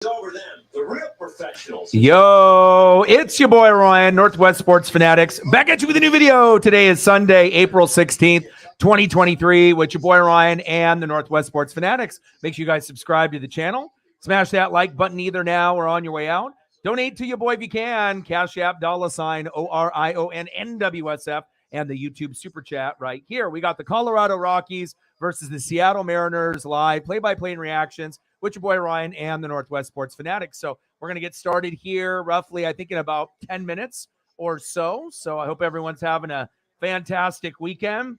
Over them, the real professionals. Yo, it's your boy Ryan, Northwest Sports Fanatics, back at you with a new video. Today is Sunday, April 16th, 2023, with your boy Ryan and the Northwest Sports Fanatics. Make sure you guys subscribe to the channel. Smash that like button either now or on your way out. Donate to your boy if you can. Cash App, $ORIONNWSF, and the YouTube Super Chat right here. We got the Colorado Rockies versus the Seattle Mariners live, play-by-play and reactions with your boy Ryan and the Northwest Sports Fanatics. So we're going to get started here roughly, I think, in about 10 minutes or so. So I hope everyone's having a fantastic weekend.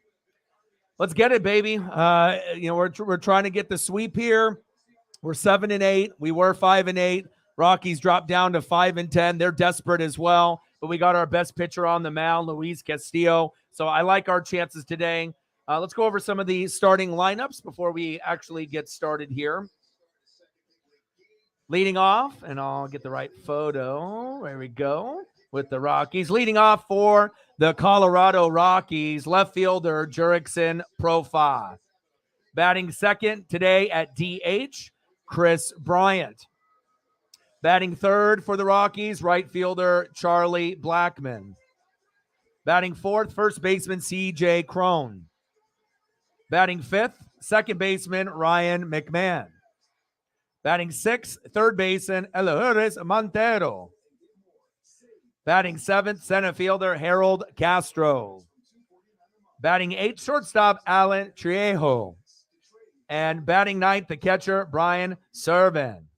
Let's get it, baby. We're trying to get the sweep here. We're 7-8. We were 5-8. Rockies dropped down to 5-10. They're desperate as well, but we got our best pitcher on the mound, Luis Castillo. So I like our chances today. Let's go over some of the starting lineups before we actually get started here. Leading off, and I'll get the right photo. There we go. With the Rockies. Leading off for the Colorado Rockies, left fielder Jurickson Profar. Batting second today at DH, Chris Bryant. Batting third for the Rockies, right fielder Charlie Blackmon. Batting fourth, first baseman CJ Cron. Batting fifth, second baseman Ryan McMahon. Batting sixth, third baseman Elehuris Montero. Batting seventh, center fielder Harold Castro. Batting eighth, shortstop Alan Trejo. And batting ninth, the catcher Brian Servan.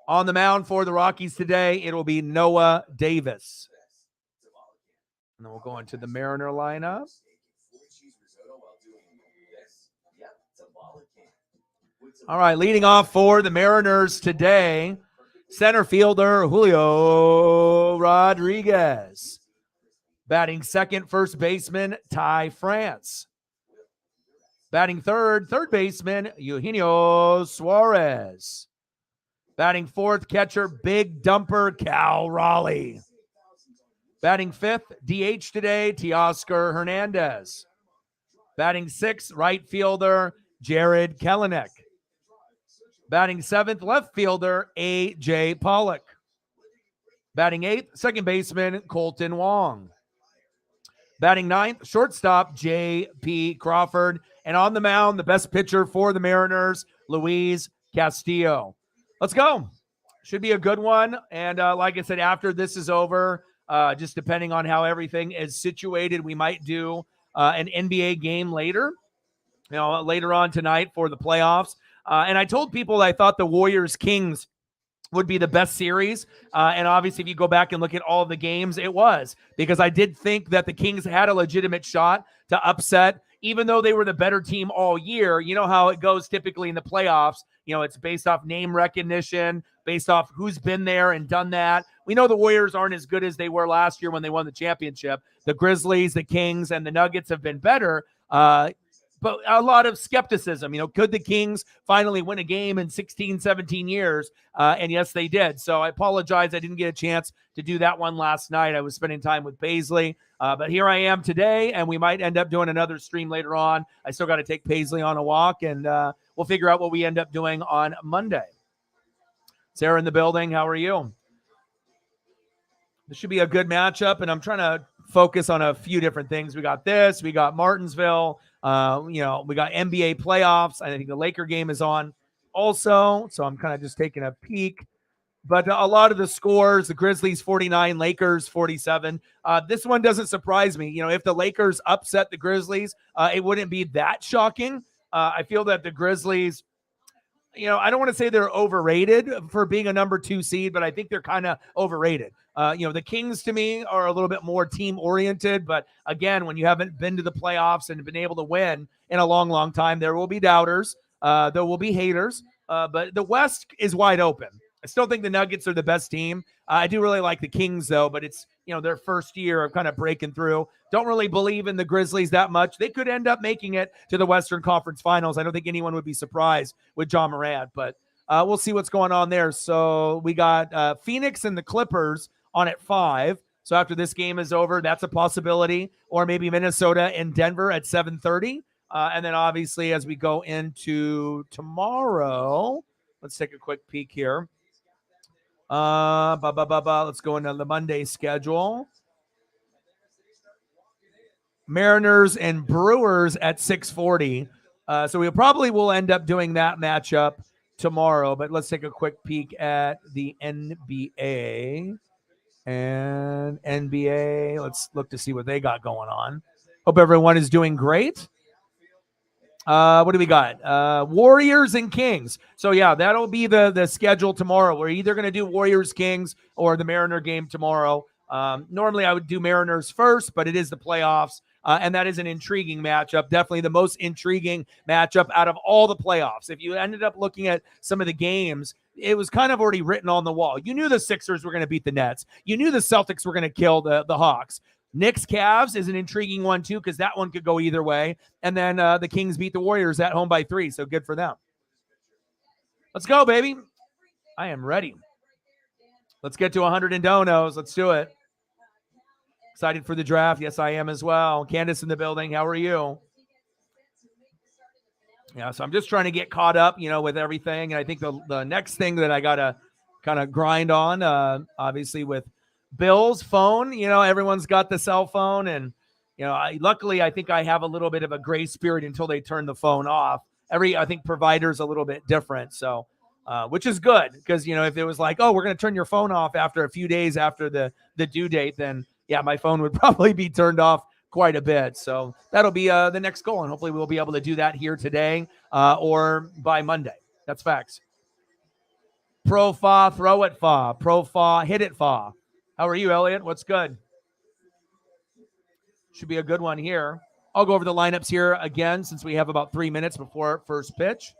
On the mound for the Rockies today, it will be Noah Davis. And then we'll go into the Mariner lineup. All right, leading off for the Mariners today, center fielder Julio Rodriguez. Batting second, first baseman Ty France. Batting third, third baseman Eugenio Suarez. Batting fourth, catcher Big Dumper Cal Raleigh. Batting fifth, DH today, Teoscar Hernandez. Batting sixth, right fielder Jared Kelenic. Batting seventh, left fielder A.J. Pollock. Batting eighth, second baseman Colton Wong. Batting ninth, shortstop J.P. Crawford. And on the mound, the best pitcher for the Mariners, Luis Castillo. Let's go. Should be a good one. And like I said, after this is over, just depending on how everything is situated, we might do an NBA game later, later on tonight for the playoffs. And I told people I thought the Warriors-Kings would be the best series. And obviously, if you go back and look at all of the games, it was. Because I did think that the Kings had a legitimate shot to upset, even though they were the better team all year. You know how it goes typically in the playoffs. It's based off name recognition, based off who's been there and done that. We know the Warriors aren't as good as they were last year when they won the championship. The Grizzlies, the Kings, and the Nuggets have been better. But a lot of skepticism, could the Kings finally win a game in 16, 17 years? And yes, they did. So I apologize. I didn't get a chance to do that one last night. I was spending time with Paisley. But here I am today, and we might end up doing another stream later on. I still got to take Paisley on a walk, and we'll figure out what we end up doing on Monday. Sarah in the building. How are you? This should be a good matchup, and I'm trying to focus on a few different things. We got this. We got Martinsville. We got NBA playoffs. I think the Laker game is on also, so I'm kind of just taking a peek. But a lot of the scores, the Grizzlies 49, Lakers 47. This one doesn't surprise me. If the Lakers upset the Grizzlies, it wouldn't be that shocking. I feel that the Grizzlies, I don't want to say they're overrated for being a number 2 seed, but I think they're kind of overrated. The Kings to me are a little bit more team oriented, but again, when you haven't been to the playoffs and been able to win in a long, long time, there will be doubters. There will be haters, but the West is wide open. I still think the Nuggets are the best team. I do really like the Kings, though, but it's, their first year of kind of breaking through. Don't really believe in the Grizzlies that much. They could end up making it to the Western Conference Finals. I don't think anyone would be surprised with John Morant, but we'll see what's going on there. So we got Phoenix and the Clippers on at 5. So after this game is over, that's a possibility. Or maybe Minnesota and Denver at 7:30. And then obviously as we go into tomorrow, let's take a quick peek here. Let's go into the Monday schedule. Mariners and Brewers at 6:40. So we probably will end up doing that matchup tomorrow. But let's take a quick peek at the NBA and NBA. Let's look to see what they got going on. Hope everyone is doing great. What do we got? Warriors and Kings. So yeah, that'll be the schedule tomorrow. We're either going to do Warriors Kings or the Mariner game tomorrow. Normally I would do Mariners first, but it is the playoffs. And that is an intriguing matchup. Definitely the most intriguing matchup out of all the playoffs. If you ended up looking at some of the games, it was kind of already written on the wall. You knew the Sixers were going to beat the Nets. You knew the Celtics were going to kill the Hawks. Knicks Cavs is an intriguing one too, because that one could go either way. And then the Kings beat the Warriors at home by 3, so good for them. Let's go, baby. I am ready. Let's get to 100 and donos. Let's do it. Excited for the draft. Yes, I am as well. Candace in the building. How are you? Yeah, so I'm just trying to get caught up, with everything. And I think the next thing that I got to kind of grind on, obviously with Bill's phone, everyone's got the cell phone. And, luckily, I think I have a little bit of a grace period until they turn the phone off. I think provider's a little bit different. So, which is good because, if it was like, oh, we're going to turn your phone off after a few days after the due date, then yeah, my phone would probably be turned off quite a bit. So that'll be the next goal. And hopefully we'll be able to do that here today or by Monday. That's facts. Pro fa, throw it fa. Pro fa, hit it fa. How are you, Elliot? What's good? Should be a good one here. I'll go over the lineups here again since we have about 3 minutes before first pitch.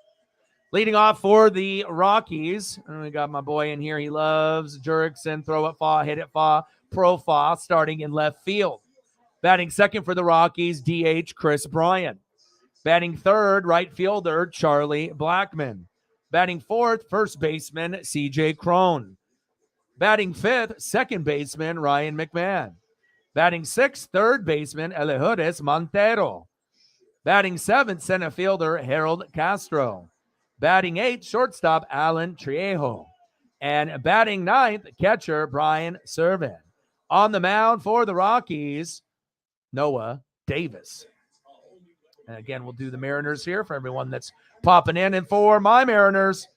Leading off for the Rockies, and we got my boy in here. He loves Jurickson, throw it fa, hit it fa. Pro fa, starting in left field. Batting second for the Rockies, DH Chris Bryant. Batting third, right fielder Charlie Blackmon. Batting fourth, first baseman CJ Cron. Batting fifth, second baseman Ryan McMahon. Batting sixth, third baseman Elehuris Montero. Batting seventh, center fielder Harold Castro. Batting eighth, shortstop Alan Trejo. And batting ninth, catcher Brian Servan. On the mound for the Rockies, Noah Davis. And again, we'll do the Mariners here for everyone that's popping in. And for my Mariners,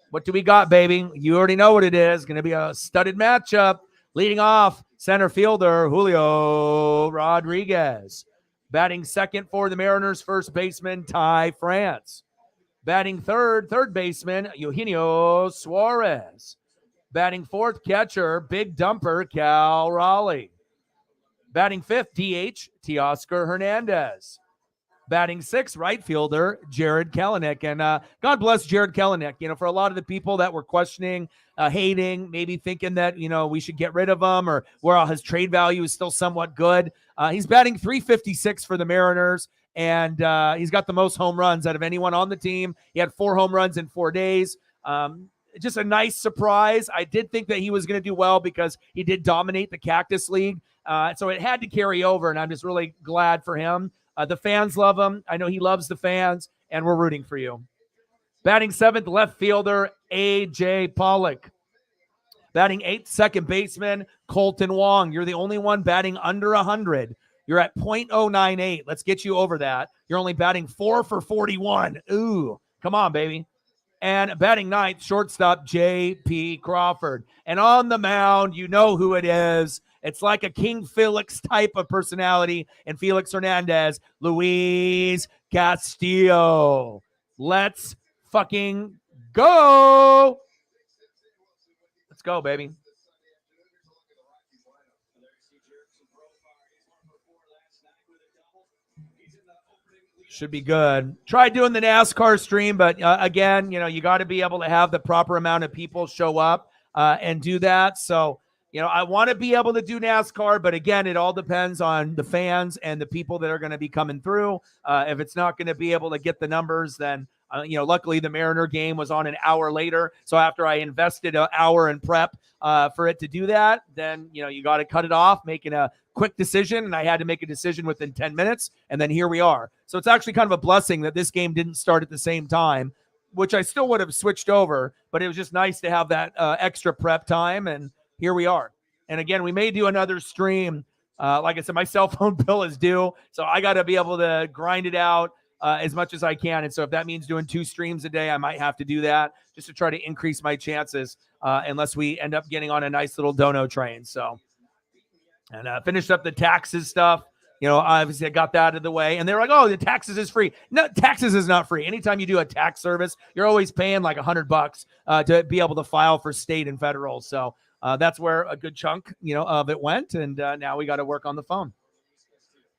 what do we got, baby? You already know what it is. Going to be a studded matchup. Leading off, center fielder Julio Rodriguez. Batting second for the Mariners, first baseman Ty France. Batting third baseman Eugenio Suarez. Batting fourth, catcher, big dumper, Cal Raleigh. Batting fifth, DH, Teoscar Hernandez. Batting sixth, right fielder, Jared Kelenic. And God bless Jared Kelenic. For a lot of the people that were questioning, hating, maybe thinking that, we should get rid of him or where his trade value is still somewhat good. He's batting .356 for the Mariners. And he's got the most home runs out of anyone on the team. He had 4 home runs in 4 days. Just a nice surprise. I did think that he was going to do well because he did dominate the Cactus League. So it had to carry over, and I'm just really glad for him. The fans love him. I know he loves the fans, and we're rooting for you. Batting seventh, left fielder, A.J. Pollock. Batting eighth, second baseman, Colton Wong. You're the only one batting under 100. You're at .098. Let's get you over that. You're only batting 4 for 41. Ooh, come on, baby. And batting ninth, shortstop J.P. Crawford. And on the mound, you know who it is. It's like a King Felix type of personality. And Felix Hernandez, Luis Castillo. Let's fucking go. Let's go, baby. Should be good. Try doing the NASCAR stream, but again, you got to be able to have the proper amount of people show up and do that. So, I want to be able to do NASCAR, but again, it all depends on the fans and the people that are going to be coming through. If it's not going to be able to get the numbers, then, luckily the Mariner game was on an hour later. So after I invested an hour in prep for it to do that, then, you got to cut it off, making a quick decision, and I had to make a decision within 10 minutes, and then here we are. So it's actually kind of a blessing that this game didn't start at the same time. which I still would have switched over, but it was just nice to have that extra prep time. And here we are. And again, we may do another stream. Like I said, my cell phone bill is due, so I got to be able to grind it out as much as I can. And so if that means doing 2 streams a day, I might have to do that just to try to increase my chances unless we end up getting on a nice little dono train. So, and finished up the taxes stuff. Obviously I got that out of the way, and they were like, "Oh, the taxes is free." No, taxes is not free. Anytime you do a tax service, you're always paying like $100 to be able to file for state and federal. So that's where a good chunk, of it went. And now we got to work on the phone.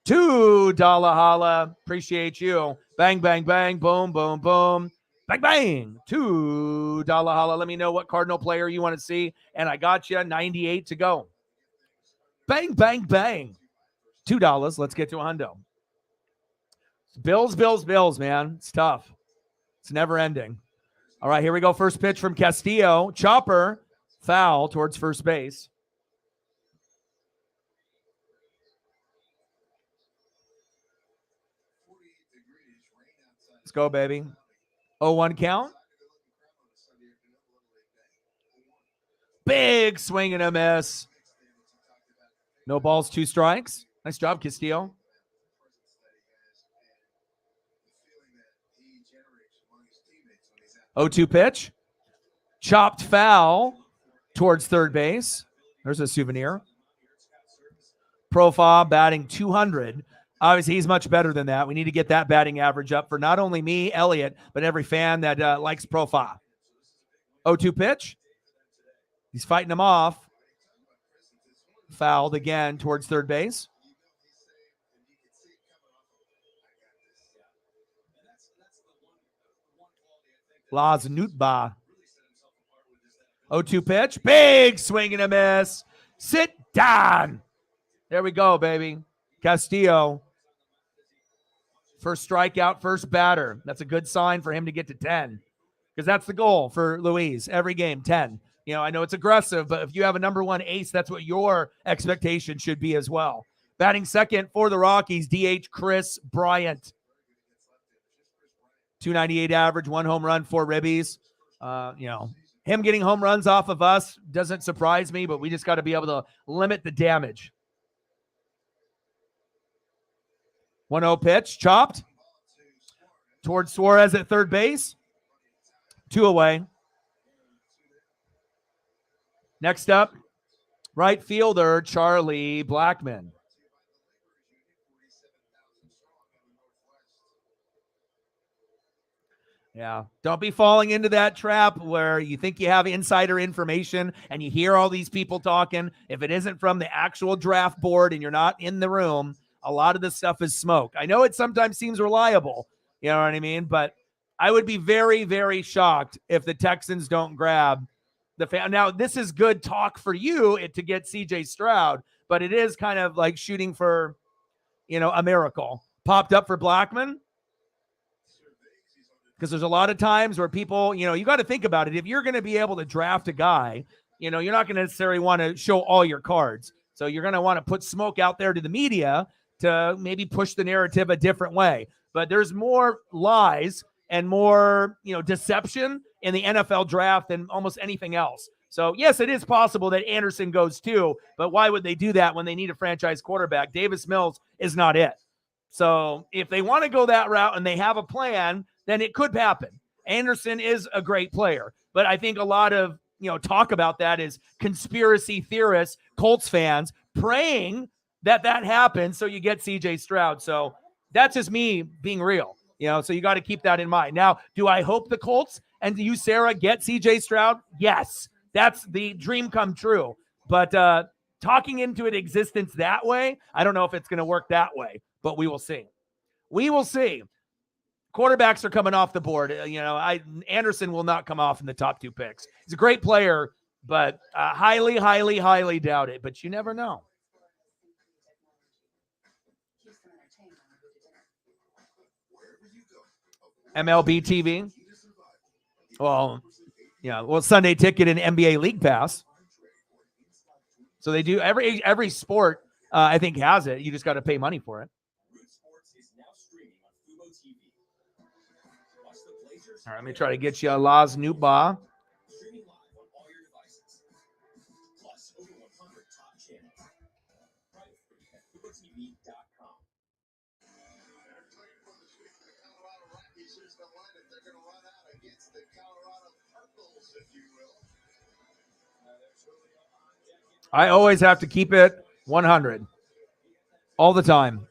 $2 holla. Appreciate you. Bang, bang, bang. Boom, boom, boom. Bang, bang. $2 holla. Let me know what Cardinal player you want to see. And I got you 98 to go. Bang, bang, bang. $2. Let's get to a hundo. Bills, man. It's tough. It's never ending. All right, here we go. First pitch from Castillo. Chopper. Foul towards first base. Let's go, baby. 0-1 count. Big swing and a miss. No balls, 2 strikes. Nice job, Castillo. 0-2 pitch. Chopped foul towards third base. There's a souvenir. Profile batting 200. Obviously, he's much better than that. We need to get that batting average up for not only me, Elliot, but every fan that likes Profile. 0-2 pitch. He's fighting him off. Fouled again towards third base. Laz Nutba. 0-2 pitch. Big swing and a miss. Sit down. There we go, baby. Castillo. First strikeout, first batter. That's a good sign for him to get to 10, because that's the goal for Luis. Every game, 10. I know it's aggressive, but if you have a number 1 ace, that's what your expectation should be as well. Batting second for the Rockies, DH Chris Bryant. 298 average, 1 home run, 4 ribbies. Him getting home runs off of us doesn't surprise me, but we just got to be able to limit the damage. 1-0 pitch, chopped towards Suarez at third base. 2 away. Next up, right fielder Charlie Blackmon. Yeah, don't be falling into that trap where you think you have insider information and you hear all these people talking. If it isn't from the actual draft board and you're not in the room, a lot of this stuff is smoke. I know it sometimes seems reliable, you know what I mean? But I would be very, very shocked if the Texans don't grab the fan. Now, this is good talk for you to get CJ Stroud, but it is kind of like shooting for, a miracle. Popped up for Blackmon. Because there's a lot of times where people, you got to think about it. If you're going to be able to draft a guy, you're not going to necessarily want to show all your cards. So you're going to want to put smoke out there to the media to maybe push the narrative a different way. But there's more lies and more, deception in the NFL draft than almost anything else. So, yes, it is possible that Anderson goes too, but why would they do that when they need a franchise quarterback? Davis Mills is not it. So if they want to go that route and they have a plan, then it could happen. Anderson is a great player, but I think a lot of, talk about that is conspiracy theorists, Colts fans praying that happens so you get CJ Stroud. So that's just me being real, so you got to keep that in mind. Now, do I hope the Colts and you, Sarah, get CJ Stroud? Yes, that's the dream come true. But talking into it existence that way, I don't know if it's going to work that way, but we will see. We will see. Quarterbacks are coming off the board. Anderson will not come off in the top 2 picks. He's a great player, but highly, highly, highly doubt it. But you never know. MLB TV. Well, Sunday Ticket and NBA League Pass. So they do every sport. I think has it. You just got to pay money for it. All right, let me try to get you a Laz Nuba. I always have to keep it 100 all the time.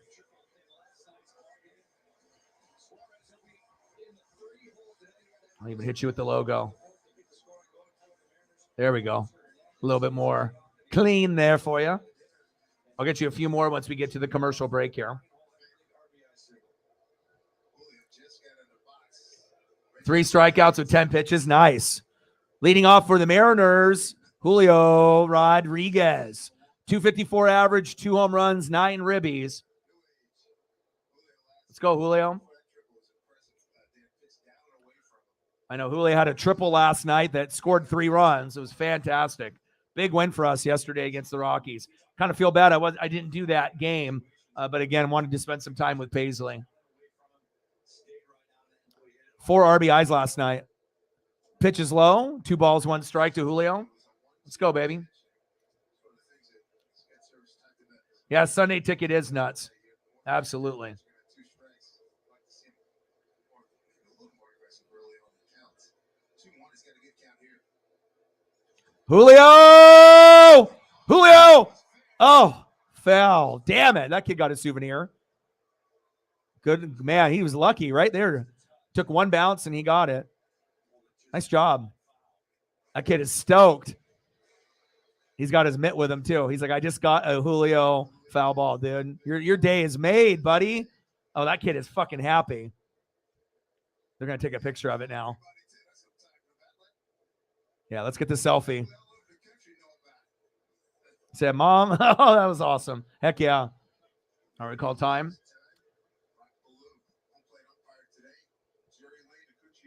I'll even hit you with the logo. There we go. A little bit more clean there for you. I'll get you a few more once we get to the commercial break here. 3 strikeouts with 10 pitches. Nice. Leading off for the Mariners, Julio Rodriguez. 254 average, 2 home runs, 9 ribbies. Let's go, Julio. I know Julio had a triple last night that scored 3 runs. It was fantastic. Big win for us yesterday against the Rockies. Kind of feel bad I didn't do that game, but again, wanted to spend some time with Paisley. 4 RBIs last night. Pitch is low. 2 balls, 1 strike to Julio. Let's go, baby. Yeah, Sunday ticket is nuts. Absolutely. Julio! Oh, foul. Damn it. That kid got a souvenir. Good, man. He was lucky right there. Took 1 bounce and he got it. Nice job. That kid is stoked. He's got his mitt with him, too. He's like, I just got a Julio foul ball, dude. Your day is made, buddy. Oh, that kid is fucking happy. They're going to take a picture of it now. Yeah, let's get the selfie. Said, Mom, oh, that was awesome. Heck yeah. All right, call time.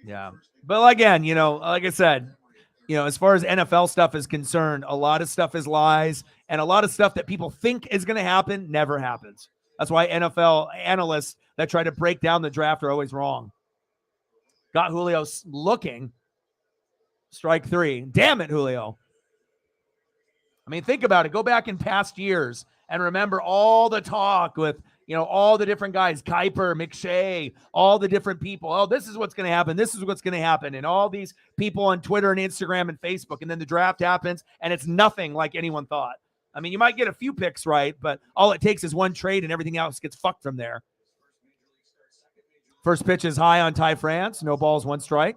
Yeah. But again, like I said, as far as NFL stuff is concerned, a lot of stuff is lies, and a lot of stuff that people think is going to happen never happens. That's why NFL analysts that try to break down the draft are always wrong. Got Julio looking. Strike 3. Damn it, Julio. I mean, think about it. Go back in past years and remember all the talk with, all the different guys, Kuiper, McShay, all the different people. Oh, this is what's going to happen. This is what's going to happen. And all these people on Twitter and Instagram and Facebook. And then the draft happens and it's nothing like anyone thought. I mean, you might get a few picks right, but all it takes is one trade and everything else gets fucked from there. First pitch is high on Ty France. No balls, 1 strike.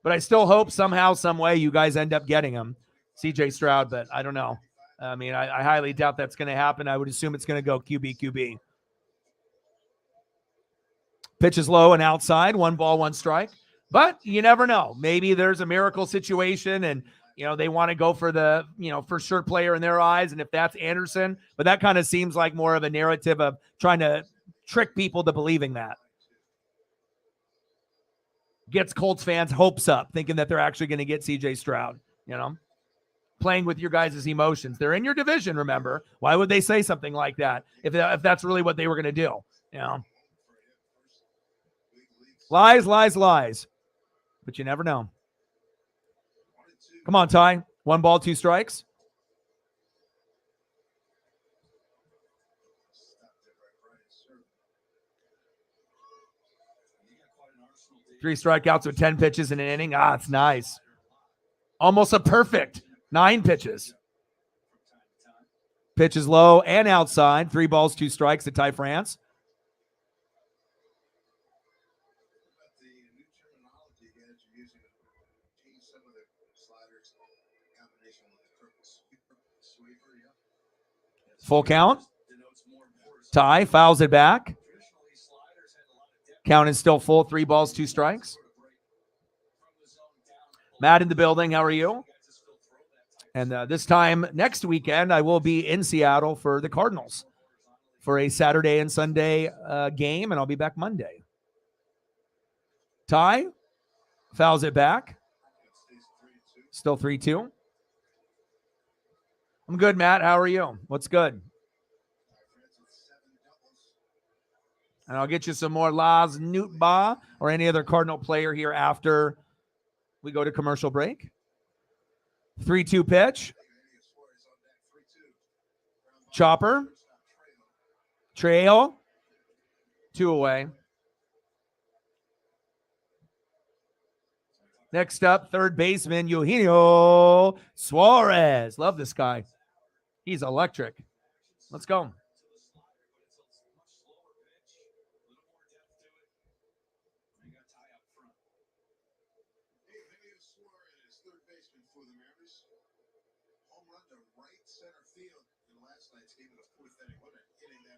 But I still hope somehow, some way you guys end up getting him. CJ Stroud, but I don't know. I mean, I highly doubt that's going to happen. I would assume it's going to go QB. Pitch is low and outside. 1 ball, 1 strike. But you never know. Maybe there's a miracle situation and, they want to go for the, for sure player in their eyes. And if that's Anderson, but that kind of seems like more of a narrative of trying to trick people to believing that. Gets Colts fans' hopes up, thinking that they're actually going to get CJ Stroud, playing with your guys' emotions. They're in your division, remember. Why would they say something like that if that's really what they were going to do? Lies. But you never know. Come on, Ty. 1 ball, 2 strikes. Three strikeouts with 10 pitches in an inning. It's nice. Almost a perfect 9 pitches. Pitch is low and outside. 3 balls, 2 strikes to Ty France. Full count. Ty fouls it back. Count is still full. 3 balls, 2 strikes. Matt in the building. How are you? And this time next weekend, I will be in Seattle for the Cardinals for a Saturday and Sunday game, and I'll be back Monday. Ty fouls it back. Still 3-2. I'm good, Matt. How are you? What's good? And I'll get you some more Laz Newtbaugh or any other Cardinal player here after we go to commercial break. 3-2 pitch. Chopper. Trail. 2 away. Next up, third baseman, Eugenio Suarez. Love this guy. He's electric. Let's go.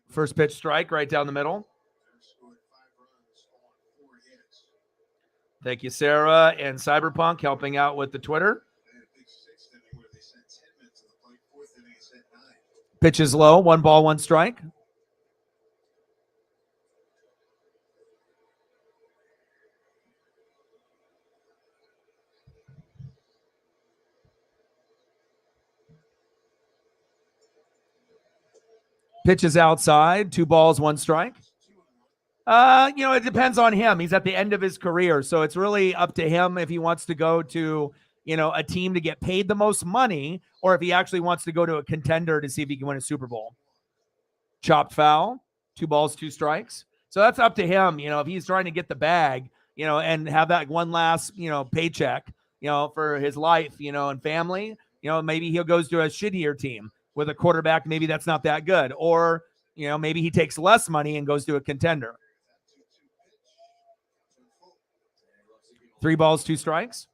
First pitch strike right down the middle. Thank you, Sarah and Cyberpunk, helping out with the Twitter. Pitch is low. 1 ball, 1 strike. Pitch is outside. 2 balls, 1 strike. It depends on him. He's at the end of his career, so it's really up to him if he wants to go to, a team to get paid the most money, or if he actually wants to go to a contender to see if he can win a Super Bowl. Chopped foul. 2 balls, 2 strikes. So that's up to him. If he's trying to get the bag, and have that one last, paycheck, for his life, and family, maybe he goes to a shittier team with a quarterback. Maybe that's not that good. Or, maybe he takes less money and goes to a contender. 3 balls, 2 strikes.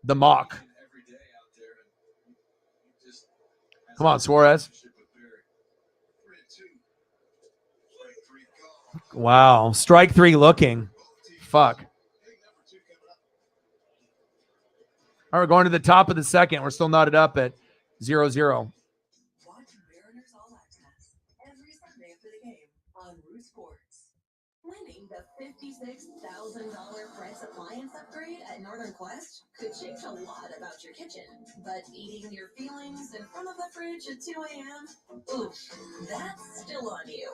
The mock. Come on, Suarez. Wow. Strike 3 looking. Fuck. All right, we're going to the top of the second. We're still knotted up at 0-0. Winning the $56,000 price appliance upgrade at Northern Quest could change a lot about your kitchen. But eating your feelings in front of the fridge at 2 a.m., oof, that's still on you.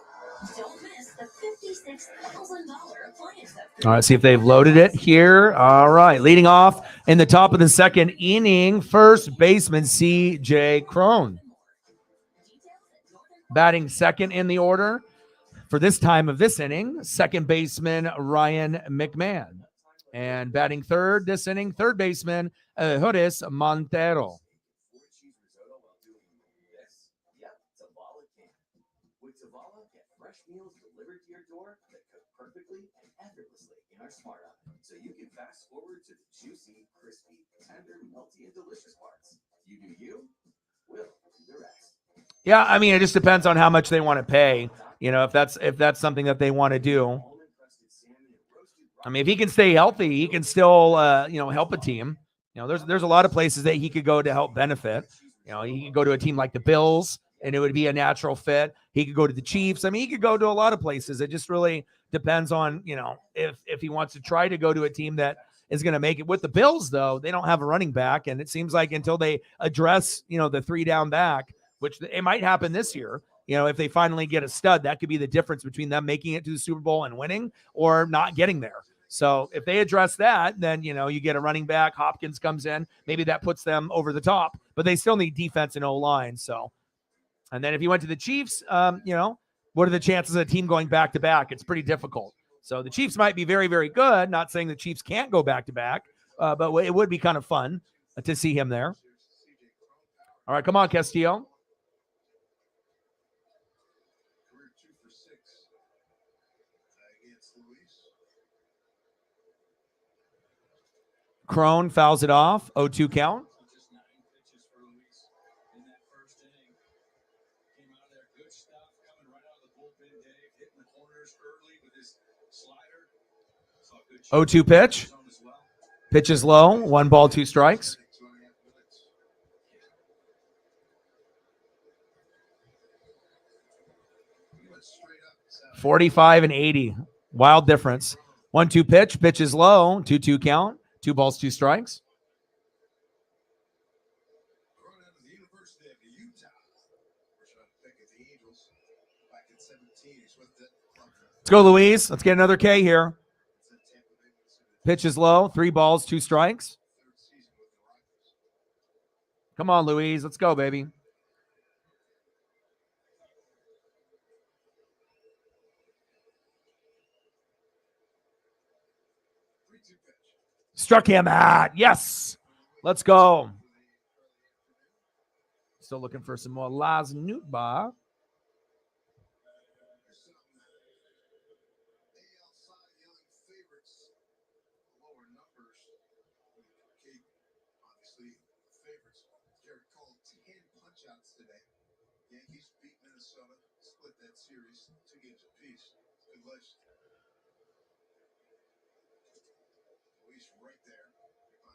Don't miss the $56,000 appliance upgrade. All right, see if they've loaded it here. All right, leading off in the top of the second inning, first baseman C.J. Cron. Batting second in the order. For this time of this inning, second baseman Ryan McMahon. And batting third this inning, third baseman Horace Montero. With Zavala, get fresh meals delivered to your door that cook perfectly and effortlessly in our smart oven, so you can fast forward to the juicy, crispy, tender, melty, and delicious parts. You do you, we'll do the rest. Yeah, I mean, it just depends on how much they want to pay. If that's something that they want to do. I mean, if he can stay healthy, he can still, help a team. There's a lot of places that he could go to help benefit. He could go to a team like the Bills, and it would be a natural fit. He could go to the Chiefs. I mean, he could go to a lot of places. It just really depends on, if he wants to try to go to a team that is going to make it. With the Bills, though, they don't have a running back, and it seems like until they address, the 3 down back, which it might happen this year. If they finally get a stud, that could be the difference between them making it to the Super Bowl and winning or not getting there. So if they address that, then, you get a running back. Hopkins comes in. Maybe that puts them over the top. But they still need defense and O-line. So, and then if you went to the Chiefs, what are the chances of a team going back-to-back? It's pretty difficult. So the Chiefs might be very, very good. Not saying the Chiefs can't go back-to-back, but it would be kind of fun to see him there. All right, come on, Castillo. Cron fouls it off. 0-2 count. Oh, 2 pitch. Pitch is low. 1 ball, 2 strikes. $45 and $80. Wild difference. 1-2 pitch. Pitch is low. 2-2 count. 2 balls, 2 strikes. Let's go, Louise. Let's get another K here. Pitch is low. 3 balls, 2 strikes. Come on, Louise. Let's go, baby. Struck him out. Yes. Let's go. Still looking for some more Laz Newtbar.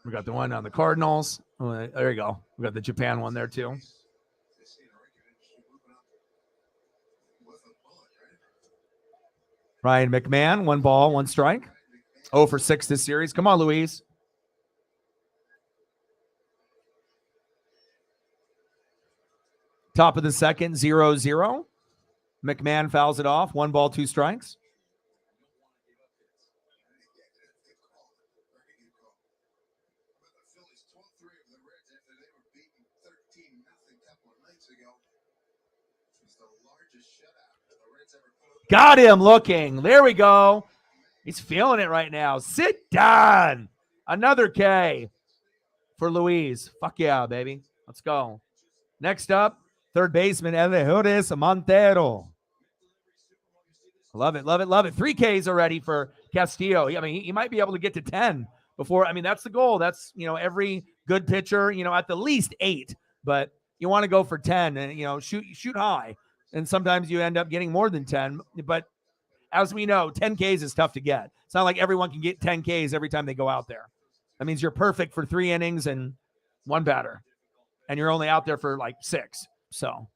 We got the one on the Cardinals. Oh, there you go. We got the Japan one there too. Ryan McMahon, 1 ball, 1 strike. 0 for 6 this series. Come on, Louise. Top of the second, 0-0. McMahon fouls it off. 1 ball, 2 strikes. Got him looking. There we go. He's feeling it right now. Sit down. Another K for Louise. Fuck yeah, baby. Let's go. Next up, third baseman, Elehuris Montero. Love it, love it, love it. 3 Ks already for Castillo. I mean, he might be able to get to 10 before. I mean, that's the goal. That's, every good pitcher, at the least 8. But you want to go for 10 and, shoot high. And sometimes you end up getting more than 10. But as we know, 10 Ks is tough to get. It's not like everyone can get 10 Ks every time they go out there. That means you're perfect for 3 innings and 1 batter. And you're only out there for like 6. So,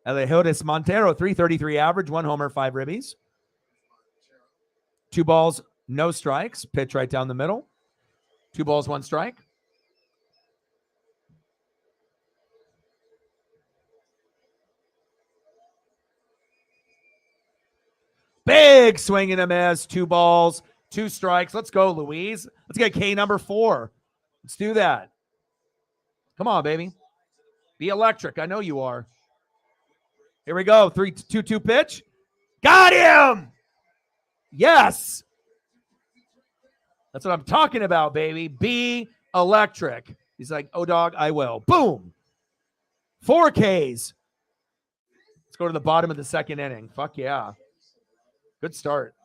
Elehuris Montero, 333 average, 1 homer, 5 ribbies. 2 balls, no strikes. Pitch right down the middle. 2 balls, 1 strike. Big swing and a miss. 2 balls, 2 strikes. Let's go, Louise. Let's get K number 4. Let's do that. Come on, baby. Be electric. I know you are. Here we go. 3-2 pitch. Got him. Yes. That's what I'm talking about, baby. Be electric. He's like, oh, dog, I will. Boom. 4 Ks. Let's go to the bottom of the second inning. Fuck yeah. Good start.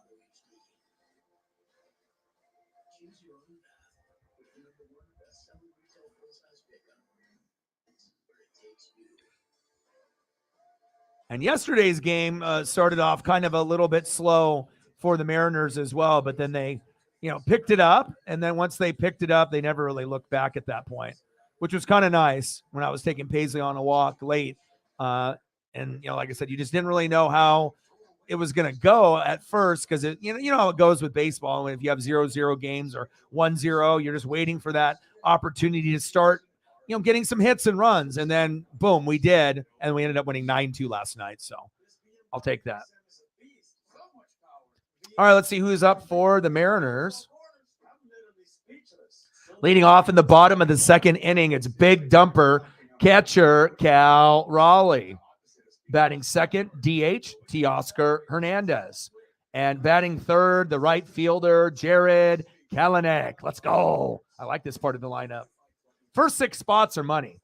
And yesterday's game started off kind of a little bit slow for the Mariners as well, but then they, picked it up. And then once they picked it up, they never really looked back at that point, which was kind of nice when I was taking Paisley on a walk late. And, like I said, you just didn't really know how it was going to go at first because, you know how it goes with baseball. If you have 0-0 games or 1-0, you're just waiting for that opportunity to start getting some hits and runs. And then, boom, we did. And we ended up winning 9-2 last night. So I'll take that. All right, let's see who's up for the Mariners. Leading off in the bottom of the second inning, it's big dumper catcher Cal Raleigh. Batting second, DH, Teoscar Hernandez. And batting third, the right fielder, Jared Kalanick. Let's go. I like this part of the lineup. First 6 spots are money.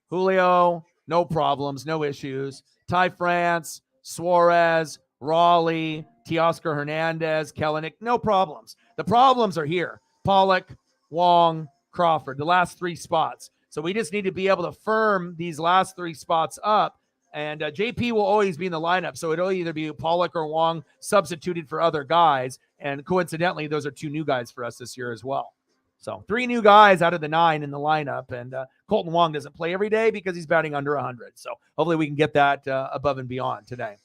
Julio, no problems, no issues. Ty France, Suarez, Raleigh, Teoscar Hernandez, Kalanick, no problems. The problems are here. Pollock, Wong, Crawford, the last 3 spots. So we just need to be able to firm these last 3 spots up. And JP will always be in the lineup. So it'll either be Pollock or Wong substituted for other guys. And coincidentally, those are 2 new guys for us this year as well. So 3 new guys out of the 9 in the lineup. And Colton Wong doesn't play every day because he's batting under 100. So hopefully we can get that above and beyond today.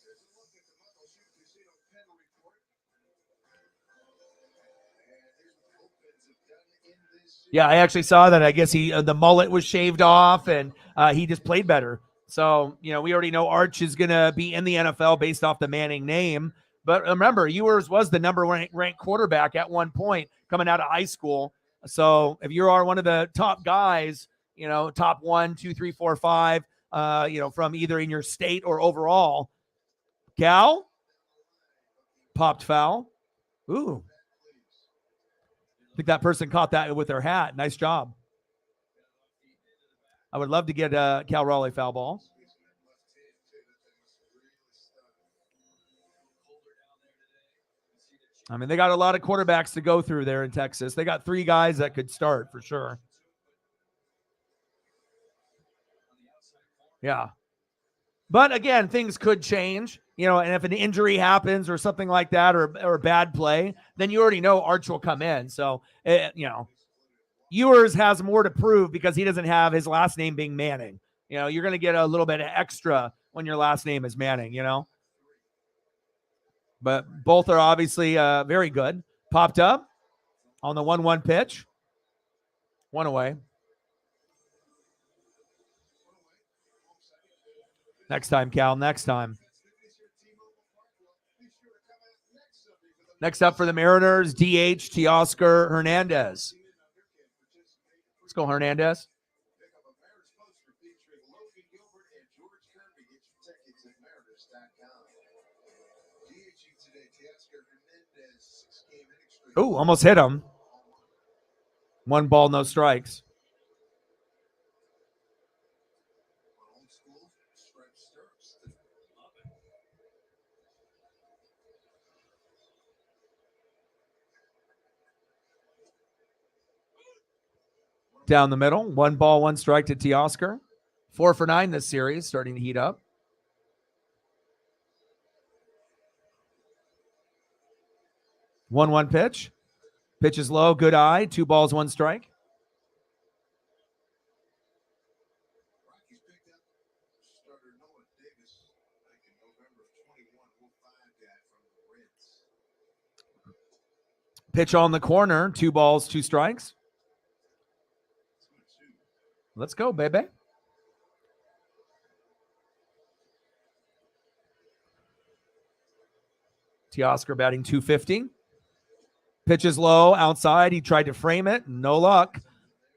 Yeah, I actually saw that. I guess the mullet was shaved off and he just played better So, we already know Arch is going to be in the NFL based off the Manning name. But remember, Ewers was the number one ranked quarterback at one point coming out of high school. So if you are one of the top guys, top 1, 2, 3, 4, 5, from either in your state or overall, Cal popped foul. Ooh. I think that person caught that with their hat. Nice job. I would love to get a Cal Raleigh foul ball. I mean, they got a lot of quarterbacks to go through there in Texas. They got 3 guys that could start for sure. Yeah. But again, things could change, and if an injury happens or something like that, or a bad play, then you already know Arch will come in. So, Ewers has more to prove because he doesn't have his last name being Manning. You're going to get a little bit of extra when your last name is Manning, But both are obviously very good. Popped up on the 1-1 pitch. 1 away. Next time, Cal. Next time. Next up for the Mariners, DH Teoscar Hernandez. Let's go, Hernandez. Oh, almost hit him. 1 ball, no strikes. Down the middle, 1 ball, 1 strike to Teoscar. 4 for 9 this series, starting to heat up. One pitch. Pitch is low, good eye. 2 balls, 1 strike. Pitch on the corner, 2 balls, 2 strikes. Let's go, baby. Teoscar batting .250. Pitch is low, outside. He tried to frame it. No luck.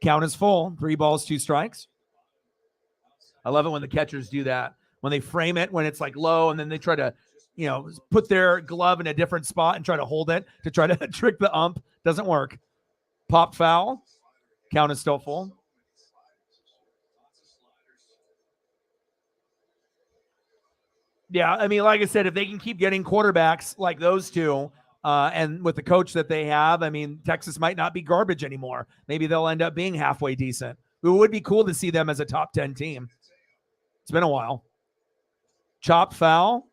Count is full. 3 balls, 2 strikes. I love it when the catchers do that. When they frame it, when it's like low, and then they try to, put their glove in a different spot and try to hold it to try to trick the ump. Doesn't work. Popped foul. Count is still full. Yeah, I mean, like I said, if they can keep getting quarterbacks like those two, and with the coach that they have, I mean, Texas might not be garbage anymore. Maybe they'll end up being halfway decent. It would be cool to see them as a top 10 team. It's been a while. Chopped foul.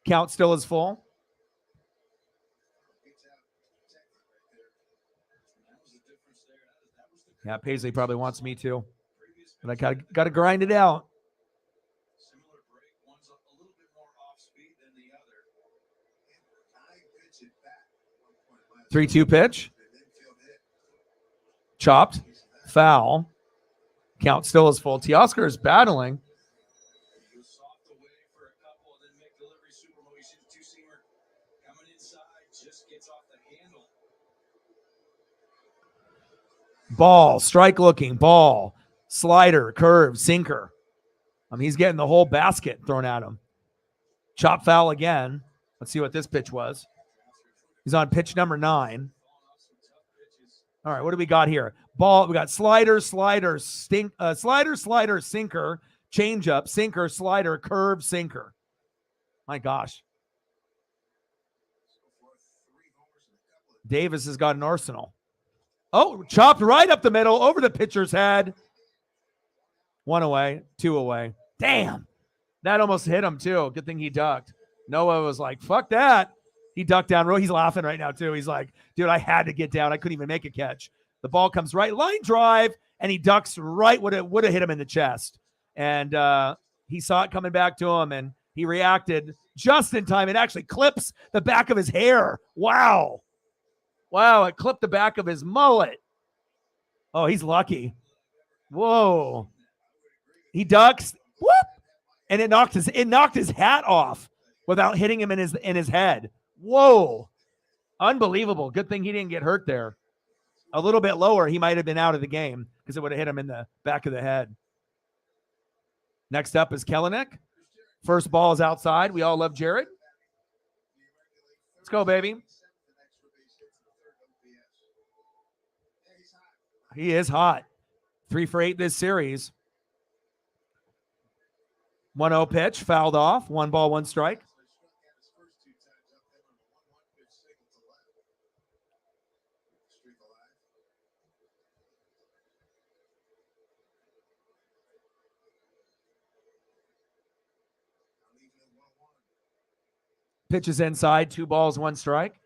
Count still is full. Yeah, Paisley probably wants me too. But I got to grind it out. 3-2 pitch. Chopped. Foul. Count still is full. Teoscar is battling. Ball. Strike looking. Ball. Slider. Curve. Sinker. He's getting the whole basket thrown at him. Chop foul again. Let's see what this pitch was. He's on pitch number 9. All right, what do we got here? Ball. We got slider, sinker, changeup, sinker, slider, curve, sinker. My gosh. Davis has got an arsenal. Oh, chopped right up the middle, over the pitcher's head. 1 away, 2 away. Damn. That almost hit him, too. Good thing he ducked. Noah was like, fuck that. He ducked down. He's laughing right now, too. He's like, dude, I had to get down. I couldn't even make a catch. The ball comes right, line drive, and he ducks right. Would have hit him in the chest. And he saw it coming back to him, and he reacted just in time. It actually clips the back of his hair. Wow. Wow, it clipped the back of his mullet. Oh, he's lucky. Whoa. He ducks. Whoop. and it knocked his hat off without hitting him in his head. Whoa. Unbelievable. Good thing he didn't get hurt there. A little bit lower, he might have been out of the game because it would have hit him in the back of the head. Next up is Kelenic. First ball is outside. We all love Jared. Let's go, baby. He is hot. 3 for 8 this series. 1-0 pitch, fouled off. 1 ball, 1 strike. Pitches inside, 2 balls, 1 strike.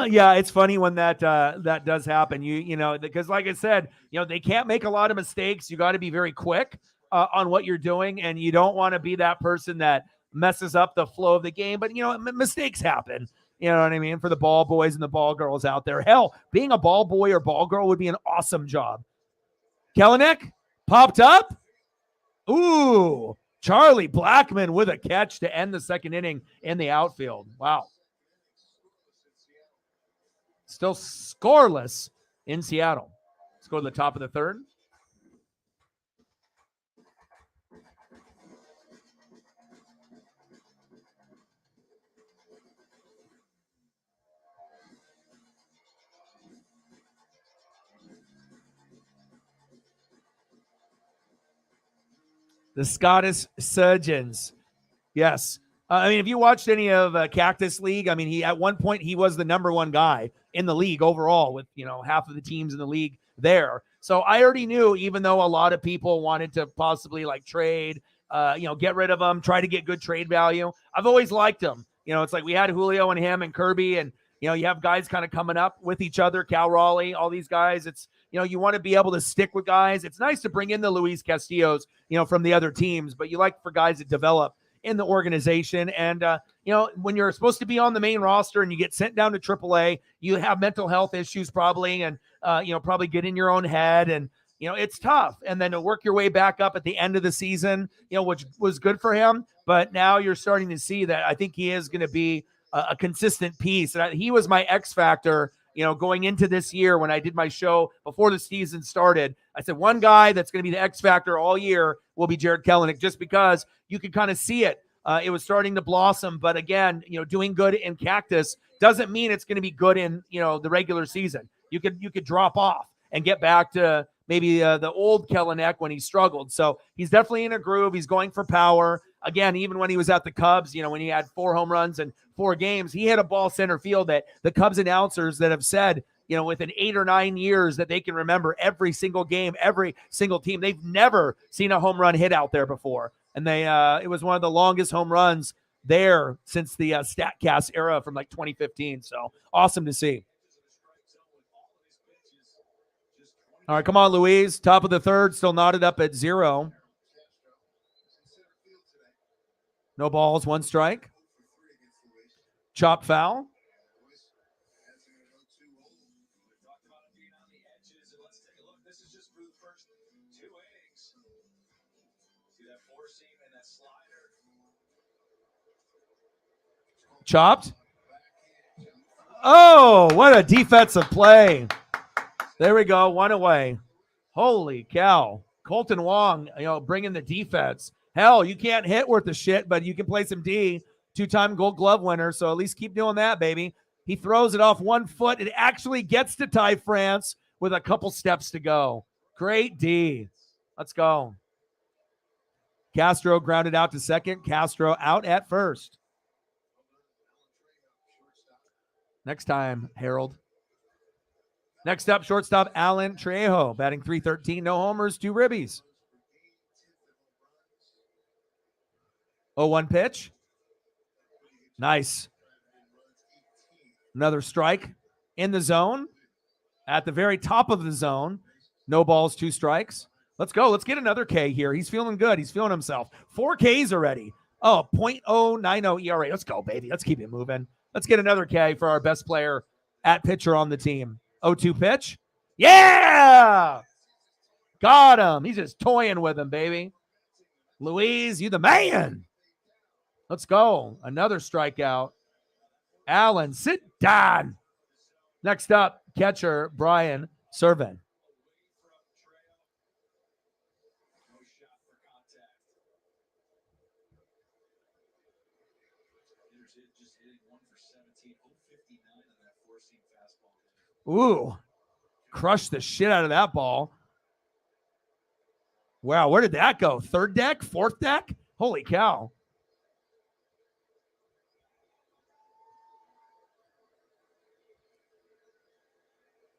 Yeah, it's funny when that does happen. You know, because like I said, you know, they can't make a lot of mistakes. You got to be very quick on what you're doing, and you don't want to be that person that messes up the flow of the game. But you know, mistakes happen. You know what I mean? For the ball boys and the ball girls out there. Hell, being a ball boy or ball girl would be an awesome job. Kelenic popped up. Ooh, Charlie Blackmon with a catch to end the second inning in the outfield. Wow. Still scoreless in Seattle. Let's go to the top of the third. The Scottish Surgeons. Yes. I mean, if you watched any of Cactus League, I mean, at one point he was the number 1 guy in the league overall with, you know, half of the teams in the league there. So I already knew, even though a lot of people wanted to possibly like trade, you know, get rid of him, try to get good trade value. I've always liked him. You know, it's like we had Julio and him and Kirby, and, you know, you have guys kind of coming up with each other, Cal Raleigh, all these guys. It's, you know, you want to be able to stick with guys. It's nice to bring in the Luis Castillos, you know, from the other teams, but you like for guys to develop in the organization. And, you know, when you're supposed to be on the main roster and you get sent down to AAA, you have mental health issues probably, and, you know, probably get in your own head, and, you know, it's tough. And then to work your way back up at the end of the season, you know, which was good for him. But now you're starting to see that I think he is going to be a consistent piece. And he was my X factor, you know, going into this year when I did my show before the season started. I said one guy that's going to be the X factor all year will be Jared Kelenic, just because you could kind of see it. It was starting to blossom, but again, you know, doing good in Cactus doesn't mean it's going to be good in, you know, the regular season. You could drop off and get back to maybe the old Kelenic when he struggled. So he's definitely in a groove. He's going for power. Again, even when he was at the Cubs, you know, when he had 4 home runs in 4 games, he hit a ball center field that the Cubs announcers that have said, you know, within 8 or 9 years that they can remember every single game, every single team. They've never seen a home run hit out there before. And it was one of the longest home runs there since the StatCast era from like 2015. So awesome to see. All right, come on, Louise. Top of the third, still knotted up at 0. No balls, 1 strike. Chop foul. Chopped. Oh, what a defensive play. There we go. 1 away. Holy cow. Colton Wong, you know, bringing the defense. Hell, you can't hit worth a shit, but you can play some D. 2-time Gold Glove winner, so at least keep doing that, baby. He throws it off 1 foot. It actually gets to Ty France with a couple steps to go. Great D. Let's go. Castro grounded out to second. Castro out at first. Next time, Harold. Next up, shortstop Alan Trejo, batting .313, no homers, 2 ribbies. 0-1 pitch. Nice. Another strike in the zone. At the very top of the zone. No balls, 2 strikes. Let's go. Let's get another K here. He's feeling good. He's feeling himself. 4 Ks already. Oh, .090 ERA. Let's go, baby. Let's keep it moving. Let's get another K for our best player at pitcher on the team. 0-2 pitch. Yeah! Got him. He's just toying with him, baby. Luis, you the man. Let's go. Another strikeout. Allen, sit down. Next up, catcher Brian Serven. Ooh, crushed the shit out of that ball. Wow, where did that go? Third deck? Fourth deck? Holy cow.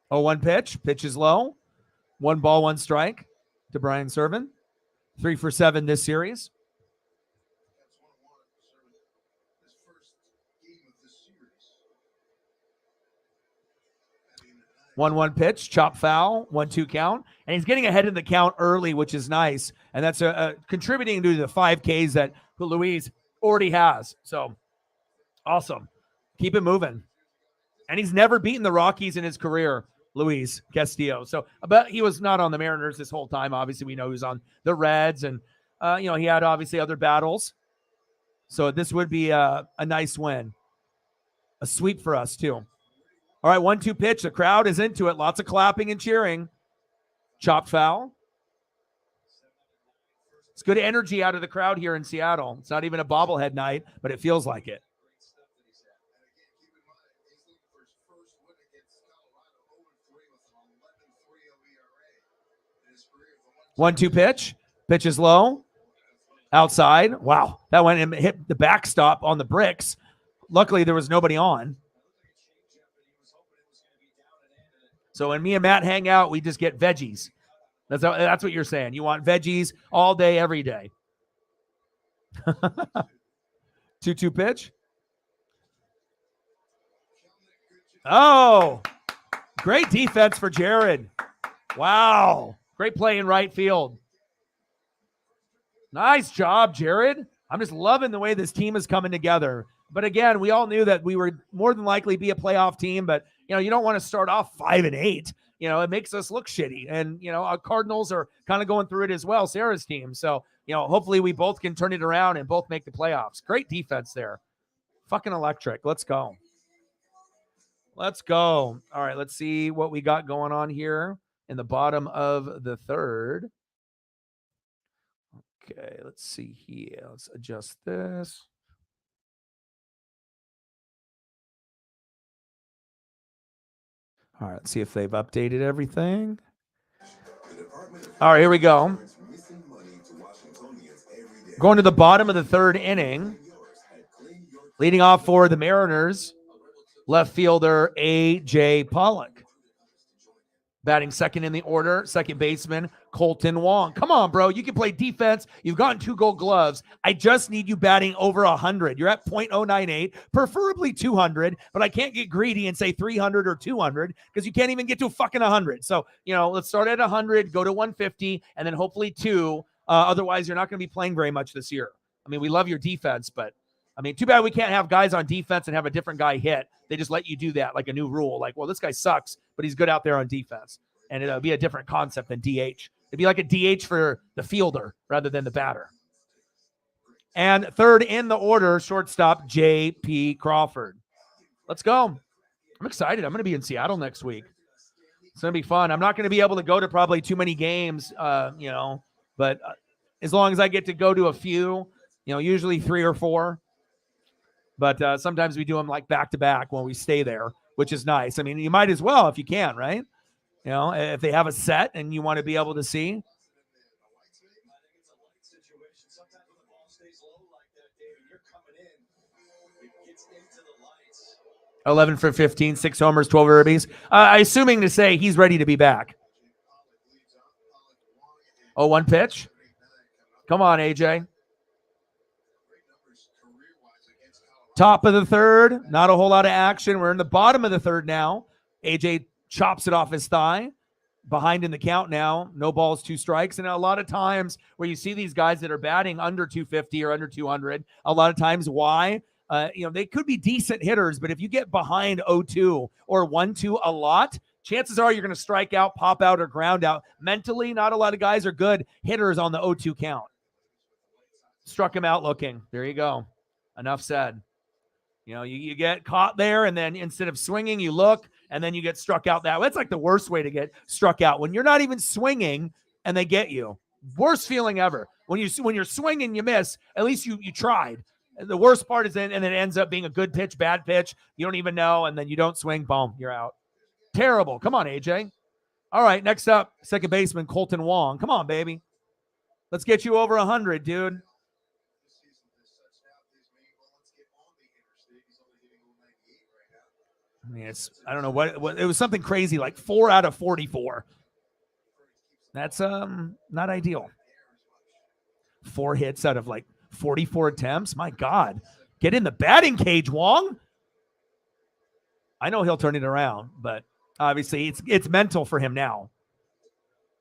Oh, one pitch. Pitch is low. 1 ball, 1 strike to Brian Serven. 3 for 7 this series. 1-1 pitch, chop foul, 1-2 count. And he's getting ahead in the count early, which is nice. And that's contributing to the 5 Ks that Luis already has. So awesome. Keep it moving. And he's never beaten the Rockies in his career, Luis Castillo. So, but he was not on the Mariners this whole time. Obviously, we know he was on the Reds. And, he had obviously other battles. So this would be a nice win. A sweep for us, too. All right, 1-2 pitch. The crowd is into it. Lots of clapping and cheering. Chop foul. It's good energy out of the crowd here in Seattle. It's not even a bobblehead night, but it feels like it. 1-2 pitch. Pitch is low. Outside. Wow. That went and hit the backstop on the bricks. Luckily, there was nobody on. So when me and Matt hang out, we just get veggies. That's what you're saying. You want veggies all day, every day. 2-2 pitch. Oh, great defense for Jared. Wow. Great play in right field. Nice job, Jared. I'm just loving the way this team is coming together. But again, we all knew that we were more than likely be a playoff team, but you don't want to start off 5-8. It makes us look shitty. And our Cardinals are kind of going through it as well, Sarah's team. So, hopefully we both can turn it around and both make the playoffs. Great defense there. Fucking electric. Let's go. Let's go. All right, let's see what we got going on here in the bottom of the third. Okay, let's see here. Let's adjust this. All right, let's see if they've updated everything. All right, here we go. Going to the bottom of the third inning. Leading off for the Mariners, left fielder A.J. Pollock. Batting second in the order, second baseman, Colton Wong. Come on, bro. You can play defense. You've gotten 2 gold gloves. I just need you batting over 100. You're at .098, preferably 200, but I can't get greedy and say 300 or 200 because you can't even get to fucking 100. So, let's start at 100, go to 150, and then hopefully 2. Otherwise, you're not going to be playing very much this year. I mean, we love your defense, but too bad we can't have guys on defense and have a different guy hit. They just let you do that like a new rule. Like, well, this guy sucks, but he's good out there on defense. And it'll be a different concept than DH. It'd be like a DH for the fielder rather than the batter. And third in the order, shortstop J.P. Crawford. Let's go. I'm excited. I'm going to be in Seattle next week. It's going to be fun. I'm not going to be able to go to probably too many games, but as long as I get to go to a few, usually 3 or 4. But sometimes we do them like back-to-back when we stay there, which is nice. You might as well if you can, right? If they have a set and you want to be able to see. $11 for 15, 6 homers, 12 ribbies. Assuming to say he's ready to be back. 0-1 pitch. Come on, AJ. Top of the third, not a whole lot of action. We're in the bottom of the third now. AJ chops it off his thigh. Behind in the count now. No balls, 2 strikes. And a lot of times where you see these guys that are batting under 250 or under 200, a lot of times why? They could be decent hitters, but if you get behind 0-2 or 1-2 a lot, chances are you're going to strike out, pop out, or ground out. Mentally, not a lot of guys are good hitters on the 0-2 count. Struck him out looking. There you go. Enough said. You know, you get caught there, and then instead of swinging, you look, and then you get struck out that way. That's like the worst way to get struck out. When you're not even swinging and they get you. Worst feeling ever. When you're swinging, you miss. At least you tried. And the worst part is then, and it ends up being a good pitch, bad pitch. You don't even know, and then you don't swing. Boom, you're out. Terrible. Come on, AJ. All right, next up, second baseman Colton Wong. Come on, baby. Let's get you over 100, dude. I mean, I don't know what it was, something crazy like 4 out of 44. That's not ideal. 4 hits out of like 44 attempts. My God. Get in the batting cage, Wong. I know he'll turn it around, but obviously it's mental for him now.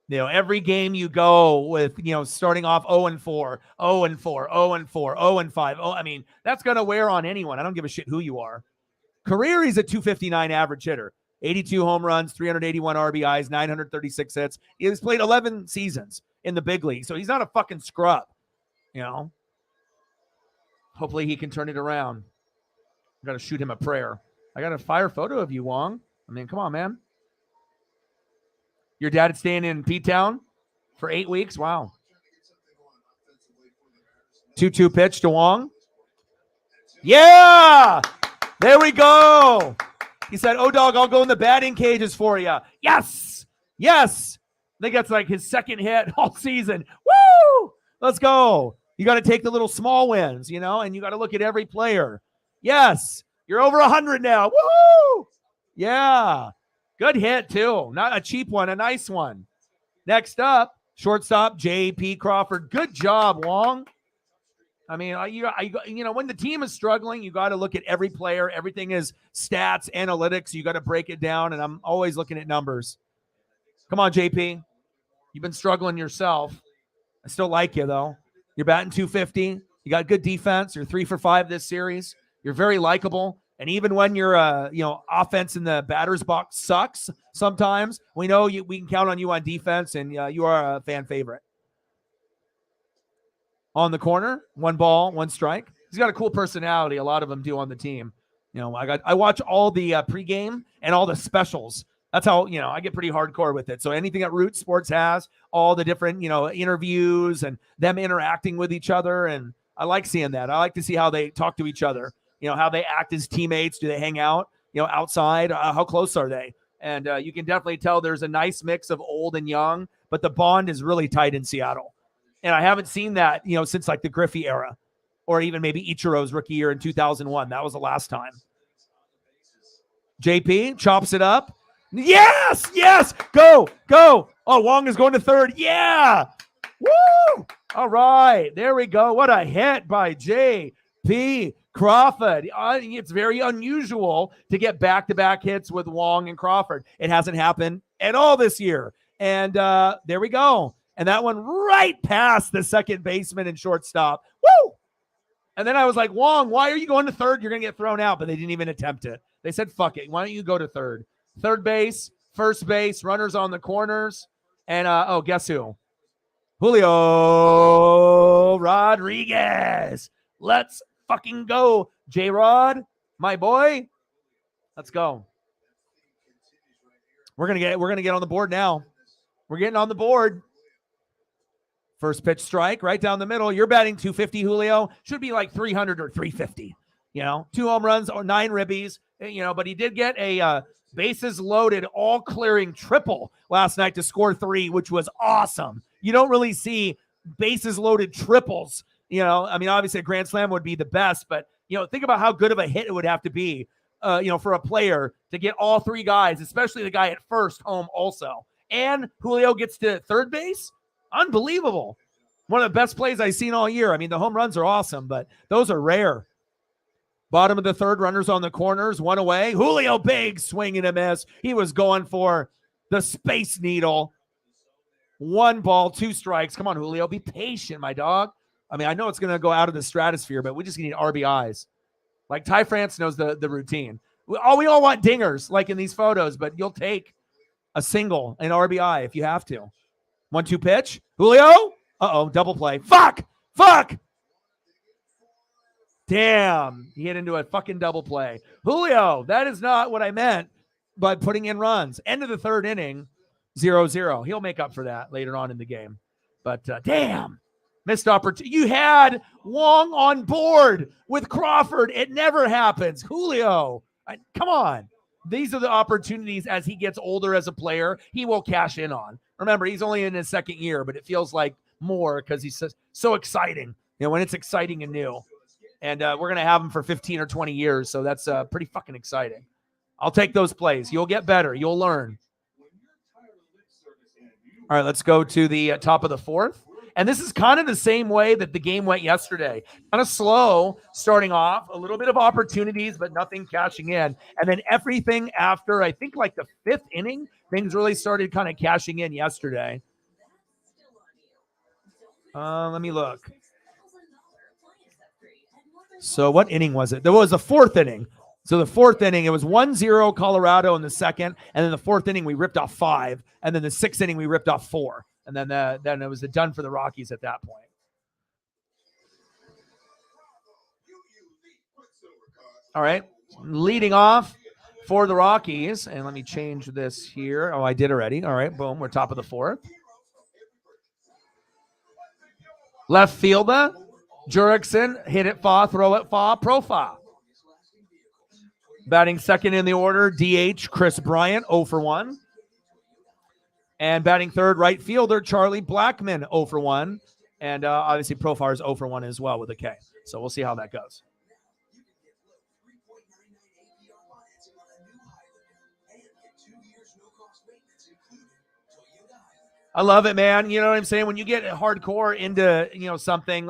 You know, every game you go with, you know, starting off 0-4, 0-4, 0-4, 0-5. Oh, I mean, that's going to wear on anyone. I don't give a shit who you are. Career, he's a 259 average hitter. 82 home runs, 381 RBIs, 936 hits. He's played 11 seasons in the big league, so he's not a fucking scrub, you know. Hopefully he can turn it around. I got to shoot him a prayer. I got a fire photo of you, Wong. I mean, come on, man. Your dad staying in P-Town for 8 weeks? Wow. 2-2 pitch to Wong. Yeah! There we go. He said, "Oh, dog, I'll go in the batting cages for you." Yes. Yes. I think that's like his second hit all season. Woo! Let's go. You got to take the little small wins, you know, and you got to look at every player. Yes. You're over 100 now. Woohoo! Yeah. Good hit, too. Not a cheap one, a nice one. Next up, shortstop J.P. Crawford. Good job, Wong. I mean, you know, when the team is struggling, you got to look at every player. Everything is stats, analytics. You got to break it down, and I'm always looking at numbers. Come on, JP. You've been struggling yourself. I still like you, though. You're batting 250. You got good defense. You're 3 for 5 this series. You're very likable. And even when your offense in the batter's box sucks sometimes, we know we can count on you on defense, and you are a fan favorite. On the corner, 1 ball, 1 strike. He's got a cool personality. A lot of them do on the team. You know, I watch all the pregame and all the specials. That's how, you know, I get pretty hardcore with it. So anything that Root Sports has, all the different, you know, interviews and them interacting with each other. And I like seeing that. I like to see how they talk to each other, you know, how they act as teammates. Do they hang out, you know, outside? How close are they? And you can definitely tell there's a nice mix of old and young, but the bond is really tight in Seattle. And I haven't seen that, you know, since like the Griffey era, or even maybe Ichiro's rookie year in 2001. That was the last time. JP chops it up. Yes, yes, go. Oh, Wong is going to third. Yeah. Woo. All right, there we go. What a hit by J.P. Crawford. It's very unusual to get back-to-back hits with Wong and Crawford. It hasn't happened at all this year. And there we go. And that one right past the second baseman and shortstop. Woo! And then I was like, Wong, why are you going to third? You're going to get thrown out. But they didn't even attempt it. They said, fuck it. Why don't you go to third? Third base, first base, runners on the corners. And, guess who? Julio Rodriguez. Let's fucking go, J-Rod, my boy. Let's go. We're gonna get on the board now. We're getting on the board. First pitch strike right down the middle. You're batting 250, Julio. Should be like 300 or 350. You know, 2 home runs or 9 ribbies. You know, but he did get a bases loaded, all clearing triple last night to score 3, which was awesome. You don't really see bases loaded triples. You know, I mean, obviously a grand slam would be the best, but, you know, think about how good of a hit it would have to be, you know, for a player to get all 3 guys, especially the guy at first home also. And Julio gets to third base. Unbelievable. One of the best plays I've seen all year. I mean, the home runs are awesome, but those are rare. Bottom of the third, runners on the corners, 1 away. Julio, big swing and a miss. He was going for the Space Needle. 1 ball, 2 strikes. Come on, Julio, be patient, my dog. I mean, I know it's going to go out of the stratosphere, but we just need RBIs. Like Ty France knows the routine. We all want dingers, like in these photos, but you'll take a single, an RBI if you have to. 1-2 pitch. Julio. Uh-oh, double play. Fuck. Damn. He hit into a fucking double play. Julio, that is not what I meant by putting in runs. End of the third inning, 0-0. He'll make up for that later on in the game. But damn. Missed opportunity. You had Wong on board with Crawford. It never happens. Julio, come on. These are the opportunities as he gets older as a player, he will cash in on. Remember, he's only in his second year, but it feels like more because he's so exciting. You know, when it's exciting and new. And we're going to have him for 15 or 20 years, so that's pretty fucking exciting. I'll take those plays. You'll get better. You'll learn. All right, let's go to the top of the fourth. And this is kind of the same way that the game went yesterday. Kind of slow starting off, a little bit of opportunities, but nothing cashing in. And then everything after, I think, like the fifth inning, things really started kind of cashing in yesterday. Let me look. So what inning was it? There was a fourth inning. So the fourth inning, it was 1-0 Colorado in the second. And then the fourth inning, we ripped off 5. And then the sixth inning, we ripped off 4. And then it was done for the Rockies at that point. All right. Leading off for the Rockies. And let me change this here. Oh, I did already. All right. Boom. We're top of the fourth. Left fielder. Jurickson, hit it far, throw it far, profile. Batting second in the order, DH Chris Bryant, 0 for 1. And batting third, right fielder Charlie Blackmon, 0 for 1. And obviously Profar is 0 for 1 as well with a K. So we'll see how that goes. I love it, man. You know what I'm saying? When you get hardcore into, something,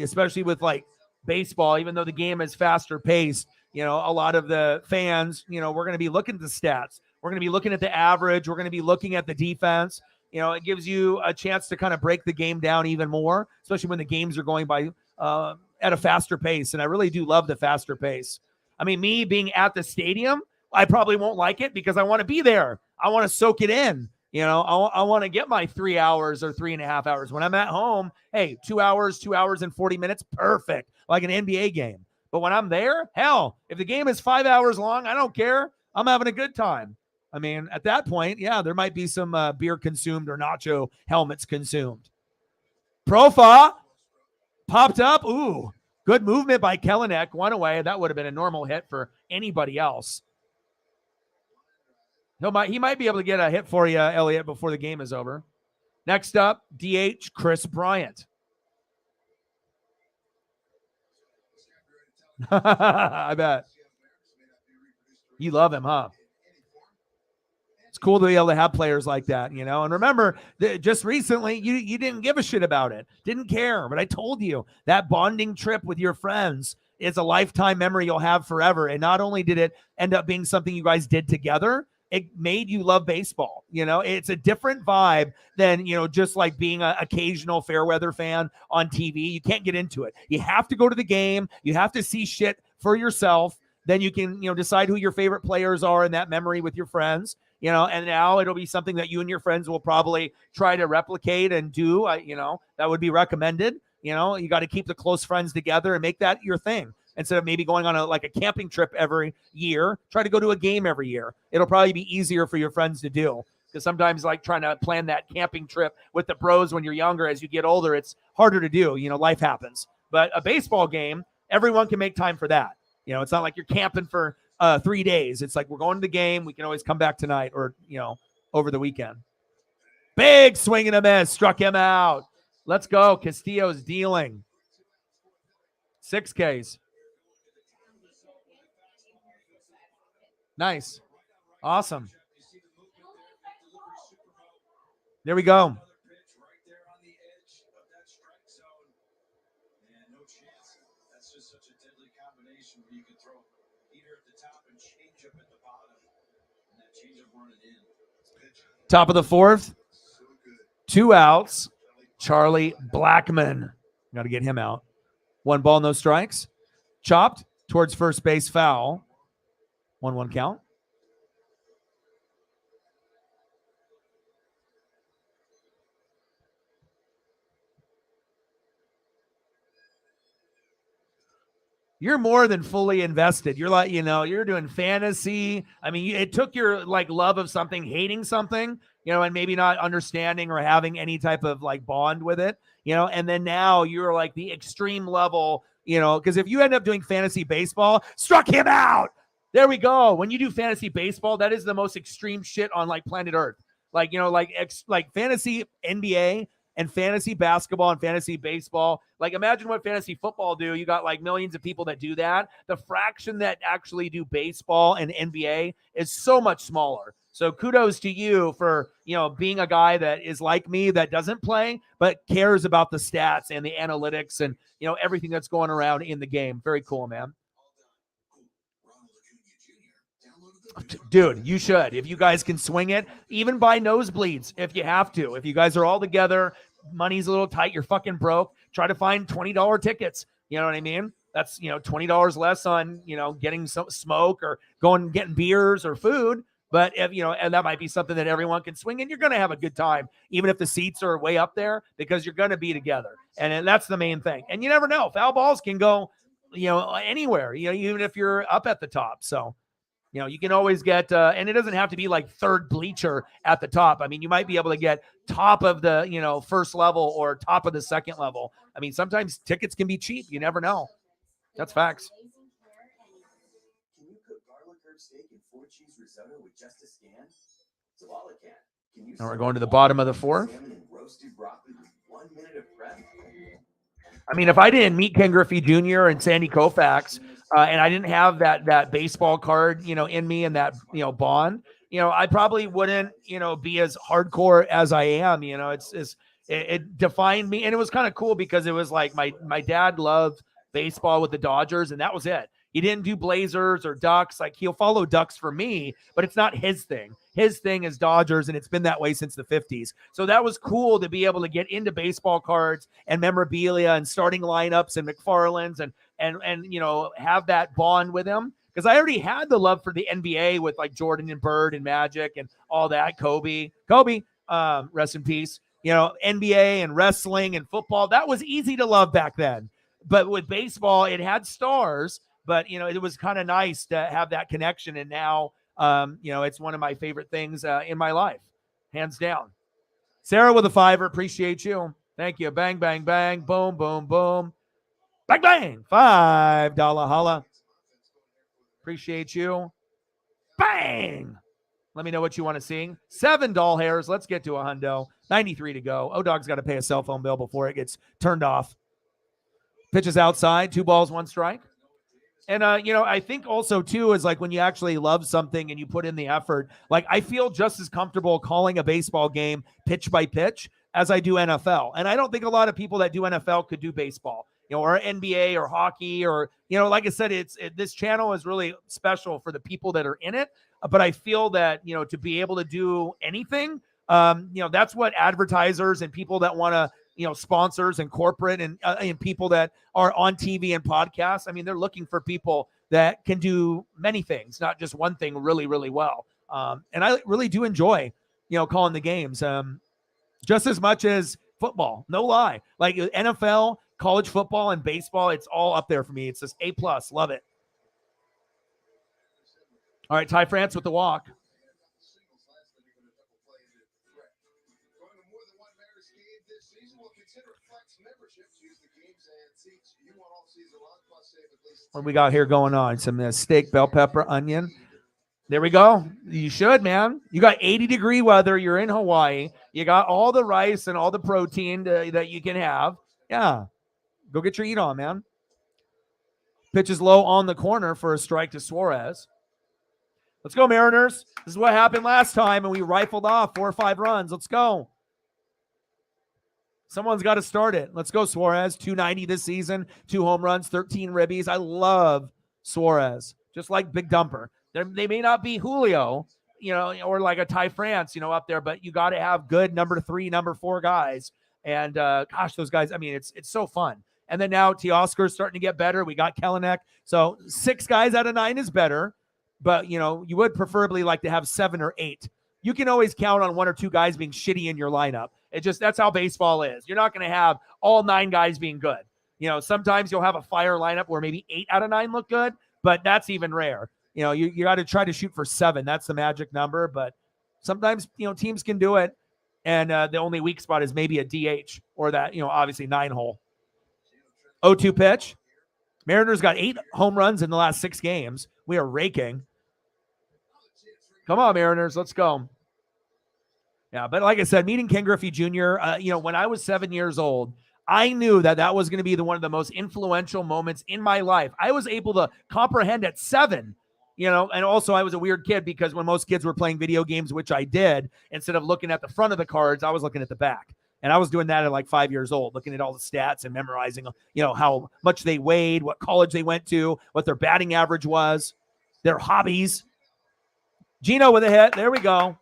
especially with like baseball, even though the game is faster paced, a lot of the fans, we're going to be looking at the stats. We're going to be looking at the average. We're going to be looking at the defense. It gives you a chance to kind of break the game down even more, especially when the games are going by at a faster pace. And I really do love the faster pace. I mean, me being at the stadium, I probably won't like it because I want to be there. I want to soak it in. I want to get my 3 hours or 3.5 hours. When I'm at home, hey, 2 hours and 40 minutes, perfect, like an NBA game. But when I'm there, hell, if the game is 5 hours long, I don't care. I'm having a good time. I mean, at that point, yeah, there might be some beer consumed or nacho helmets consumed. Profa popped up. Ooh, good movement by Kelenic. One away. That would have been a normal hit for anybody else. He might be able to get a hit for you, Elliot, before the game is over. Next up, DH Chris Bryant. I bet. You love him, huh? It's cool to be able to have players like that, And remember, just recently, you didn't give a shit about it. Didn't care. But I told you, that bonding trip with your friends is a lifetime memory you'll have forever. And not only did it end up being something you guys did together, it made you love baseball. It's a different vibe than, just like being an occasional fair weather fan on TV. You can't get into it. You have to go to the game. You have to see shit for yourself. Then you can, decide who your favorite players are in that memory with your friends, and now it'll be something that you and your friends will probably try to replicate and do, that would be recommended. You got to keep the close friends together and make that your thing. Instead of maybe going on a camping trip every year, try to go to a game every year. It'll probably be easier for your friends to do, because sometimes trying to plan that camping trip with the bros when you're younger, as you get older, it's harder to do. Life happens. But a baseball game, everyone can make time for that. It's not like you're camping for 3 days. It's like, we're going to the game. We can always come back tonight or, over the weekend. Big swing and a miss. Struck him out. Let's go. Castillo's dealing. 6 Ks. Nice. Awesome. There we go. Top of the fourth. 2 outs. Charlie Blackmon. Got to get him out. 1 ball, no strikes. Chopped towards first base, foul. 1-1 count. you're more than fully invested. You're like, you're doing fantasy. I mean, it took your like love of something, hating something, and maybe not understanding or having any type of like bond with it, and then now you're like the extreme level, because if you end up doing fantasy baseball, struck him out. There we go. When you do fantasy baseball, that is the most extreme shit on like planet Earth. Like, like fantasy NBA and fantasy basketball and fantasy baseball. Like, imagine what fantasy football do. You got like millions of people that do that. The fraction that actually do baseball and NBA is so much smaller. So kudos to you for, being a guy that is like me, that doesn't play, but cares about the stats and the analytics and, everything that's going around in the game. Very cool, man. Dude, you should. If you guys can swing it, even buy nosebleeds if you have to. If you guys are all together, money's a little tight, you're fucking broke, try to find $20 tickets. You know what I mean? That's, $20 less on, getting some smoke or getting beers or food. But if, and that might be something that everyone can swing, and you're going to have a good time, even if the seats are way up there, because you're going to be together. And that's the main thing. And you never know. Foul balls can go, anywhere, even if you're up at the top. So, you can always get, and it doesn't have to be like third bleacher at the top. I mean, you might be able to get top of the, first level or top of the second level. I mean, sometimes tickets can be cheap. You never know. That's facts. Can you cook garlic herb steak and 4 cheese risotto with just a scan? Zavala can. And we're going to the bottom of the fourth. Salmon and roasted broccoli with 1 minute of prep? I mean, if I didn't meet Ken Griffey Jr. and Sandy Koufax, and I didn't have that baseball card, in me and that, bond, I probably wouldn't, be as hardcore as I am. It defined me. And it was kind of cool because it was like my dad loved baseball with the Dodgers, and that was it. He didn't do Blazers or Ducks. Like, he'll follow Ducks for me, but it's not his thing. His thing is Dodgers, and it's been that way since the 50s. So that was cool to be able to get into baseball cards and memorabilia and starting lineups and McFarland's and have that bond with him. Because I already had the love for the NBA with like Jordan and Bird and Magic and all that. Kobe, rest in peace. NBA and wrestling and football, that was easy to love back then. But with baseball, it had stars. But, it was kind of nice to have that connection. And now, it's one of my favorite things in my life, hands down. Sarah with a $5, appreciate you. Thank you. Bang, bang, bang. Boom, boom, boom. Bang, bang. $5 holla. Appreciate you. Bang. Let me know what you want to see. 7 doll hairs. Let's get to a hundo. 93 to go. O-Dog's got to pay a cell phone bill before it gets turned off. Pitches outside. 2 balls, 1 strike. And, I think also, too, is like when you actually love something and you put in the effort, like I feel just as comfortable calling a baseball game pitch by pitch as I do NFL. And I don't think a lot of people that do NFL could do baseball, or NBA or hockey or, like I said, this channel is really special for the people that are in it. But I feel that, to be able to do anything, that's what advertisers and people that want to, sponsors and corporate and people that are on TV and podcasts. I mean, they're looking for people that can do many things, not just one thing really, really well. And I really do enjoy, calling the games just as much as football. No lie. Like NFL, college football, and baseball, it's all up there for me. It's just A+. Love it. All right, Ty France with the walk. What we got here going on? Some steak, bell pepper, onion. There we go. You should, man. You got 80-degree weather. You're in Hawaii. You got all the rice and all the protein that you can have. Yeah. Go get your eat on, man. Pitch is low on the corner for a strike to Suarez. Let's go, Mariners. This is what happened last time, and we rifled off 4 or 5 runs. Let's go. Someone's got to start it. Let's go, Suarez. 290 this season, 2 home runs, 13 ribbies. I love Suarez, just like Big Dumper. They may not be Julio, or like a Ty France, up there, but you got to have good number 3, number 4 guys. And gosh, those guys, I mean, it's so fun. And then now Teoscar's starting to get better. We got Kelenic. So 6 guys out of 9 is better, but you would preferably like to have 7 or 8. You can always count on 1 or 2 guys being shitty in your lineup. That's how baseball is. You're not going to have all 9 guys being good. Sometimes you'll have a fire lineup where maybe 8 out of 9 look good, but that's even rare. You got to try to shoot for 7. That's the magic number. But sometimes, teams can do it. And the only weak spot is maybe a DH or that, obviously 9-hole. 0-2 pitch. Mariners got 8 home runs in the last 6 games. We are raking. Come on, Mariners. Let's go. Yeah, but like I said, meeting Ken Griffey Jr., when I was 7 years old, I knew that was going to be one of the most influential moments in my life. I was able to comprehend at 7, and also I was a weird kid because when most kids were playing video games, which I did, instead of looking at the front of the cards, I was looking at the back. And I was doing that at like 5 years old, looking at all the stats and memorizing, how much they weighed, what college they went to, what their batting average was, their hobbies. Gino with a hit. There we go.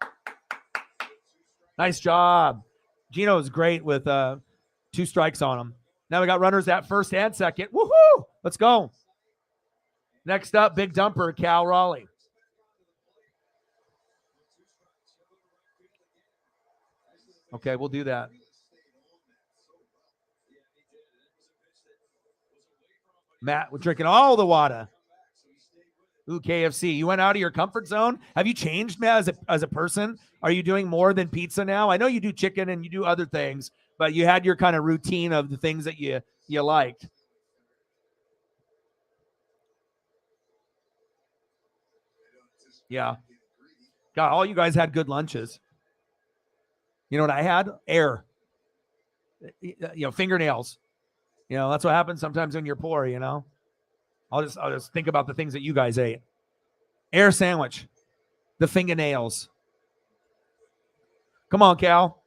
Nice job. Gino is great with 2 strikes on him. Now we got runners at first and second. Woohoo! Let's go. Next up, big dumper, Cal Raleigh. Okay, we'll do that. Matt, we're drinking all the water. Ooh, KFC. You went out of your comfort zone? Have you changed, Matt, as a person? Are you doing more than pizza now? I know you do chicken and you do other things, but you had your kind of routine of the things that you liked. Yeah. God, all you guys had good lunches. You know what I had? Air. Fingernails. That's what happens sometimes when you're poor, I'll just think about the things that you guys ate. Air sandwich. The fingernails. Come on, Cal.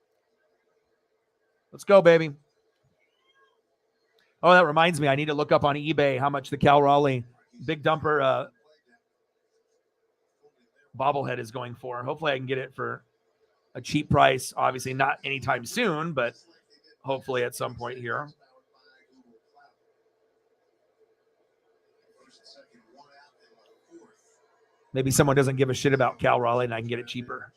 Let's go, baby. Oh, that reminds me. I need to look up on eBay how much the Cal Raleigh big dumper bobblehead is going for. Hopefully I can get it for a cheap price. Obviously not anytime soon, but hopefully at some point here. Maybe someone doesn't give a shit about Cal Raleigh and I can get it cheaper.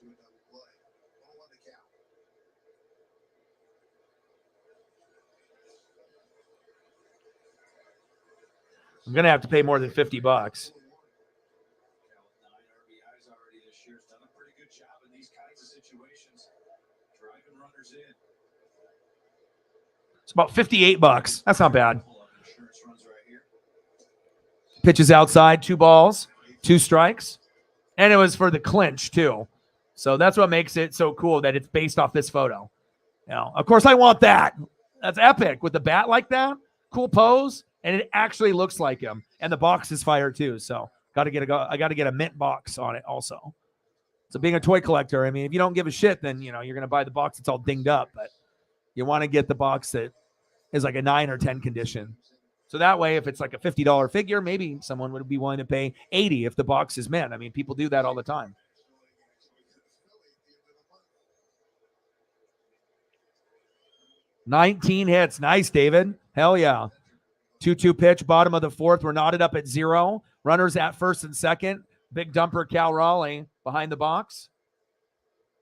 I'm going to have to pay more than $50. It's about $58. That's not bad. Pitches outside, 2 balls, 2 strikes. And it was for the clinch, too. So that's what makes it so cool that it's based off this photo. Of course, I want that. That's epic with the bat like that. Cool pose. And it actually looks like him. And the box is fire, too. So I got to get a mint box on it also. So being a toy collector, I mean, if you don't give a shit, then, you're going to buy the box that's all dinged up. But you want to get the box that is like a 9 or 10 condition. So that way, if it's like a $50 figure, maybe someone would be willing to pay $80 if the box is mint. I mean, people do that all the time. $19 hits. Nice, David. Hell yeah. 2-2 pitch, bottom of the 4th. We're knotted up at 0. Runners at first and second. Big dumper, Cal Raleigh behind the box.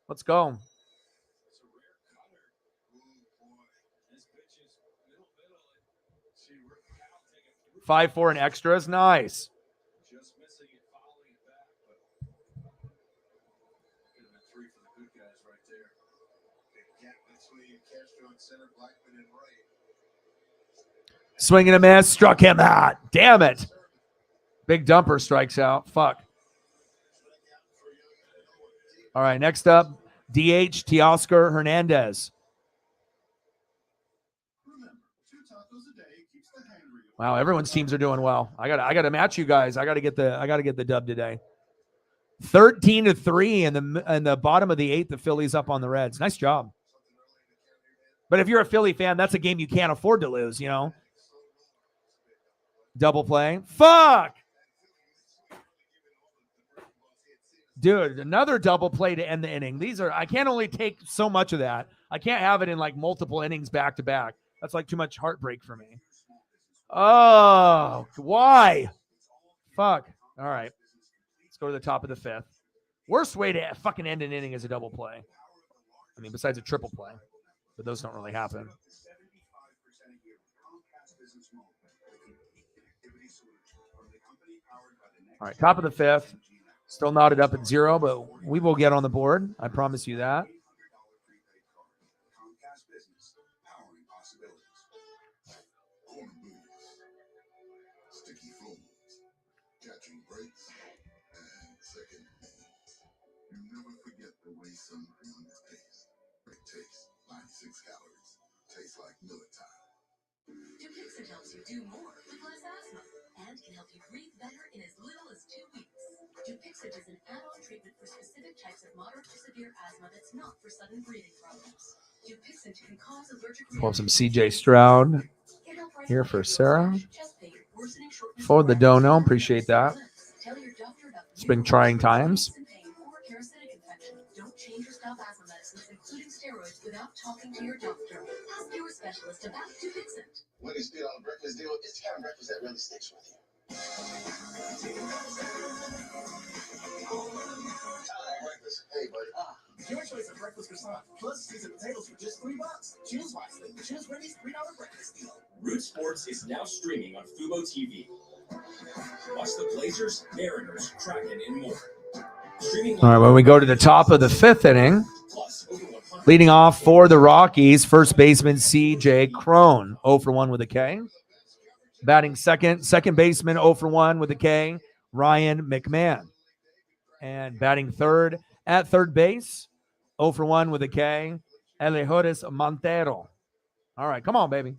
Let's go. 5-4 and extras. Nice. Swing and a miss. Struck him out. Damn it. Big dumper strikes out. Fuck. All right, next up, DH Teoscar Hernandez. Wow, everyone's teams are doing well. I got to match you guys. I got to get the dub today. 13-3 in the bottom of the 8th. The Phillies up on the Reds. Nice job. But if you're a Philly fan, that's a game you can't afford to lose. Double play. Fuck. Dude, another double play to end the inning. I can't only take so much of that. I can't have it in like multiple innings back to back. That's like too much heartbreak for me. Oh, why? Fuck. All right. Let's go to the top of the 5th. Worst way to fucking end an inning is a double play. I mean, besides a triple play. But those don't really happen. All right, top of the fifth. Still knotted up at 0, but we will get on the board. I promise you that. Dupixent helps you do more with less asthma and can help you breathe better in as little as 2 weeks. Dupixent is an add-on treatment for specific types of moderate to severe asthma that's not for sudden breathing problems. Dupixent can cause allergic Pull some reactions. CJ Stroud here for Sarah. For the dono, appreciate that. It's been trying times. Don't change your stop asthma medicines, including steroids, without talking to your doctor. Ask your specialist about Dupixent. When you spit on a breakfast deal, it's the kind of breakfast that really sticks with you. Breakfast. Hey, buddy. Your choice of breakfast croissant plus seasoned potatoes for just $3. Choose wisely. Choose Wendy's $3 breakfast deal. Root Sports is now streaming on Fubo TV. Watch the Blazers, Mariners, Kraken, and more. All right, when we go to the top of the fifth inning, leading off for the Rockies, first baseman C.J. Cron, 0 for 1 with a K. Batting second baseman 0 for 1 with a K, Ryan McMahon. And batting third at third base, 0 for 1 with a K, Elejoris Montero. All right, come on, baby.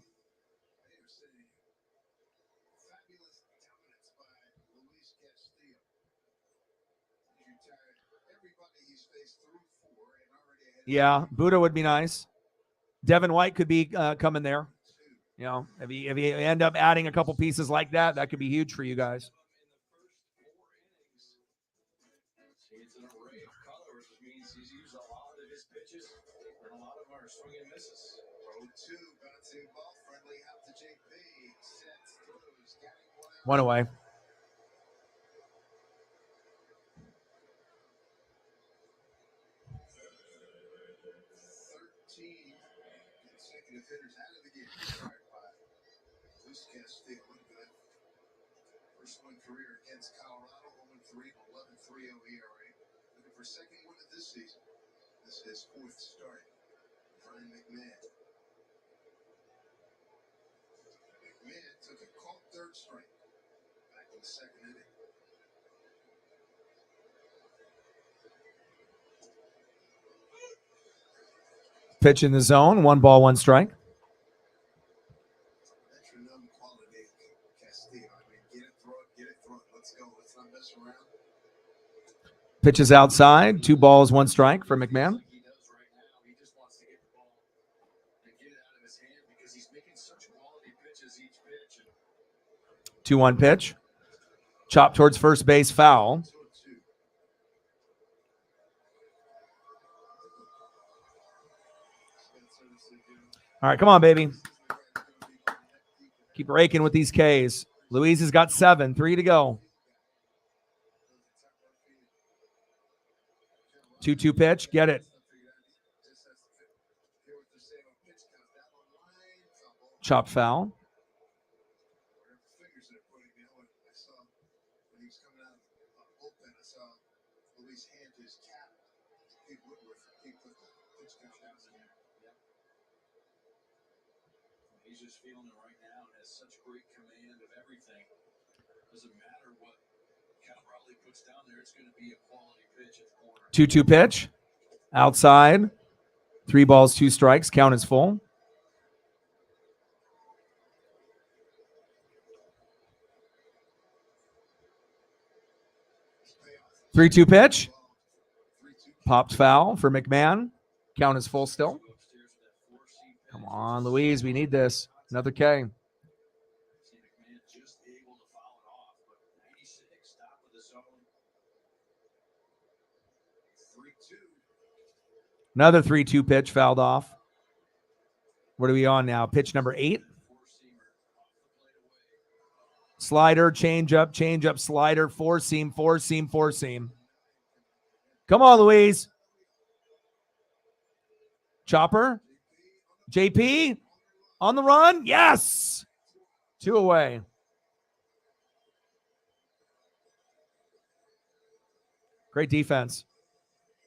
Yeah, Buddha would be nice. Devin White could be coming there. You know, if you end up adding a couple pieces like that, that could be huge for you guys. It's an array of colors, which means he's used a lot of his pitches, and a lot of them are swing and misses. 0-2, bouncing ball friendly out to JP. Sets throws, got One away. Consecutive hitters out of the game. Retired by Luis Castillo. Good. First win career against Colorado. 0-3, 11.30 ERA. Looking for second win of this season. This is his fourth start. Ryan McMahon. McMahon took a caught third strike. Back in the second inning. Pitch in the zone, 1 ball, 1 strike. Metronome quality. Castillo. I mean, get it, throw it. Let's go. Let's not mess around. Pitches outside, 2 balls, 1 strike for McMahon. He does right now. He just wants to get the ball and get it out of his hand because he's making such quality pitches each pitch. 2-1 pitch. Chop towards first base, foul. 2-2. All right, come on, baby. Keep raking with these Ks. Luis has got 7, 3 to go. 2-2 pitch, get it. Chop foul. He's just feeling it right now and has such great command of everything. Doesn't matter what Cal Raleigh puts down there, it's going to be a quality pitch at the corner. 2-2 pitch. Outside. 3 balls, 2 strikes. Count is full. Three-two pitch. Popped foul for McMahon. Count is full still. Come on, Louise. We need this. Another K. Just able to foul it off, but 96, top of the zone. 3-2. Another 3-2 pitch fouled off. What are we on now? Pitch number 8. Slider, change up, slider, 4-seam. Come on, Louise. Chopper. JP on the run. Yes. 2 away. Great defense.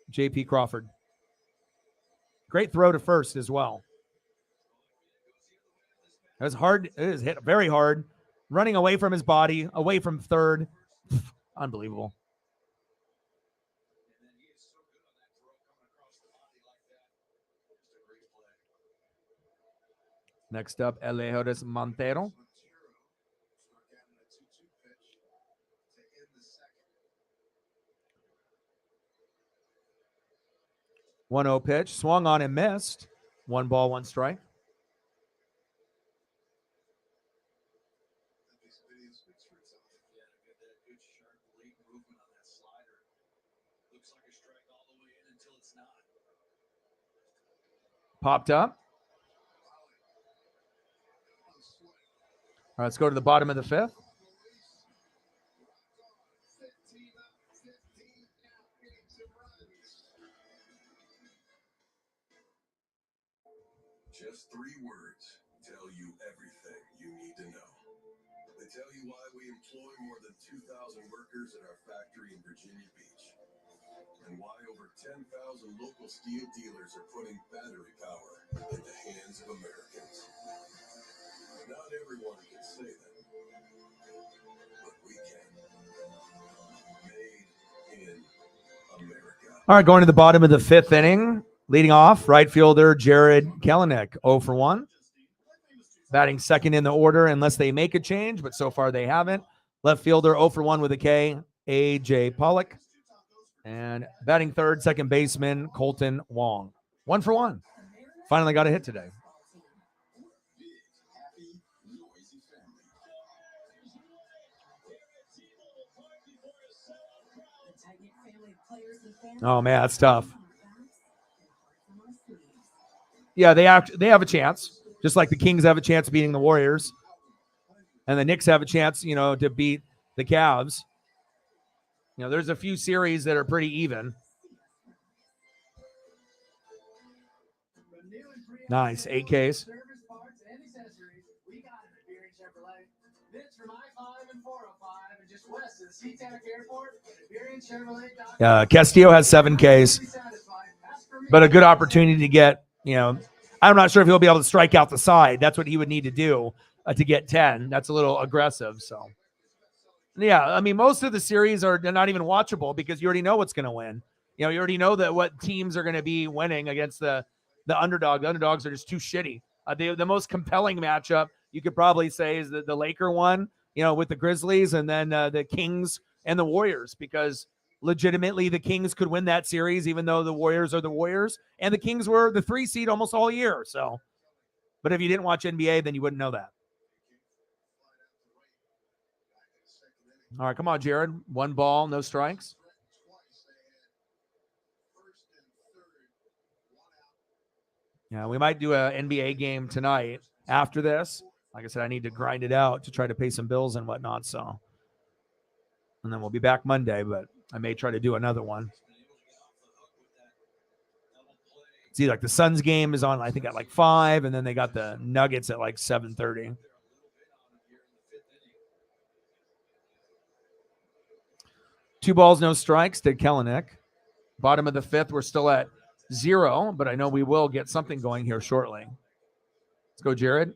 J.P. Crawford. Great throw to first as well. It was hard. It was hit very hard. Running away from his body, away from third. Unbelievable. Next up, Elejodes Montero. 1-0 pitch. Swung on and missed. 1 ball, 1 strike. Popped up. All right, let's go to the bottom of the 5th. Just 3 words tell you everything you need to know. They tell you why we employ more than 2,000 workers at our factory in Virginia Beach, and why over 10,000 local steel dealers are putting battery power in the hands of Americans. Not everyone can say that, but we can. Made in America. All right, going to the bottom of the 5th inning. Leading off, right fielder Jared Kelenic, 0 for 1. Batting second in the order unless they make a change, but so far they haven't. Left fielder 0 for 1 with a K, A.J. Pollock. And batting third, second baseman Colton Wong. 1 for 1. Finally got a hit today. Oh, man, that's tough. Yeah, they have a chance, just like the Kings have a chance of beating the Warriors. And the Knicks have a chance, to beat the Cavs. There's a few series that are pretty even. Nice, 8 Ks. Castillo has 7 Ks, but a good opportunity to get, I'm not sure if he'll be able to strike out the side. That's what he would need to do to get 10. That's a little aggressive. So, yeah, I mean, most of the series are not even watchable because you already know what's going to win. You already know that what teams are going to be winning against the underdog. The underdogs are just too shitty. The most compelling matchup you could probably say is the Laker one, with the Grizzlies, and then the Kings and the Warriors, because legitimately the Kings could win that series, even though the Warriors are the Warriors, and the Kings were the 3 seed almost all year. So, but if you didn't watch NBA, then you wouldn't know that. All right, come on, Jared. 1 ball, no strikes. Yeah, we might do an NBA game tonight after this. Like I said, I need to grind it out to try to pay some bills and whatnot. So, and then we'll be back Monday, but I may try to do another one. See, like the Suns game is on, I think, at like 5, and then they got the Nuggets at like 7:30. Two balls, no strikes to Kelenic. Bottom of the 5th, we're still at 0, but I know we will get something going here shortly. Let's go, Jared.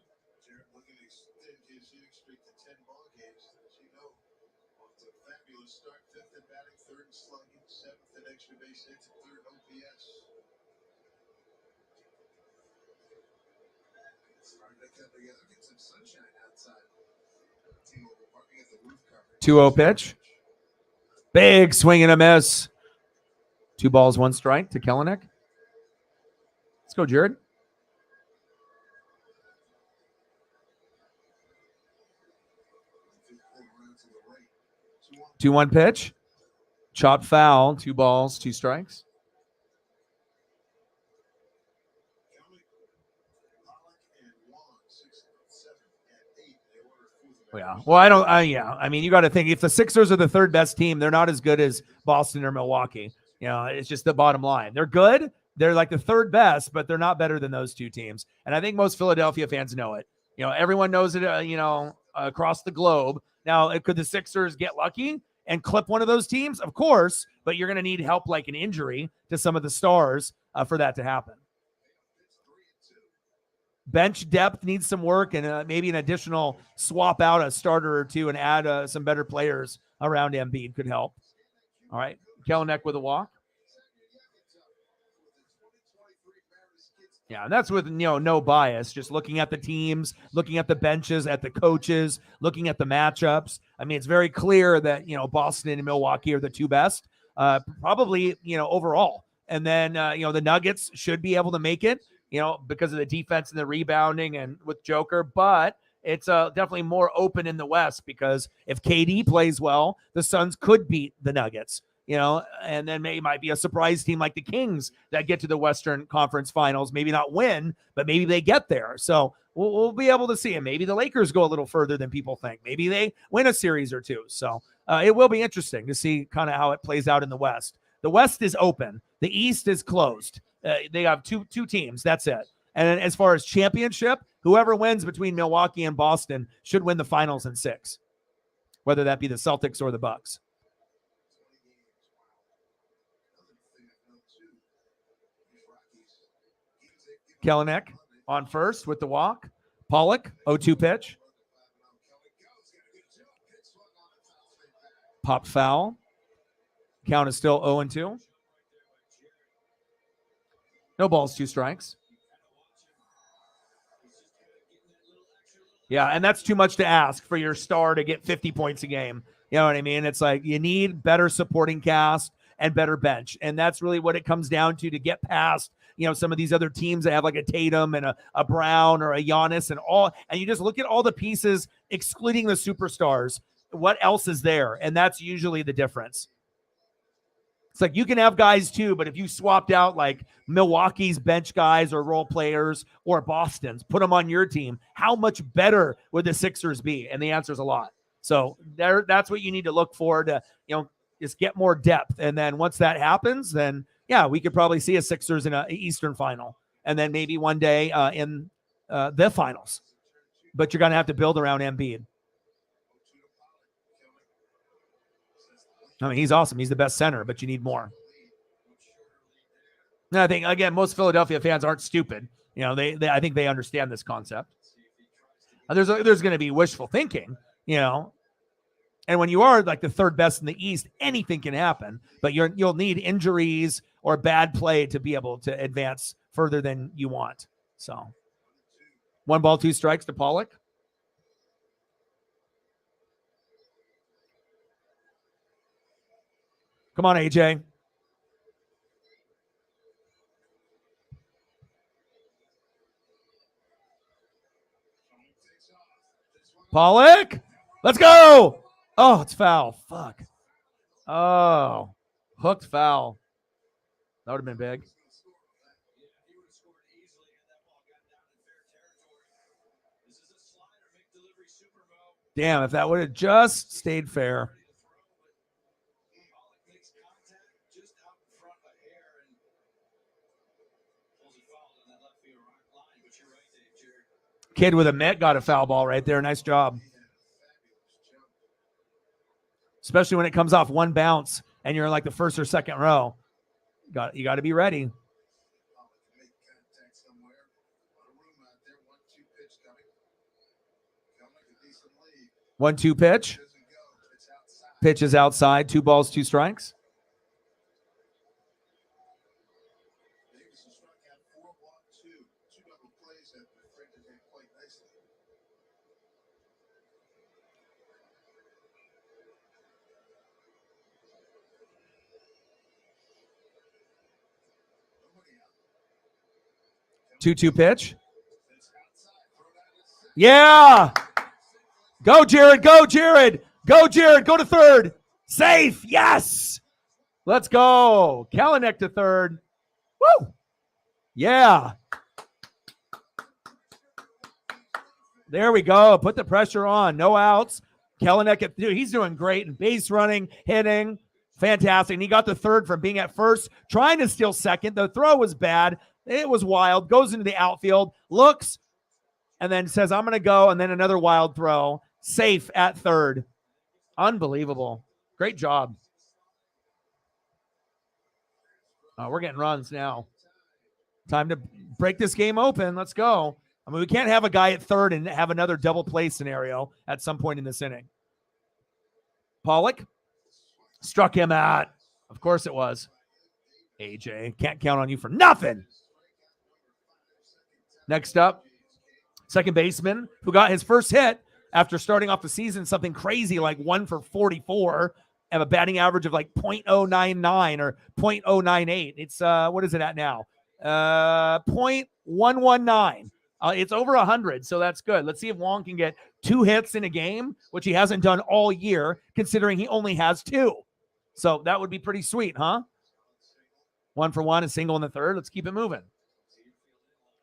Two 2-0 pitch. Big swing and a miss. 2 balls, 1 strike to Kelenic. Let's go, Jared. Two 2-1 pitch. Chop foul. 2 balls, 2 strikes. Yeah. Well, I mean, you got to think, if the Sixers are the 3rd best team, they're not as good as Boston or Milwaukee. It's just the bottom line. They're good. They're like the 3rd best, but they're not better than those 2 teams. And I think most Philadelphia fans know it. Everyone knows it, across the globe. Now, could the Sixers get lucky and clip one of those teams? Of course, but you're going to need help like an injury to some of the stars for that to happen. Bench depth needs some work, and maybe an additional swap out a starter or two and add some better players around Embiid could help. All right, Kelenic with a walk. Yeah, and that's with no bias, just looking at the teams, looking at the benches, at the coaches, looking at the matchups. I mean, it's very clear that Boston and Milwaukee are the two best, probably overall. And then the Nuggets should be able to make it, because of the defense and the rebounding and with Joker, but it's definitely more open in the West because if KD plays well, the Suns could beat the Nuggets. And then might be a surprise team like the Kings that get to the Western Conference Finals, maybe not win, but maybe they get there. So we'll be able to see. And maybe the Lakers go a little further than people think. Maybe they win a series or two. So it will be interesting to see kind of how it plays out in the West. The West is open. The East is closed. They have two teams. That's it. And as far as championship, whoever wins between Milwaukee and Boston should win the finals in 6, whether that be the Celtics or the Bucks. Kelenic on first with the walk. Pollock, 0-2 pitch. Pop foul. Count is still 0-2. No balls, 2 strikes. Yeah, and that's too much to ask for your star to get 50 points a game. You know what I mean? It's like you need better supporting cast and better bench. And that's really what it comes down to get past some of these other teams that have like a Tatum and a Brown or a Giannis and you just look at all the pieces, excluding the superstars. What else is there? And that's usually the difference. It's like you can have guys too, but if you swapped out like Milwaukee's bench guys or role players or Boston's, put them on your team, how much better would the Sixers be? And the answer is a lot. So that's what you need to look for to, just get more depth. And then once that happens, then yeah, we could probably see a Sixers in an Eastern final and then maybe one day in the finals. But you're going to have to build around Embiid. I mean, he's awesome. He's the best center, but you need more. And I think, again, most Philadelphia fans aren't stupid. I think they understand this concept. There's going to be wishful thinking, and when you are like the third best in the East, anything can happen, but you'll need injuries or bad play to be able to advance further than you want. So 1 ball, 2 strikes to Pollock. Come on, AJ. Pollock, let's go. Oh, it's foul. Fuck. Oh, hooked foul. That would have been big. Damn, if that would have just stayed fair. Kid with a mitt got a foul ball right there. Nice job. Especially when it comes off one bounce and you're in like the first or second row. You got to be ready. 1-2 pitch. Pitch is outside. 2 balls, 2 strikes. Two pitch. Yeah. Go, Jared. Go, Jared. Go, Jared. Go to third. Safe. Yes. Let's go. Kelenic to third. Woo. Yeah. There we go. Put the pressure on. No outs. Kelenic, he's doing great in base running, hitting. Fantastic. And he got the third from being at first, trying to steal second. The throw was bad. It was wild. Goes into the outfield, looks, and then says, I'm going to go. And then another wild throw. Safe at third. Unbelievable. Great job. We're getting runs now. Time to break this game open. Let's go. I mean, we can't have a guy at third and have another double play scenario at some point in this inning. Pollock struck him out. Of course it was. AJ, can't count on you for nothing. Next up, second baseman who got his first hit after starting off the season something crazy like 1 for 44, have a batting average of like .099 or .098. It's what is it at now? 0.119. It's over 100, so that's good. Let's see if Wong can get 2 hits in a game, which he hasn't done all year, considering he only has 2. So that would be pretty sweet, huh? 1 for 1, a single in the third. Let's keep it moving.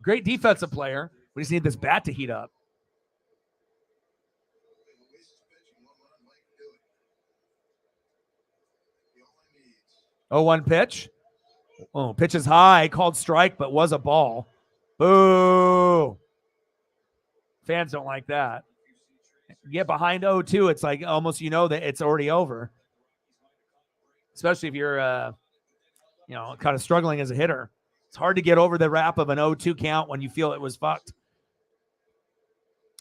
Great defensive player. We just need this bat to heat up. 0-1 pitch. Oh, pitch is high, called strike, but was a ball. Boo. Fans don't like that. You get behind 0-2, it's like almost that it's already over. Especially if you're, kind of struggling as a hitter. It's hard to get over the wrap of an 0-2 count when you feel it was fucked.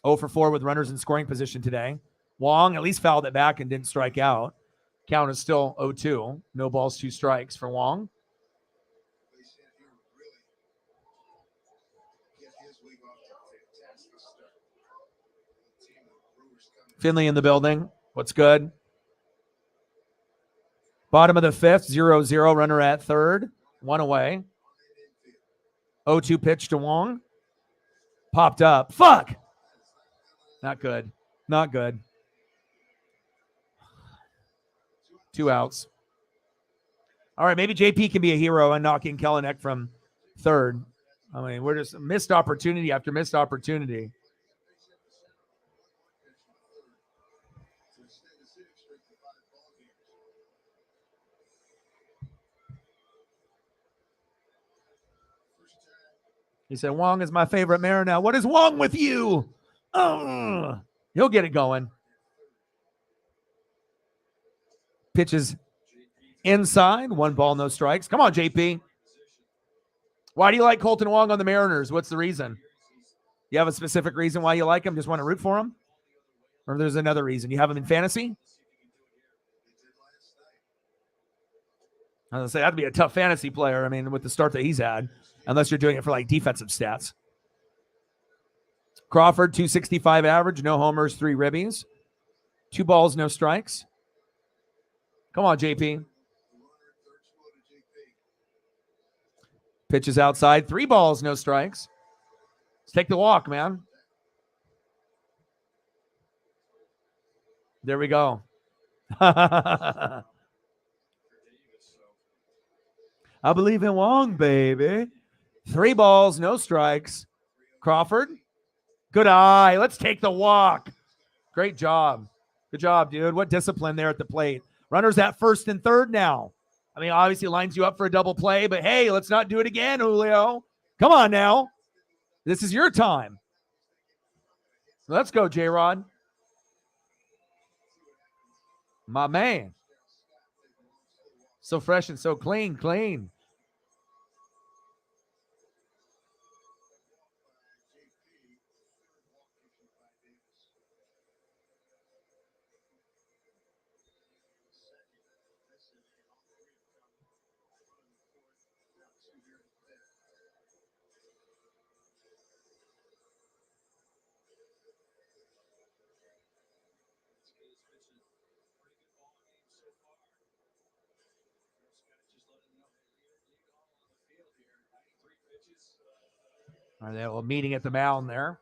0 for 4 with runners in scoring position today. Wong at least fouled it back and didn't strike out. Count is still 0-2. No balls, 2 strikes for Wong. Finley in the building. What's good? Bottom of the 5th, 0-0. Runner at third. 1 away. 0-2 pitch to Wong. Popped up. Fuck! Not good. Not good. 2 outs. All right, maybe JP can be a hero and knocking Kelenic from third. I mean, we're just missed opportunity after missed opportunity. He said, Wong is my favorite Mariner now. What is wrong with you? He'll get it going. Pitches inside. 1 ball, no strikes. Come on, JP. Why do you like Colton Wong on the Mariners? What's the reason? You have a specific reason why you like him? Just want to root for him? Or there's another reason? You have him in fantasy? I was going to say, that'd be a tough fantasy player. I mean, with the start that he's had. Unless you're doing it for like defensive stats. Crawford, 265 average, no homers, 3 ribbies. 2 balls, no strikes. Come on, JP. Pitches outside, 3 balls, no strikes. Let's take the walk, man. There we go. I believe in Wong, baby. 3 balls, no strikes. Crawford, good eye. Let's take the walk. Great job. Good job, dude. What discipline there at the plate. Runners at first and third now. I mean, obviously lines you up for a double play, but hey, let's not do it again, Julio. Come on now. This is your time. Let's go, J-Rod. My man. So fresh and so clean. All right, a little meeting at the mound there.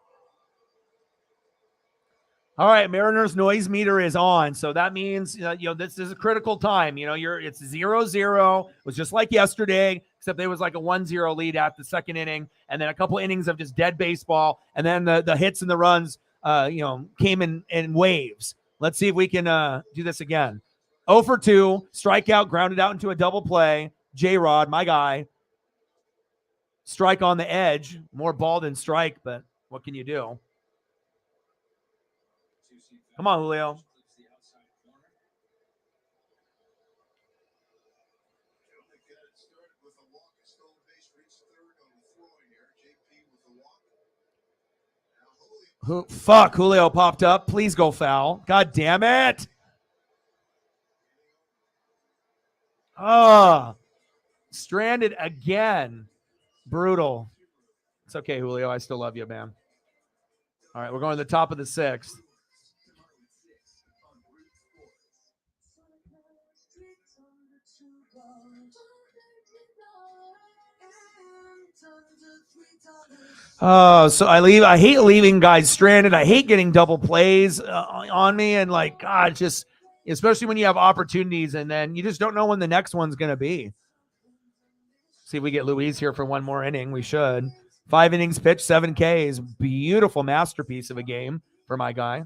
All right, Mariners noise meter is on, so that means this is a critical time. It's 0-0. It was just like yesterday, except there was like a 1-0 lead at the second inning, and then a couple innings of just dead baseball, and then the hits and the runs, came in waves. Let's see if we can do this again. 0 for 2, strikeout, grounded out into a double play. J-Rod, my guy. Strike on the edge, more ball than strike, but what can you do? Come on, Julio. Fuck, Julio popped up. Please go foul. God damn it. Stranded again. Brutal. It's okay, Julio. I still love you, man. All right, we're going to the top of the sixth. So I hate leaving guys stranded. I hate getting double plays on me, and like, God, just especially when you have opportunities, and then you just don't know when the next one's gonna be. See if we get Luis here for one more inning. We should. 5 innings pitched, 7 Ks. Beautiful masterpiece of a game for my guy.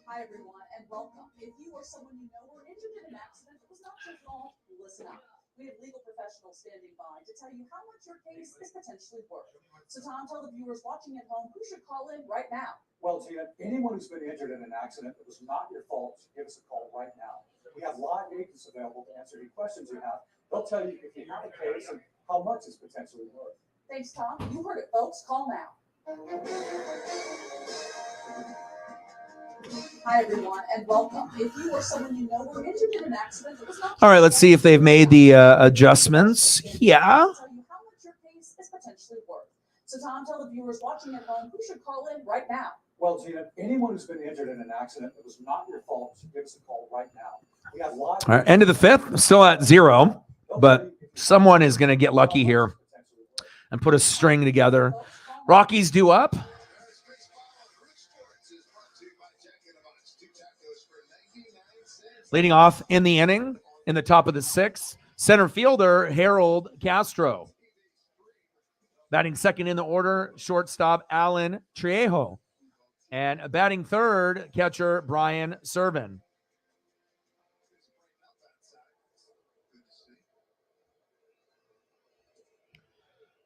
Hi, everyone, and welcome. If you or someone you know were injured in an accident that was not your fault, listen up. We have legal professionals standing by to tell you how much your case is potentially worth. So, Tom, tell the viewers watching at home who should call in right now. Well, Tina, anyone who's been injured in an accident that was not your fault should give us a call right now. We have live agents available to answer any questions you have. They'll tell you if you have a case and how much it's potentially worth. Thanks, Tom. You heard it, folks. Call now. Hi, everyone, and welcome. If you or someone you know were injured in an accident that was not All right, let's see if they've made the adjustments. Yeah. Tell you how much your case is potentially worth. So, Tom, tell the viewers watching at home who should call in right now. Well, Tina, anyone who's been injured in an accident that was not your fault should give us a call right now. We have live. All right, end of the fifth, still at 0, but someone is going to get lucky here and put a string together. Rockies due up. Leading off in the inning, in the top of the sixth, center fielder Harold Castro. Batting second in the order, shortstop Alan Trejo. And batting third, catcher Brian Servin.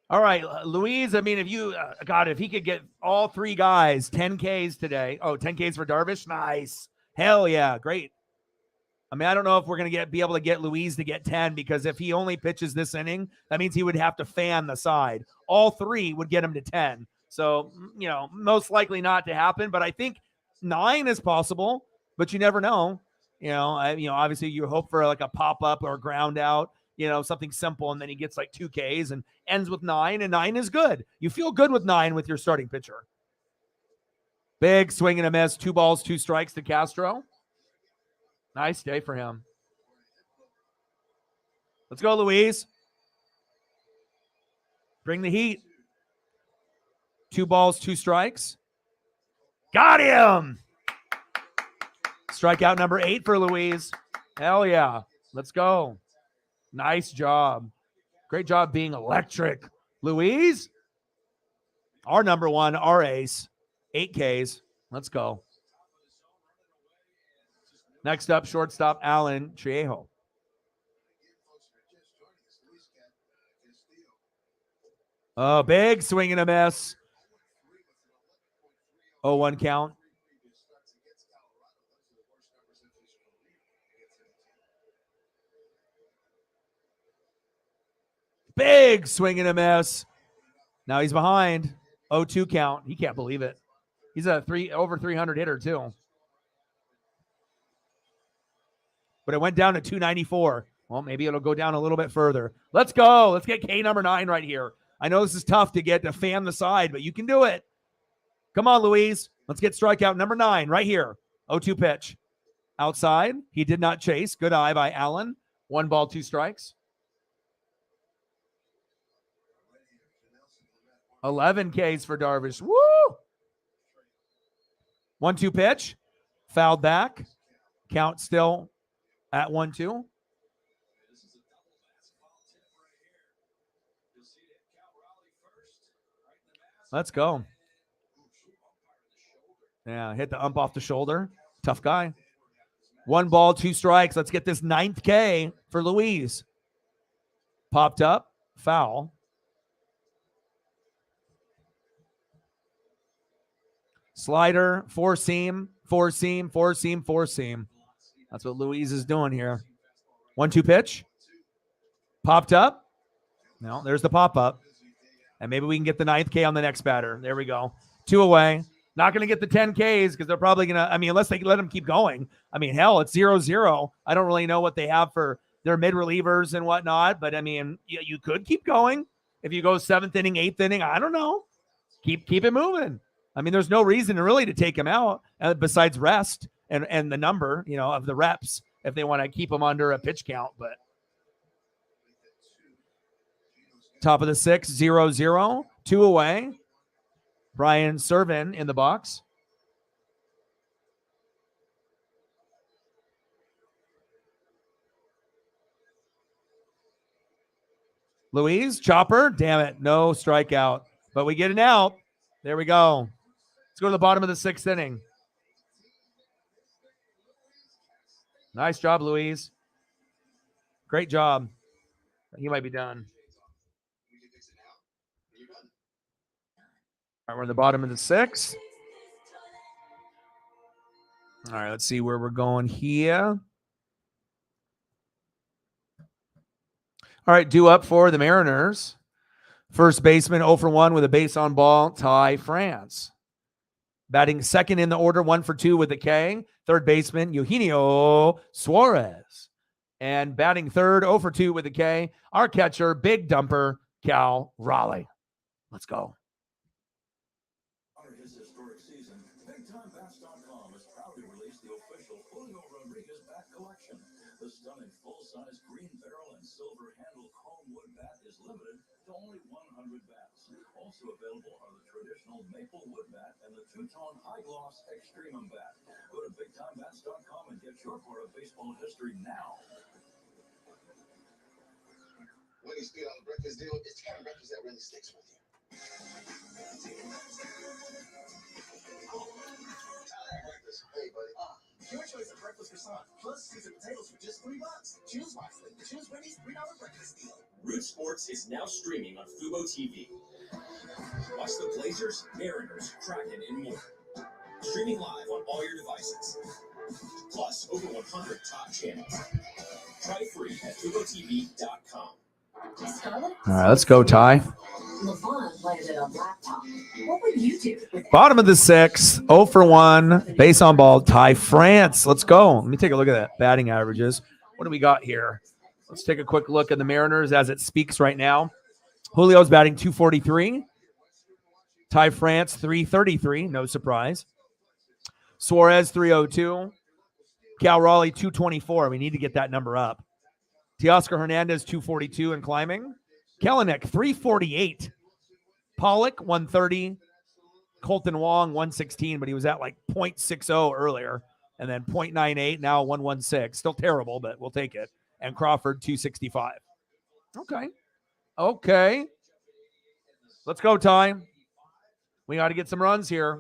All right, Luis, I mean, if you, if he could get all 3 guys 10 Ks today. Oh, 10 Ks for Darvish? Nice. Hell yeah, great. I mean, I don't know if we're going to be able to get Luis to get 10, because if he only pitches this inning, that means he would have to fan the side. All 3 would get him to 10. So, most likely not to happen, but I think 9 is possible, but you never know. Obviously you hope for like a pop-up or a ground out, something simple, and then he gets like 2 Ks and ends with 9, and 9 is good. You feel good with 9 with your starting pitcher. Big swing and a miss, 2 balls, 2 strikes to Castro. Nice day for him. Let's go, Luis. Bring the heat. 2 balls, 2 strikes. Got him. Strikeout number 8 for Luis. Hell yeah. Let's go. Nice job. Great job being electric. Luis, our number 1, our ace. 8 Ks. Let's go. Next up, shortstop Alan Trejo. Oh, big swing and a miss. 0-1 count. Big swing and a miss. Now he's behind. 0-2 count. He can't believe it. He's a over 300 hitter too. But it went down to 294. Well, maybe it'll go down a little bit further. Let's go. Let's get K number 9 right here. I know this is tough to get to fan the side, but you can do it. Come on, Luis. Let's get strikeout number 9 right here. 0-2 pitch. Outside. He did not chase. Good eye by Allen. 1 ball, 2 strikes. 11 Ks for Darvish. Woo! 1-2 pitch. Fouled back. Count still at 1-2. Let's go. Yeah, hit the ump off the shoulder. Tough guy. 1 ball, 2 strikes. Let's get this 9th K for Luis. Popped up. Foul. Slider, 4-seam, 4-seam, 4-seam, 4-seam. That's what Luis is doing here. 1-2 pitch. Popped up. No, there's the pop up. And maybe we can get the 9th K on the next batter. There we go. 2 away. Not going to get the 10 Ks because they're probably going to, unless they let them keep going. Hell, it's 0-0. I don't really know what they have for their mid relievers and whatnot, but you could keep going. If you go 7th inning, 8th inning, I don't know. Keep it moving. There's no reason to take him out besides rest and the number, of the reps if they want to keep him under a pitch count. But top of the 6th, 0-0, 2 away. Brian Servin in the box. Louise, chopper, damn it, no strikeout. But we get an out. There we go. Let's go to the bottom of the 6th inning. Nice job, Louise. Great job. You might be done. All right, we're in the bottom of the 6th. All right, let's see where we're going here. All right, due up for the Mariners. First baseman 0 for 1 with a base on ball, Ty France. Batting second in the order, 1 for 2 with a K. Third baseman, Eugenio Suarez. And batting third, 0 for 2 with a K, our catcher, big dumper, Cal Raleigh. Let's go. Honor his historic season, BigTimeBats.com has proudly released the official Julio Rodriguez bat collection. The stunning full-size green barrel and silver handle chrome wood bat is limited to only 100 bats. Also available are the traditional maple wood bat and the two-tone high-gloss Extremum bat. Go to BigTimeBats.com and get your part of baseball history now. When you speed on the breakfast deal, it's the kind of breakfast that really sticks with you. Hey, buddy. Your choice of breakfast croissant plus seasoned potatoes for just $3. Choose wisely. Choose Wendy's $3 breakfast deal. Root Sports is now streaming on Fubo TV. Watch the Blazers, Mariners, Kraken, and more. Streaming live on all your devices. Plus, over 100 top channels. Try free at FuboTV.com. All right, let's go, Ty. LeVon landed on laptop. What would you do? Bottom of the 6th, 0 for 1, base on ball, Ty France. Let's go. Let me take a look at that batting averages. What do we got here? Let's take a quick look at the Mariners as it speaks right now. Julio's batting 243. Ty France, 333. No surprise. Suarez, 302. Cal Raleigh, 224. We need to get that number up. Teoscar Hernandez, 242 and climbing. Kelenic, 348. Pollock, 130. Colton Wong, 116, but he was at like 0.60 earlier. And then 0.98, now 116. Still terrible, but we'll take it. And Crawford, 265. Okay. Let's go, Ty. We got to get some runs here.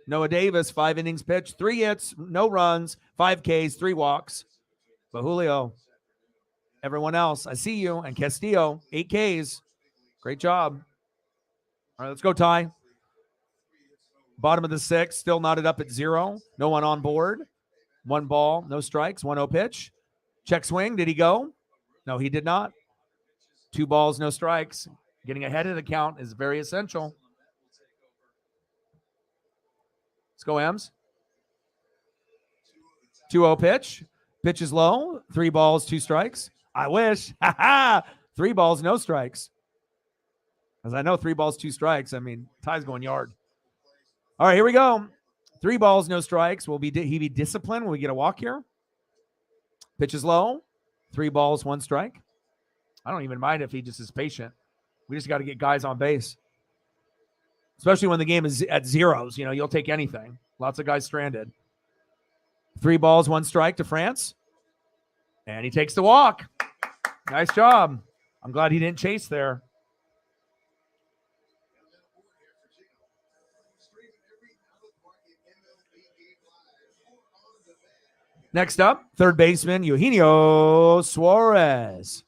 Noah Davis, 5 innings pitched, 3 hits, no runs, 5 Ks, 3 walks. But Julio, everyone else, I see you. And Castillo, 8 Ks. Great job. All right, let's go, Ty. Bottom of the 6th, still knotted up at 0. No one on board. 1 ball, no strikes, 1-0 pitch. Check swing, did he go? No, he did not. 2 balls, no strikes. Getting ahead of the count is very essential. Let's go, Ems. 2-0 pitch. Pitch is low. 3 balls, 2 strikes. I wish. 3 balls, no strikes. As I know, 3 balls, 2 strikes. Ty's going yard. All right, here we go. 3 balls, no strikes. Will he be disciplined? Will we get a walk here? Pitch is low. 3 balls, 1 strike. I don't even mind if he just is patient. We just got to get guys on base. Especially when the game is at zeros. You'll take anything. Lots of guys stranded. 3 balls, 1 strike to France. And he takes the walk. Nice job. I'm glad he didn't chase there. Next up, third baseman, Eugenio Suarez.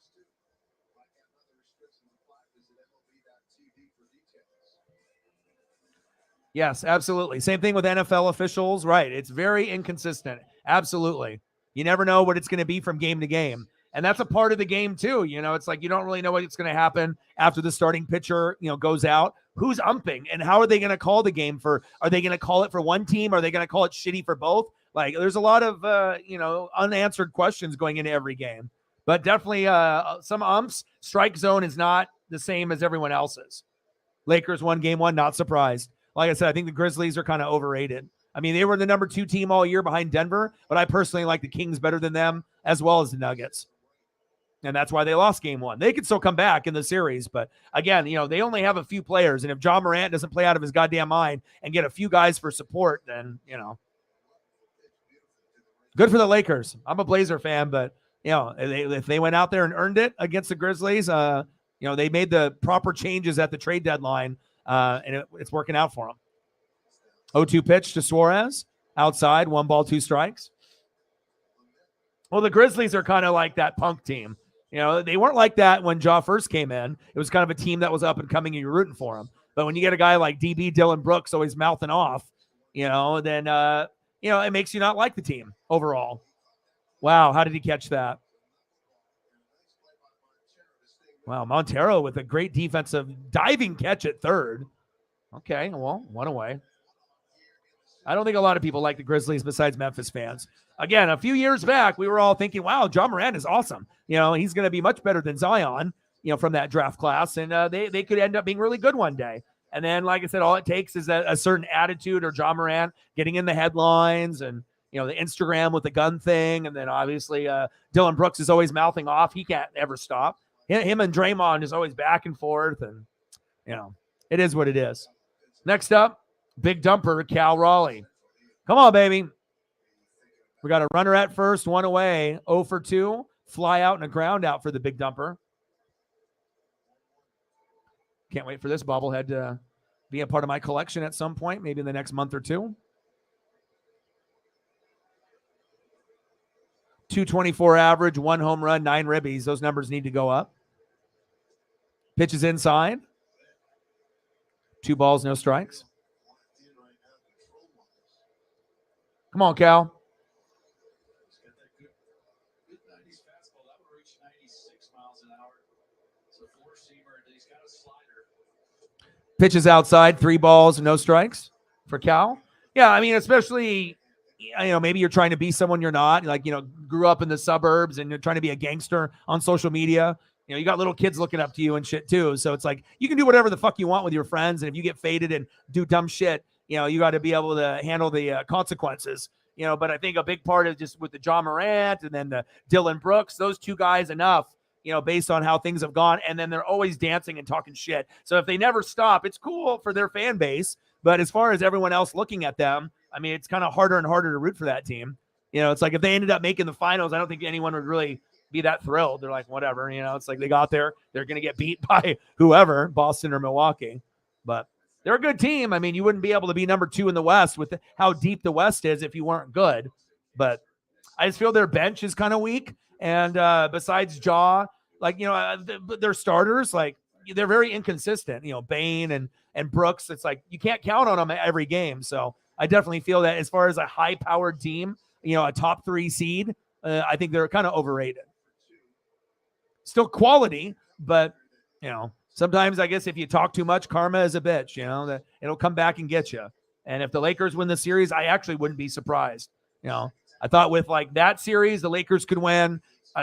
Yes, absolutely. Same thing with NFL officials. Right. It's very inconsistent. Absolutely. You never know what it's going to be from game to game. And that's a part of the game too. It's like you don't really know what's going to happen after the starting pitcher, goes out. Who's umping and how are they going to call the game are they going to call it for one team? Are they going to call it shitty for both? Like there's a lot of, unanswered questions going into every game, but definitely some umps. Strike zone is not the same as everyone else's. Lakers won game 1, not surprised. Like I said, I think the Grizzlies are kind of overrated. I mean, they were the number 2 team all year behind Denver, but I personally like the Kings better than them as well as the Nuggets. And that's why they lost game 1. They could still come back in the series. But again, they only have a few players. And if John Morant doesn't play out of his goddamn mind and get a few guys for support, then, good for the Lakers. I'm a Blazer fan, but, if they went out there and earned it against the Grizzlies, they made the proper changes at the trade deadline, and it's working out for them. 0-2 pitch to Suarez. Outside, 1 ball, 2 strikes. Well, the Grizzlies are kind of like that punk team. They weren't like that when Ja first came in. It was kind of a team that was up and coming and you're rooting for them. But when you get a guy like DB Dylan Brooks always mouthing off, then, it makes you not like the team overall. Wow, how did he catch that? Wow, Montero with a great defensive diving catch at third. Okay, well, 1 away. I don't think a lot of people like the Grizzlies besides Memphis fans. Again, a few years back, we were all thinking, wow, John Morant is awesome. He's going to be much better than Zion, from that draft class. And they could end up being really good one day. And then, like I said, all it takes is a certain attitude or John Morant getting in the headlines and, the Instagram with the gun thing. And then obviously Dylan Brooks is always mouthing off. He can't ever stop. Him and Draymond is always back and forth. And, it is what it is. Next up, big dumper, Cal Raleigh. Come on, baby. We got a runner at first, 1 away, 0 for 2, fly out and a ground out for the big dumper. Can't wait for this bobblehead to be a part of my collection at some point, maybe in the next month or two. 224 average, 1 home run, 9 ribbies. Those numbers need to go up. Pitches inside. 2 balls, no strikes. Come on, Cal. Pitches outside, 3 balls, no strikes for Cal. Yeah, I mean, especially, maybe you're trying to be someone you're not. Like, grew up in the suburbs and you're trying to be a gangster on social media. You got little kids looking up to you and shit too. So it's like you can do whatever the fuck you want with your friends. And if you get faded and do dumb shit, you got to be able to handle the consequences. But I think a big part of just with the John Morant and then the Dylan Brooks, those 2 guys enough, based on how things have gone. And then they're always dancing and talking shit. So if they never stop, it's cool for their fan base. But as far as everyone else looking at them, I mean, it's kind of harder and harder to root for that team. It's like if they ended up making the finals, I don't think anyone would really be that thrilled. They're like, whatever, it's like they got there. They're going to get beat by whoever, Boston or Milwaukee. But they're a good team. I mean, you wouldn't be able to be number 2 in the West with how deep the West is if you weren't good. But I just feel their bench is kind of weak. And besides Jaw, like, their starters, like, they're very inconsistent. Bane and Brooks, it's like you can't count on them every game. So I definitely feel that as far as a high-powered team, a top 3 seed, I think they're kind of overrated. Still quality, but, sometimes I guess if you talk too much, karma is a bitch, that it'll come back and get you. And if the Lakers win the series, I actually wouldn't be surprised. I thought with like that series, the Lakers could win.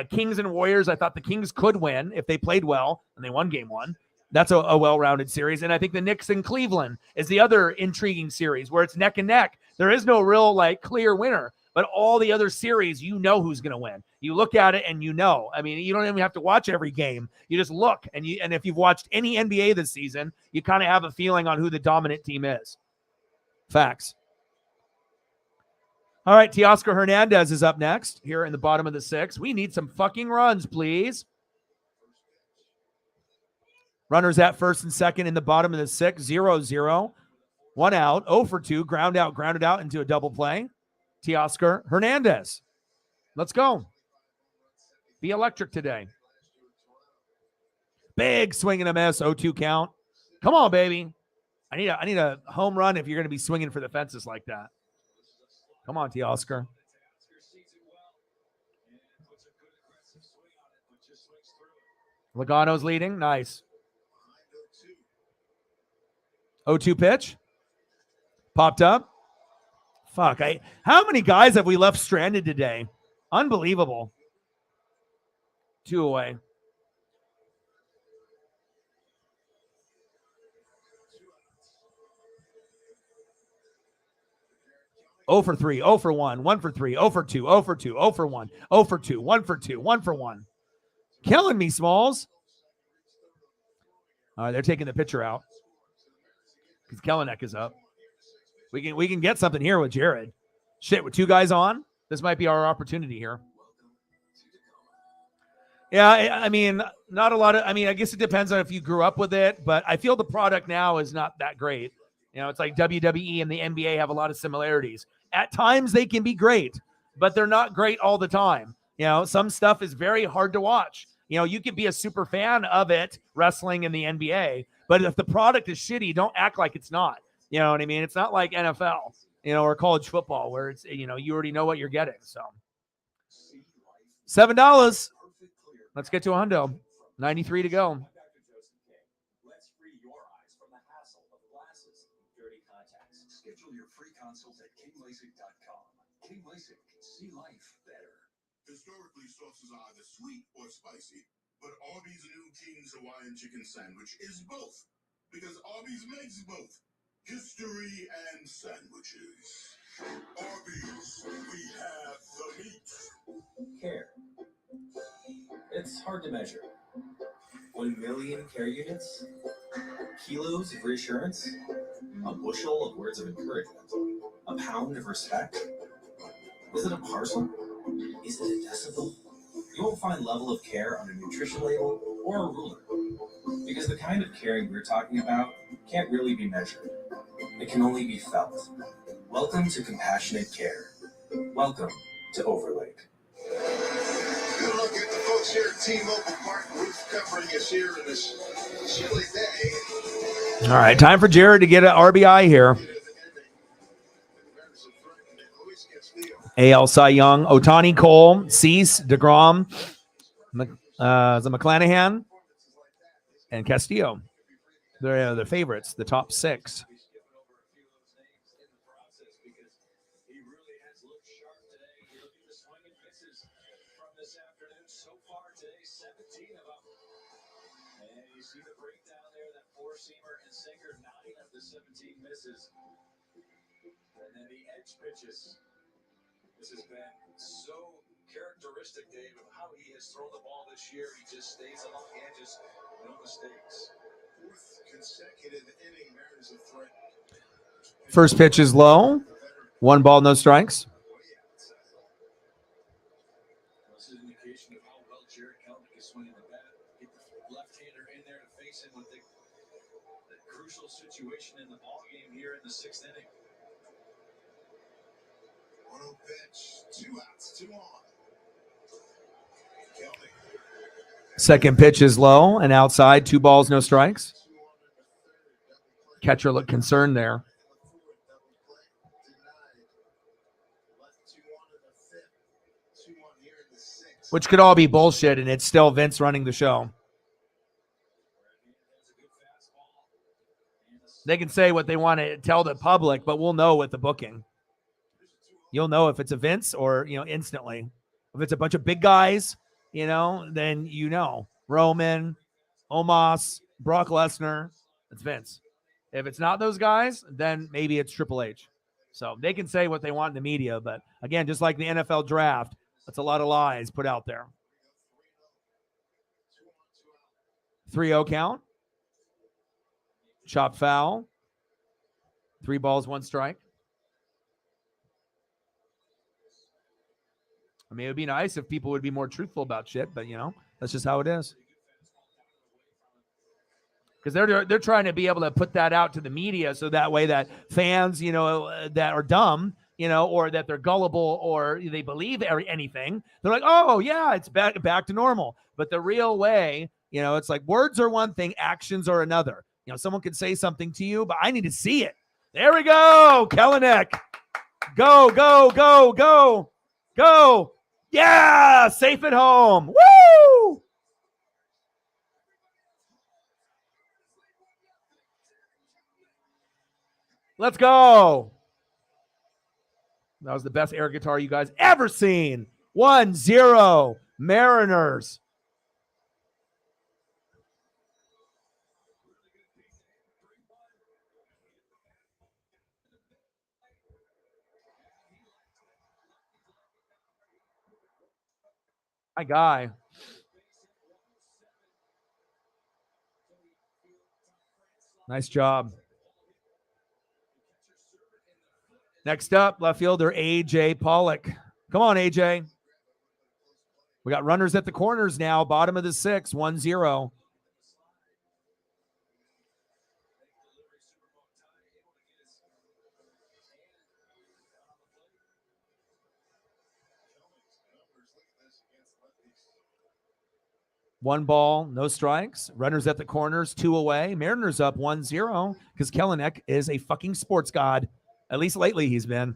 Kings and Warriors, I thought the Kings could win if they played well and they won game 1. That's a well-rounded series. And I think the Knicks and Cleveland is the other intriguing series where it's neck and neck. There is no real like clear winner, but all the other series, who's going to win. You look at it and I mean, you don't even have to watch every game. You just look and if you've watched any NBA this season, you kind of have a feeling on who the dominant team is. Facts. All right, Teoscar Hernandez is up next here in the bottom of the 6th. We need some fucking runs, please. Runners at first and second in the bottom of the 6th, 0-0. 1 out, 0 for 2, grounded out into a double play. Teoscar Hernandez. Let's go. Be electric today. Big swing and a miss, 0-2 count. Come on, baby. I need a home run if you're going to be swinging for the fences like that. Come on, Teoscar. Logano's leading. Nice. 0-2 pitch. Popped up. Fuck. How many guys have we left stranded today? Unbelievable. 2 away. Oh for 3, 0 for 1, 1 for 3, 0 for 2, 0 for 2, 0 for 1, 0 for 2, 1 for 2, 1 for 1. Killing me, Smalls. All right, they're taking the pitcher out because Kelenic is up. We can get something here with Jared. Shit, with 2 guys on, this might be our opportunity here. Yeah, I mean, not a lot of. I mean, I guess it depends on if you grew up with it, but I feel the product now is not that great. You know, it's like WWE and the NBA have a lot of similarities. At times they can be great, but they're not great all the time. You know, some stuff is very hard to watch. You know, you could be a super fan of it, wrestling in the NBA, but if the product is shitty, don't act like it's not. You know what I mean? It's not like NFL, you know, or college football where it's, you know, you already know what you're getting. So $7. Let's get to a hundo. 93 to go. Let's free your eyes from the hassle of glasses and dirty contacts. Schedule your free consult at kinglasik.com. King LASIK, see life better. Historically, sauces are either sweet or spicy, but Arby's new King's Hawaiian chicken sandwich is both, because Arby's makes both history and sandwiches. Arby's, we have the meat. Care. It's hard to measure. 1 million care units, kilos of reassurance, a bushel of words of encouragement, a pound of respect. Is it a parcel? Is it a decibel? You won't find level of care on a nutrition label or a ruler, because the kind of caring we're talking about can't really be measured. It can only be felt. Welcome to compassionate care. Welcome to Overlake. Good look at the folks here at T-Mobile Park, roof covering us here in this chilly day. All right, time for Jared to get an RBI here. AL Cy Young, Ohtani, Cole, Cease, DeGrom, the McClanahan, and Castillo. They're the favorites, the top 6. See the breakdown there, that 4-seamer and sinker, 9 of the 17 misses. And then the edge pitches. This has been so characteristic, Dave, of how he has thrown the ball this year. He just stays along the edges, no mistakes. 4th consecutive inning, Mariners a threat. First pitch is low. 1 ball, no strikes. This is an indication of how well Jared Kelenic is swinging the bat. Get the left-hander in there to face him with the crucial situation in the ball game here in the 6th inning. 1-0 pitch, 2 outs, 2 on. Kelenic. Second pitch is low and outside. 2 balls, no strikes. Catcher looked concerned there. Which could all be bullshit, and it's still Vince running the show. They can say what they want to tell the public, but we'll know with the booking. You'll know if it's a Vince or, you know, instantly. If it's a bunch of big guys, you know, then you know. Roman, Omos, Brock Lesnar, it's Vince. If it's not those guys, then maybe it's Triple H. So they can say what they want in the media, but again, just like the NFL draft, that's a lot of lies put out there. 3-0 count. Chop foul. 3 balls, 1 strike. I mean, it would be nice if people would be more truthful about shit, but, you know, that's just how it is. Because they're trying to be able to put that out to the media so that way that fans, you know, that are dumb, you know, or that they're gullible or they believe anything, they're like, oh, yeah, it's back to normal. But the real way, you know, it's like words are one thing, actions are another. You know, someone could say something to you, but I need to see it. There we go. Kelenic. Go, go, go, go, go. Yeah, safe at home. Woo! Let's go. That was the best air guitar you guys ever seen. 1-0 Mariners. My guy. Nice job. Next up, left fielder A.J. Pollock. Come on, A.J. We got runners at the corners now. Bottom of the 6th, 1-0. One ball, no strikes. Runners at the corners, 2 away. Mariners up 1-0 because Kelenic is a fucking sports god. At least lately he's been.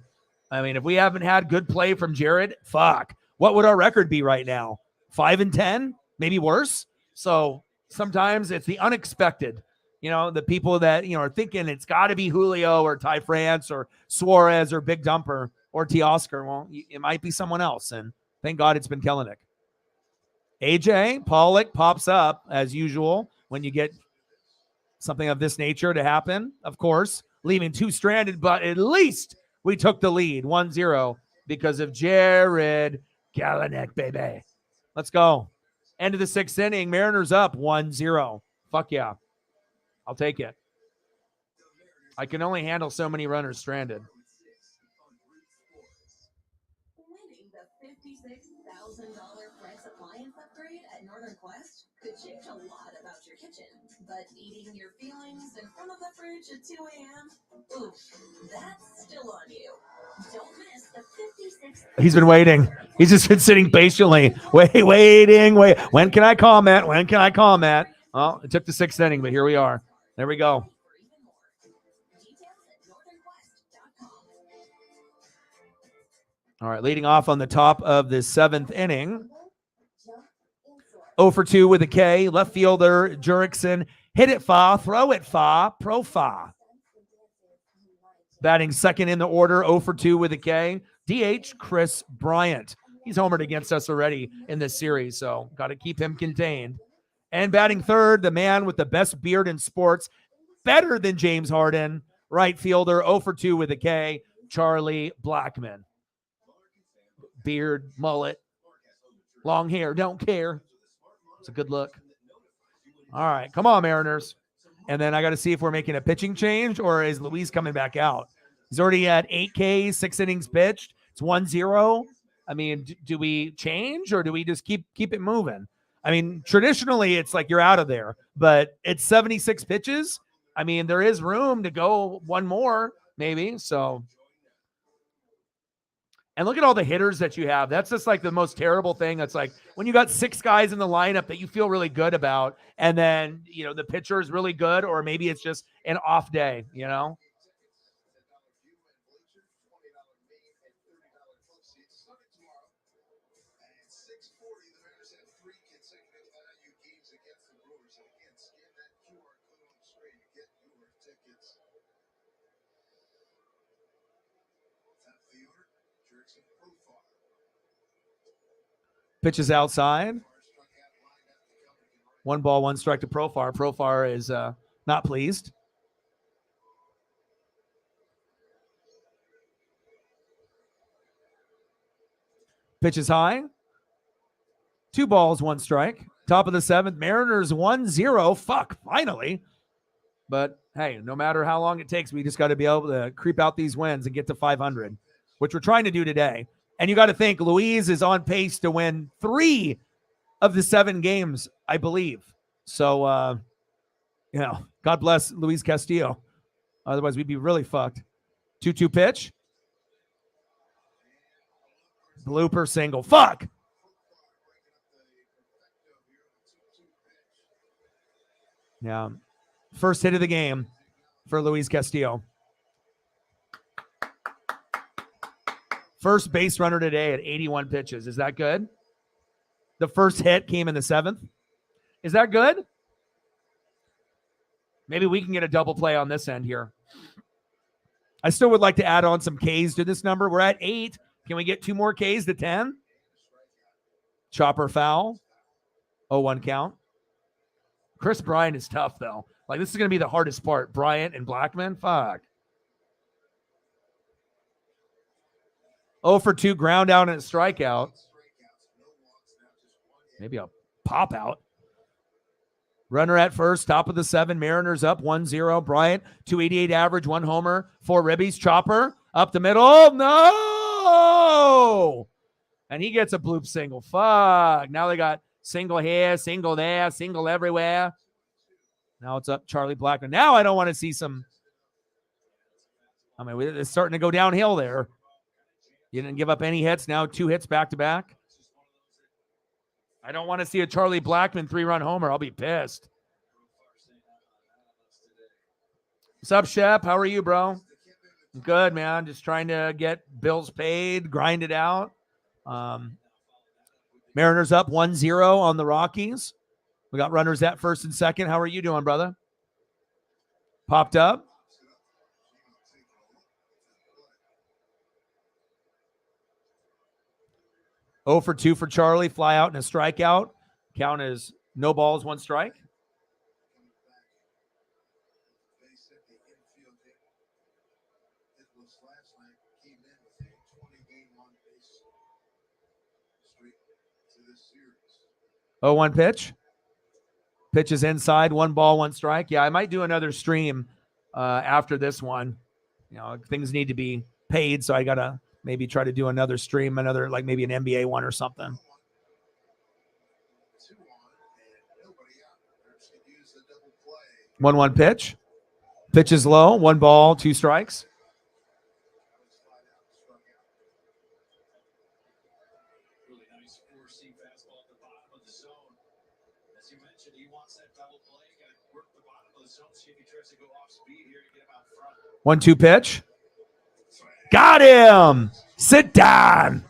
I mean, if we haven't had good play from Jared, fuck. What would our record be right now? 5-10? Maybe worse? So sometimes it's the unexpected. You know, the people that, you know, are thinking it's got to be Julio or Ty France or Suarez or Big Dumper or Teoscar. Well, it might be someone else. And thank God it's been Kelenic. AJ Pollock pops up as usual when you get something of this nature to happen, of course, leaving 2 stranded, but at least we took the lead 1-0 because of Jared Kelenic, baby. Let's go. End of the 6th inning. Mariners up 1-0. Fuck yeah. I'll take it. I can only handle so many runners stranded. Winning the $56,000 Flex appliance upgrade at Northern Quest could change a lot about your kitchen. But eating your feelings in front of the fridge at 2 a.m., oof, that's still on you. Don't miss the 56. He's been waiting. He's just been sitting patiently, waiting. When can I comment? When can I comment? Well, it took the 6th inning, but here we are. There we go. All right, leading off on the top of the 7th inning. 0 for 2 with a K. Left fielder Jurickson. Hit it far, throw it far, pro far. Batting second in the order, 0 for 2 with a K. DH Chris Bryant. He's homered against us already in this series, so got to keep him contained. And batting third, the man with the best beard in sports, better than James Harden, right fielder, 0 for 2 with a K, Charlie Blackmon. Beard, mullet, long hair, don't care. It's a good look. All right, come on, Mariners. And then I got to see if we're making a pitching change or is Luis coming back out? He's already at 8 Ks, 6 innings pitched. It's 1-0. I mean, do we change or do we just keep it moving? I mean, traditionally, it's like you're out of there, but it's 76 pitches. I mean, there is room to go one more, maybe. So, and look at all the hitters that you have. That's just like the most terrible thing. It's like when you got 6 guys in the lineup that you feel really good about, and then, you know, the pitcher is really good, or maybe it's just an off day, you know? Pitches outside. 1 ball, 1 strike to Profar. Profar is not pleased. Pitches high. 2 balls, 1 strike. Top of the 7th. Mariners 1-0. Fuck, finally. But hey, no matter how long it takes, we just got to be able to creep out these wins and get to 500, which we're trying to do today. And you got to think Luis is on pace to win 3 of the 7 games, I believe. So, you know, God bless Luis Castillo. Otherwise, we'd be really fucked. 2-2 pitch. Blooper single. Fuck. Yeah. First hit of the game for Luis Castillo. First base runner today at 81 pitches. Is that good? The first hit came in the 7th. Is that good? Maybe we can get a double play on this end here. I still would like to add on some Ks to this number. We're at 8. Can we get 2 more Ks to 10? Chopper foul. 0-1 count. Chris Bryant is tough, though. Like, this is going to be the hardest part. Bryant and Blackman, fuck. 0 for 2, ground out and a strikeout. Maybe a pop out. Runner at first, top of the 7. Mariners up 1-0. Bryant, 288 average, 1 homer, 4 ribbies. Chopper up the middle. No! And he gets a bloop single. Fuck. Now they got single here, single there, single everywhere. Now it's up Charlie Blackman. Now I don't want to see some. I mean, it's starting to go downhill there. You didn't give up any hits. Now 2 hits back to back. I don't want to see a Charlie Blackman 3-run homer. I'll be pissed. What's up, Shep? How are you, bro? Good, man. Just trying to get bills paid, grind it out. Mariners up 1-0 on the Rockies. We got runners at first and second. How are you doing, brother? Popped up. Oh for 2 for Charlie. Fly out and a strikeout. Count is no balls, 1 strike. Oh, 1 pitch. Pitch is inside. 1 ball, 1 strike. Yeah, I might do another stream after this one. You know, things need to be paid, so I got to maybe try to do another stream, like maybe an NBA one or something. 1-1 pitch. Pitch is low. 1 ball, 2 strikes. As you mentioned, he wants that double play. Got to work the bottom of the zone, see if he tries to go off speed here to get him out front. 1-2 pitch. Got him. Sit down.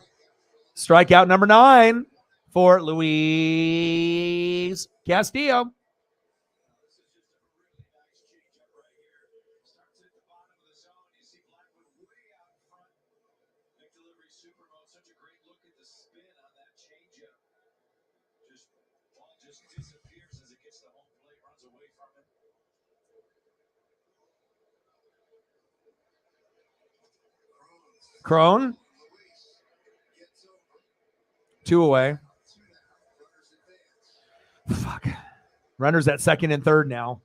Strikeout number 9 for Luis Castillo. Crone. 2 away. Fuck. Runners at second and third now.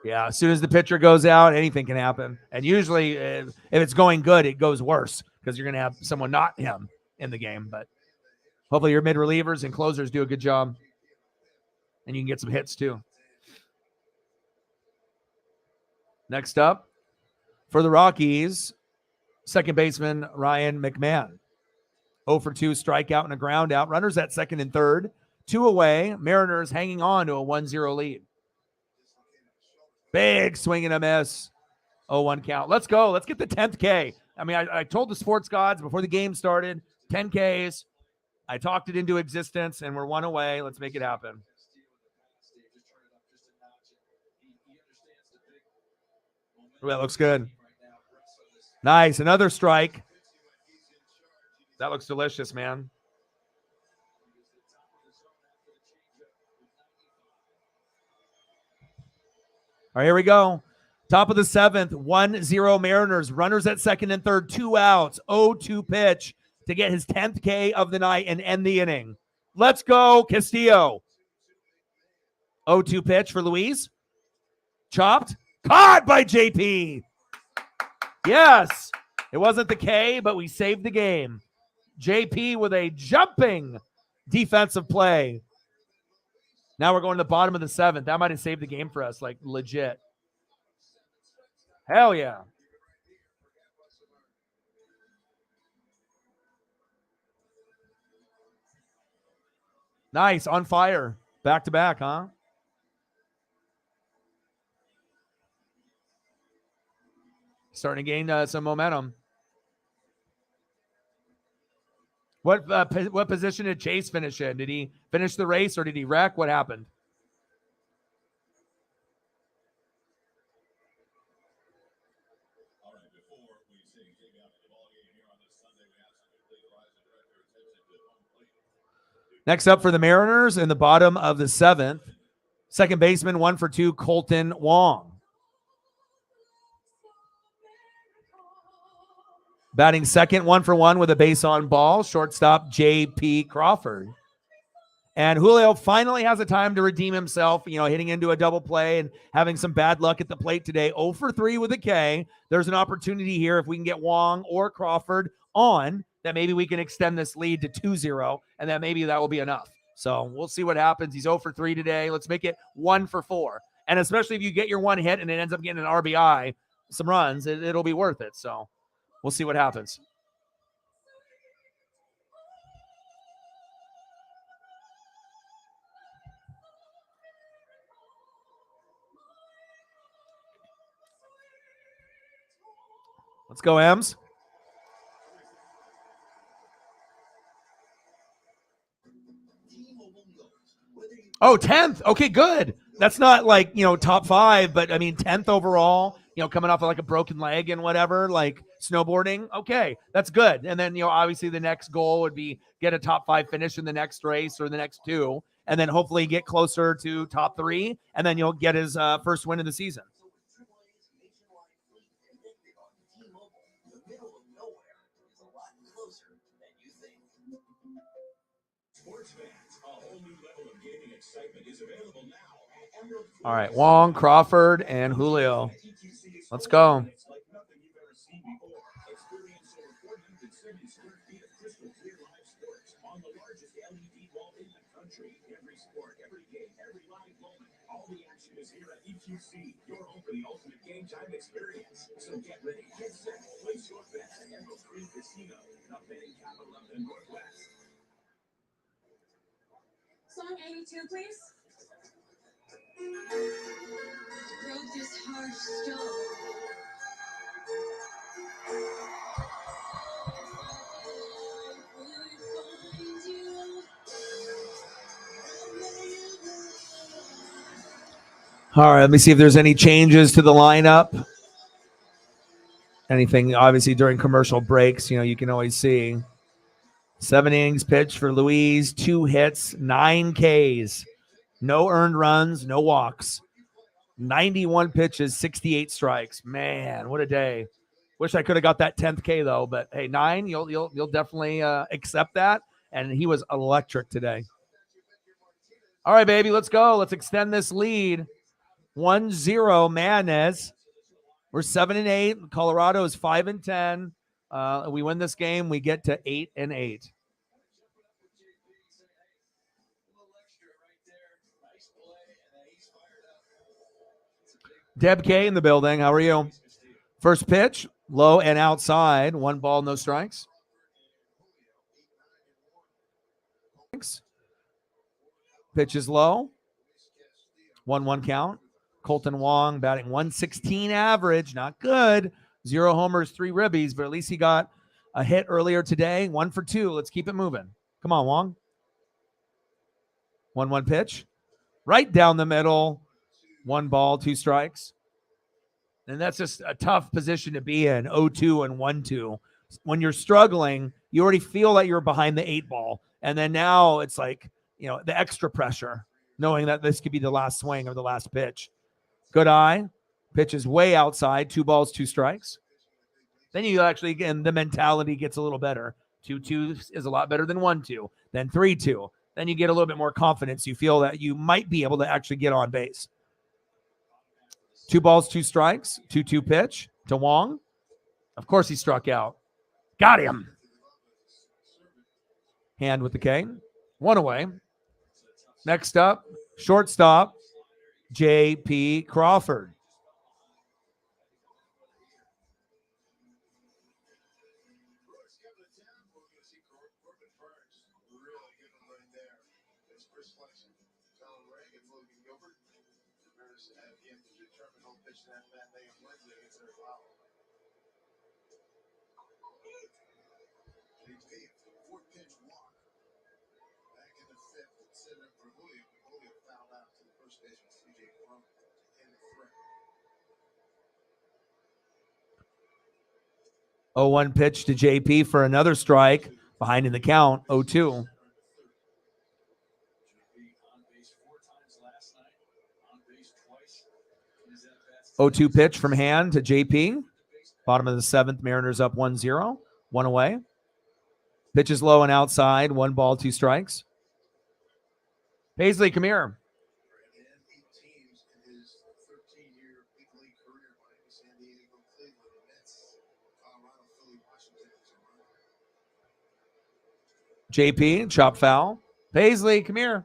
Yeah, as soon as the pitcher goes out, anything can happen. And usually, if it's going good, it goes worse because you're going to have someone not him in the game. But hopefully your mid-relievers and closers do a good job. And you can get some hits too. Next up, for the Rockies, second baseman Ryan McMahon. 0 for 2, strikeout and a ground out. Runners at second and third. 2 away. Mariners hanging on to a 1-0 lead. Big swing and a miss. 0-1 count. Let's go. Let's get the 10th K. I mean, I told the sports gods before the game started, 10 Ks. I talked it into existence, and we're 1 away. Let's make it happen. Ooh, that looks good. Nice. Another strike. That looks delicious, man. All right, here we go. Top of the 7th, 1-0 Mariners. Runners at second and third, 2 outs. 0-2 pitch to get his 10th K of the night and end the inning. Let's go, Castillo. 0-2 pitch for Luis. Chopped. Caught by JP. Yes. It wasn't the K, but we saved the game. JP with a jumping defensive play. Now we're going to the bottom of the 7th. That might have saved the game for us, like legit. Hell yeah. Nice. On fire. Back to back, huh? Starting to gain some momentum. What position did Chase finish in? Did he finish the race or did he wreck? What happened? Next up for the Mariners in the bottom of the seventh, second baseman, 1 for 2, Colton Wong. Batting second, 1 for 1 with a base on ball, shortstop J.P. Crawford. And Julio finally has a time to redeem himself, hitting into a double play and having some bad luck at the plate today. 0 for 3 with a K. There's an opportunity here if we can get Wong or Crawford on, that maybe we can extend this lead to 2-0, and that maybe that will be enough. So we'll see what happens. He's 0 for 3 today. Let's make it 1 for 4. And especially if you get your one hit and it ends up getting an RBI, some runs, it'll be worth it. So we'll see what happens. Let's go, Ems. Oh, 10th. Okay, good. That's not like, top 5, but I mean, 10th overall, coming off of like a broken leg and whatever, like snowboarding. Okay, that's good. And then, obviously the next goal would be get a top 5 finish in the next race or the next 2, and then hopefully get closer to top 3, and then you'll get his first win of the season. All right, Wong, Crawford, and Julio. Let's go. Song 82, please. Broke this harsh stone. All right, let me see if there's any changes to the lineup. Anything, obviously, during commercial breaks, you can always see. 7 innings pitched for Luis, 2 hits, 9 Ks, no earned runs, no walks, 91 pitches, 68 strikes. Man, what a day! Wish I could have got that 10th K though, but hey, 9, you'll definitely accept that. And he was electric today. All right, baby, let's go. Let's extend this lead. 1-0, Madness. We're 7-8. Colorado is 5-10. We win this game, we get to 8-8. Deb K in the building. How are you? First pitch, low and outside. 1 ball, no strikes. Pitch is low. 1-1 count. Colton Wong batting 116 average. Not good. 0 homers, 3 ribbies, but at least he got a hit earlier today. 1 for 2. Let's keep it moving. Come on, Wong. 1-1 pitch. Right down the middle. 1 ball, 2 strikes. And that's just a tough position to be in, 0-2 and 1-2. When you're struggling, you already feel that you're behind the 8 ball. And then now it's like, the extra pressure, knowing that this could be the last swing or the last pitch. Good eye. Pitch is way outside. 2 balls, 2 strikes. Then you actually, again, the mentality gets a little better. 2-2 is a lot better than 1-2. Then 3-2. Then you get a little bit more confidence. You feel that you might be able to actually get on base. 2 balls, 2 strikes. 2-2 pitch to Wong. Of course he struck out. Got him. Hand with the K. 1 away. Next up, shortstop, J.P. Crawford. set it up for Julio, but Julio fouled out to the first baseman, CJ Cron, to end the threat. 0-1 pitch to JP for another strike. Behind in the count, 0-2. 0-2 pitch from Hand to JP. Bottom of the seventh, Mariners up 1-0. One away. Pitch is low and outside. 1 ball, 2 strikes. Paisley, come here. And 8 teams in his 13-year big league career, Miami, San Diego, Cleveland, Mets, Colorado, Philly, Washington, and Toronto. JP, chop foul. Paisley, come here.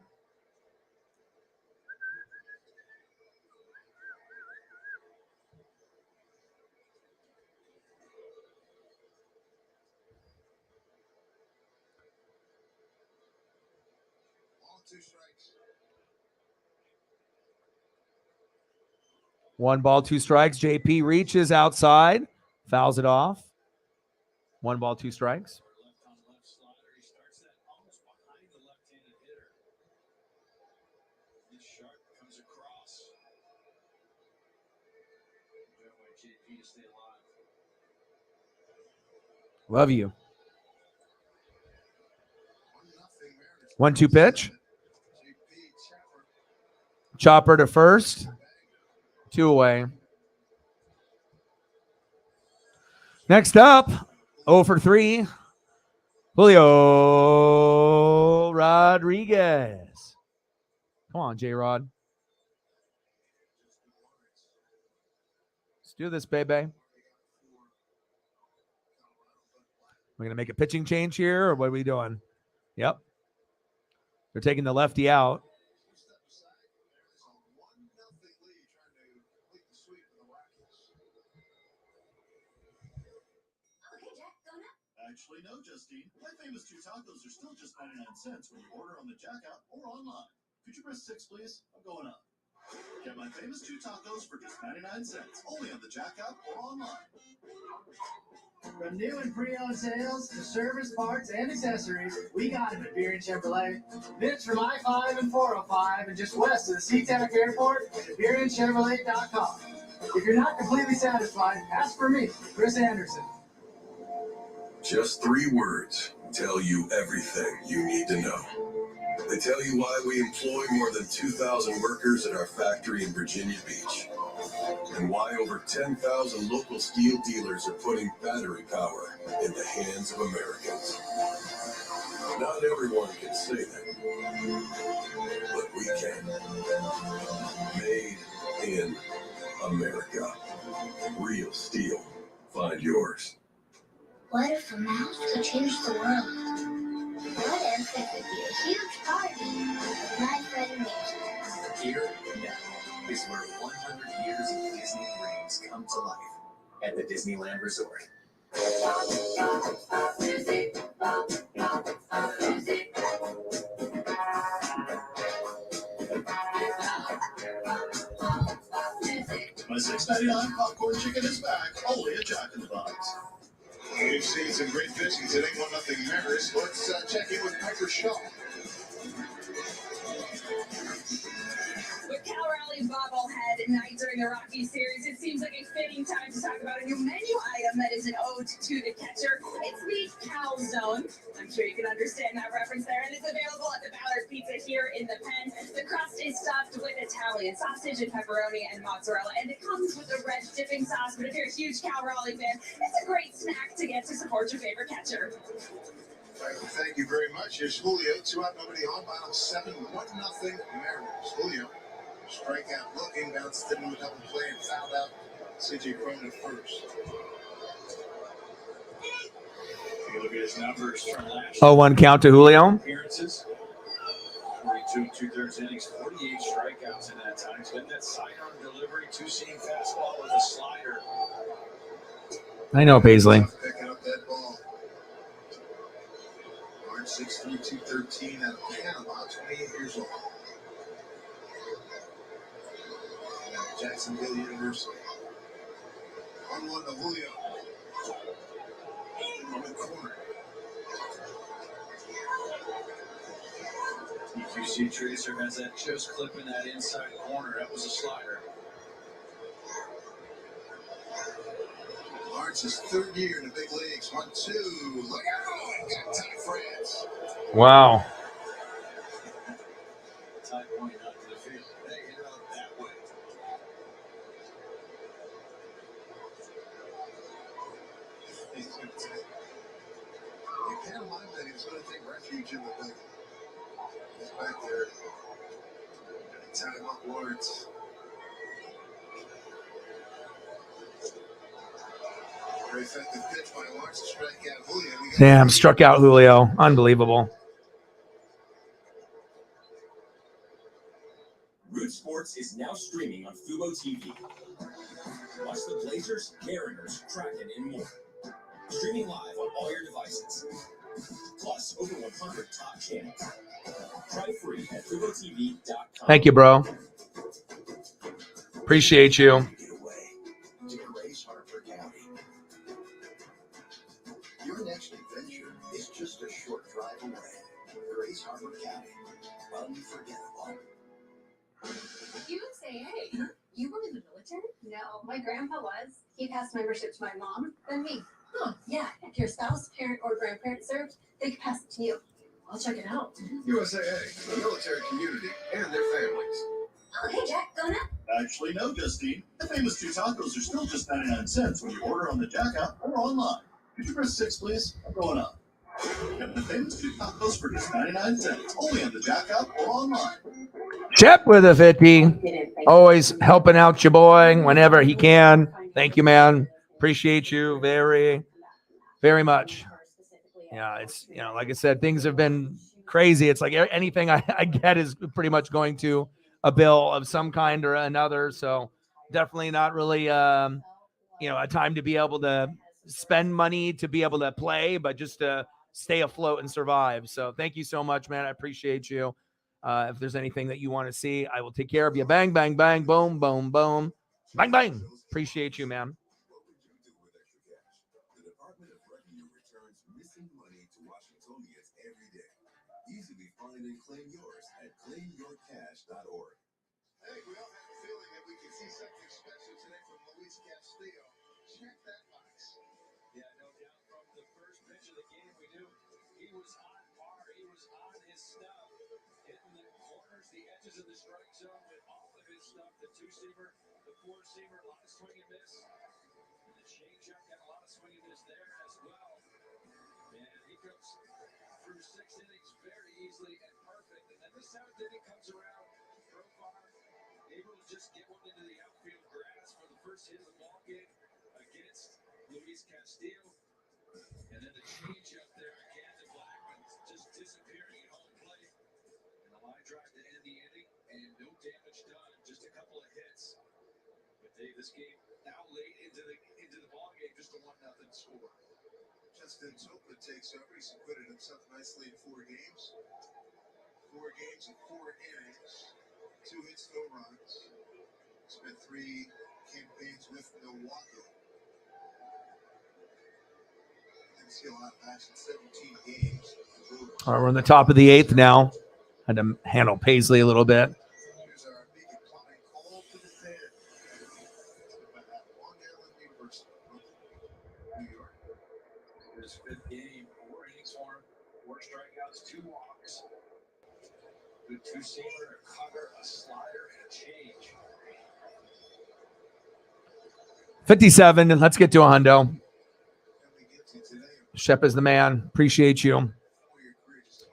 All 2 strikes. 1 ball, 2 strikes. JP reaches outside. Fouls it off. 1 ball, 2 strikes. Left-on-left slider. He starts that almost behind the left-handed hitter. This sharp comes across. That way JP to stay alive. Love you. 1-0 Mariners. 1-2 pitch. JP Chopper. Chopper to first. 2 away. Next up, 0 for 3. Julio Rodriguez. Come on, J-Rod. Let's do this, baby. We're going to make a pitching change here, or what are we doing? Yep. They're taking the lefty out. Step aside. Mariners on 1-0 lead, trying to complete the sweep of the Rockies. Okay, Jack, going up. Actually, no, Justine. My famous 2 tacos are still just 99 cents when you order on the Jack app or online. Could you press 6, please? I'm going up. Get my famous 2 tacos for just 99 cents. Only on the Jack app or online. From new and pre-owned sales to service parts and accessories, we got them at Beer and Chevrolet. Minutes from I-5 and 405 and just west of the SeaTac Airport at beerandchevrolet.com. If you're not completely satisfied, ask for me, Chris Anderson. Just 3 words tell you everything you need to know. They tell you why we employ more than 2,000 workers at our factory in Virginia Beach, and why over 10,000 local steel dealers are putting battery power in the hands of Americans. Not everyone can say that, but we can. Made in America. Real steel. Find yours. What if a mouse could change the world? What if it could be a huge party with my friend Nature? Here, now, is where 100 years of Disney dreams come to life at the Disneyland Resort. My $6.99 popcorn chicken is back. Only at Jack in the Box. We've seen some great pitching today, 1-0 Mariners. Let's check in with Piper Shaw. With Cal Raleigh bobblehead night during the Rockies series, it seems like a fitting time to talk about a new menu item that is an ode to the catcher. It's the Cal Zone. I'm sure you can understand that reference there, and it's available at the Ballard Pizza here in the Pen. The crust is stuffed with Italian sausage and pepperoni and mozzarella, and it comes with a red dipping sauce. But if you're a huge Cal Raleigh fan, it's a great snack to get to support your favorite catcher. Thank you very much. Here's Julio. 2 out, nobody on. Bottom 7, 1-0 Mariners. Julio, strikeout looking, bounced into a double play and fouled out CJ Cron at first. Take a look at his numbers from last 0-1 count to Julio. appearances. 42 2/3 innings, 48 strikeouts in that time. He's been that sidearm delivery, 2-seam fastball with a slider. I know, Paisley. Pick out that ball. March 6'3", 213 out of Panama, 28 years old. Jacksonville University. 1-1 to Julio. On the corner. You see Tracer has that just clip in that inside corner. That was a slider. Lawrence's third year in the big leagues. 1-2. Look out! Got Ty France. Wow. Ty pointing out to the field. They hit out that way. He's going to take. You can't mind that he was going to take refuge in the thing. He's back there. Tie him up, Lawrence. Very effective pitch by Lawrence to strike out Julio. Damn, struck out Julio. Unbelievable. Root Sports is now streaming on Fubo TV. Watch the Blazers, Mariners, Kraken, and more. Streaming live on all your devices. Plus, over 100 top channels. Try free at FuboTV.com. Thank you, bro. Appreciate you. Get away to Grace Harper County. Your next adventure is just a short drive away. Grace Harper County. Unforgettable. You would say, hey, you were in the military? No, my grandpa was. He passed membership to my mom, then me. Huh, yeah, if your spouse, parent, or grandparent served, they could pass it to you. I'll check it out. USAA, the military community, and their families. Oh, hey, Jack, going up? Actually, no, Justine. The famous 2 tacos are still just 99 cents when you order on the Jack app or online. Could you press 6, please? I'm going up. Get the famous 2 tacos for just 99 cents. Only on the Jack app or online. Chip with a 50. Always helping out your boy whenever he can. Thank you, man. Appreciate you very, very much. Yeah, it's, you know, like I said, things have been crazy. It's like anything I get is pretty much going to a bill of some kind or another. So definitely not really, you know, a time to be able to spend money to be able to play, but just to stay afloat and survive. So thank you so much, man. I appreciate you. If there's anything that you want to see, I will take care of you. Bang, bang, bang, boom, boom, boom. Bang, bang. Appreciate you, man. What would you do with extra cash? The Department of Revenue returns missing money to Washingtonians every day. Easily find and claim yours at claimyourcash.org. Hey, we all have a feeling that we can see something special today from Luis Castillo. Check that box. Yeah, no doubt from the first pitch of the game, we knew he was on par. He was on his stuff. Hitting the corners, the edges of the strike zone with all of his stuff. The 2-seamer, the 4-seamer, a lot of swing and miss. And the changeup got a lot of swing and miss there as well. And he goes through 6 innings very easily and perfect. And then the 7th inning comes around. Profar able to just get one into the outfield grass for the first hit of the ball game against Luis Castillo. And then the changeup there again to Blackman just disappearing at home plate. And a line drive to end the inning and no damage done, just a couple of hits. But Dave, this game now late into the ball game, just a 1-0 score. Justin Topa takes over. He's acquitted himself nicely in 4 games. 4 games and 4 innings. 2 hits, no runs. Spent 3 campaigns with Milwaukee. Didn't see a lot of action. 17 games. All right, we're on the top of the 8th now. Had to handle Paisley a little bit. Here's our big implying call to the 10. Long Island University, New York. His 5th game, 4 innings for him, 4 strikeouts, 2 walks. Good 2-seamer, a cutter, a slider, and a change. 57. Let's get to a hundo. And we get to today, Shep is the man. Appreciate you. for your career, just